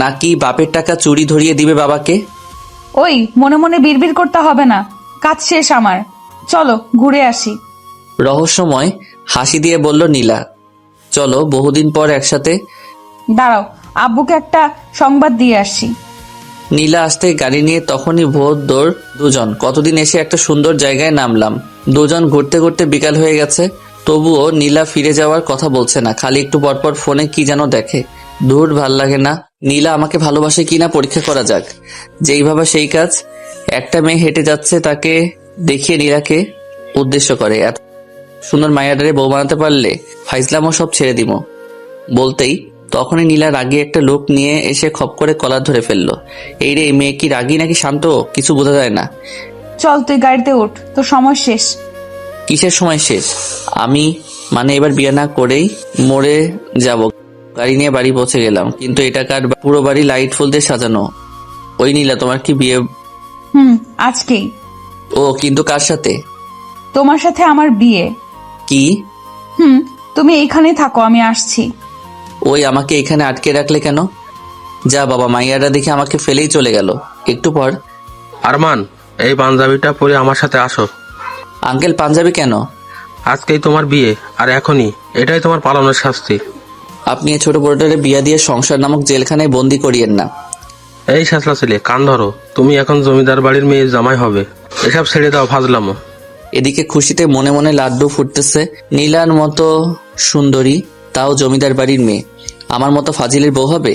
নাকি বাপের টাকা চুরি ধরিয়ে দিবে বাবাকে? ওই, মনে মনে বিড়বিড় করতে হবে না, কাজ শেষ আমার। চলো ঘুরে আসি। রহস্যময় হাসি দিয়ে বলল নীলা। চলো, বহুদিন পর একসাথে। দাঁড়াও, আব্বুকে একটা সংবাদ দিয়ে আসছি। নীলা আসতে গাড়ি নিয়ে তখনই ভোর দৌড় দুজন। কতদিন এসে একটা সুন্দর জায়গায় নামলাম। দুজন ঘুরতে ঘুরতে বিকাল হয়ে গেছে, তবুও নীলা ফিরে যাওয়ার কথা বলছে না। খালি একটু পরপর ফোনে কি যেন দেখে। দূর, ভাল লাগে না। নীলা আমাকে ভালোবাসে কিনা পরীক্ষা করা যাক। যেই ভাবা সেই কাজ। একটা মেয়ে হেঁটে যাচ্ছে, তাকে দেখিয়ে নীলাকে উদ্দেশ্য করে, এত সুন্দর মায়াডারে বউ বানাতে পারলে ফাইজলামও সব ছেড়ে দিব। বলতেই তখনই নীলা রাগী একটা লোক নিয়ে এসে খপ করে কলার ধরে ফেললো। এই রে, এই মেয়ে কি রাগী নাকি শান্ত কিছু বোঝা যায় না। চল তুই গাড়িতে উঠ, তোর সময় শেষ। কিসের সময় শেষ? আমি এবার বিয়ে না করেই মরে যাব। গাড়ি নিয়ে বাড়ি পৌঁছে গেলাম, কিন্তু এটা কার? পুরো বাড়ি লাইট ফুল দিয়ে সাজানো। ওই নীলা, তোমার কি বিয়ে? আজকেই। ও, কিন্তু কার সাথে? তোমার সাথে আমার বিয়ে। কি? তুমি এইখানেই থাকো, আমি আসছি। ওই, আমাকে এখানে আটকে রাখলে কেন? যা বাবা, মাইয়াটা দেখে আমাকে ফেলেই চলে গেল। একটু পর, আরমান, এই পাঞ্জাবিটা পরে আমার সাথে আসো। আঙ্কেল, পাঞ্জাবি কেন? আজকেই তোমার বিয়ে, আর এখনই এটাই তোমার পালনের শাস্তি। আপনি এই ছোট বড়টারে বিয়া দিয়ে সংসার নামক জেলখানায় বন্দি করিয়েন না। এই শাসলা ছেলে, কান ধরো। তুমি এখন জমিদার বাড়ির মেয়ে জামাই হবে। এসব ছেড়ে দাও ফাজলামো। এদিকে খুশিতে মনে মনে লাড্ডু ফুটতেছে। নীলার মতো সুন্দরী, তাও জমিদার বাড়ির মেয়ে, আমার মতো ফাজিলের বউ হবে?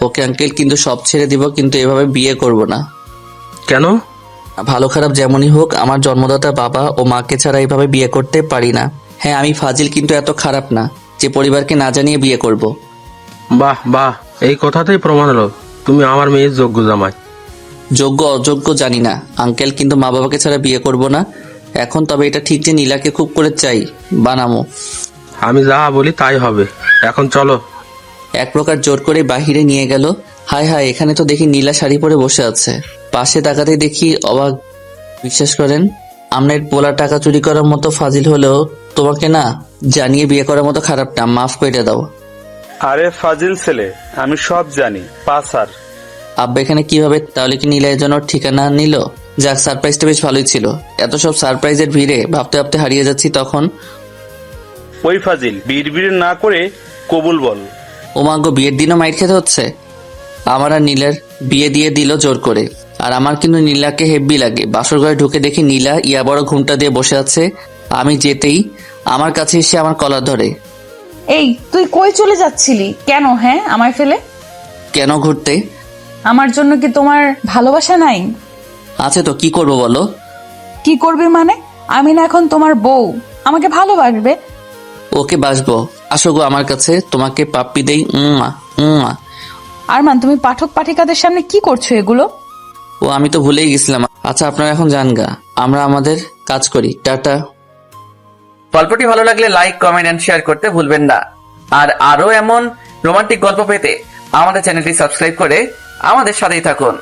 ওকে আঙ্কেল, কিন্তু সব ছেড়ে দিব, কিন্তু এভাবে বিয়ে করব না। কেন? ভালো খারাপ যেমনই হোক, আমার জন্মদাতা বাবা ও মাকে ছাড়া এভাবে বিয়ে করতে পারি না। হ্যাঁ, আমি ফাজিল, কিন্তু এত খারাপ না যে পরিবারকে না জানিয়ে বিয়ে করব। বাহ বাহ, এই কথাতেই প্রমাণ হলো তুমি আমার মেয়ের যোগ্য জামাই। যোগ্য অযোগ্য জানি না আঙ্কেল, কিন্তু মা বাবাকে ছাড়া বিয়ে করব না এখন। তবে এটা ঠিক যে নীলাকে খুব করে চাই, বানামো। আমি যা বলি তাই হবে। এখন চলো। এক প্রকার জোর করে বাহিরে নিয়ে গেল। হায় হায়, এখানে তো দেখি নীলা শাড়ি পরে বসে আছে। পাশে তাকাতে দেখি অবাক। বিশ্বাস করেন, আপনার পোলা টাকা চুরি করার মতো ফাজিল হলেও তোমাকে না জানিয়ে বিয়ে করার মতো খারাপ না, মাফ করে দাও। আরে ফাজিল ছেলে, আমি সব জানি, পাসার। আব্বা এখানে কিভাবে? তাহলে কি নীলা এর জন্য ঠিকানা নিল? যাক, সারপ্রাইজটা বেশ ভালোই ছিল। এত সব সারপ্রাইজের ভিড়ে ভাবতে ভাবতে হারিয়ে যাচ্ছি। তখন ওই ফাজিল, বিড়বিড় না করে কবুল বল। ওমাগো, বিয়ের দিনও মাইর খেতে হচ্ছে। আমার আর নীলার বিয়ে দিয়ে দিল জোর করে। আর আমার কিন্তু নীলাকে হেব্বি লাগে। বাসর ঘরে ঢুকে দেখি নীলা ইয়া বড় ঘুমটা দিয়ে বসে আছে। আমি যেতেই আমার কাছে এসে আমার কলার ধরে। এই, তুই কই চলে যাচ্ছিলি? কেন? হ্যাঁ, আমায় ফেলে? কেন ঘুরতে? আমার জন্য কি তোমার ভালোবাসা নাই? আছে তো, কি করবো বলো? কি করবি মানে? আমি না এখন তোমার বউ, আমাকে ভালোবাসবে। ওকে বাসবো, আসো গো আমার কাছে, তোমাকে পাপ্পি দেই। আরমান, তুমি পাঠক পাঠিকাদের সামনে কি করছো এগুলো? ও, আমি তো ভুলেই গেছিলাম। আচ্ছা, আপনারা এখন যান গা, আমরা আমাদের কাজ করি। টাটা। গল্পটি ভালো লাগলে লাইক, কমেন্ট এন্ড শেয়ার করতে ভুলবেন না। আর আরো এমন রোমান্টিক গল্প পেতে আমাদের চ্যানেলটি সাবস্ক্রাইব করে আমাদের সাথেই থাকুন।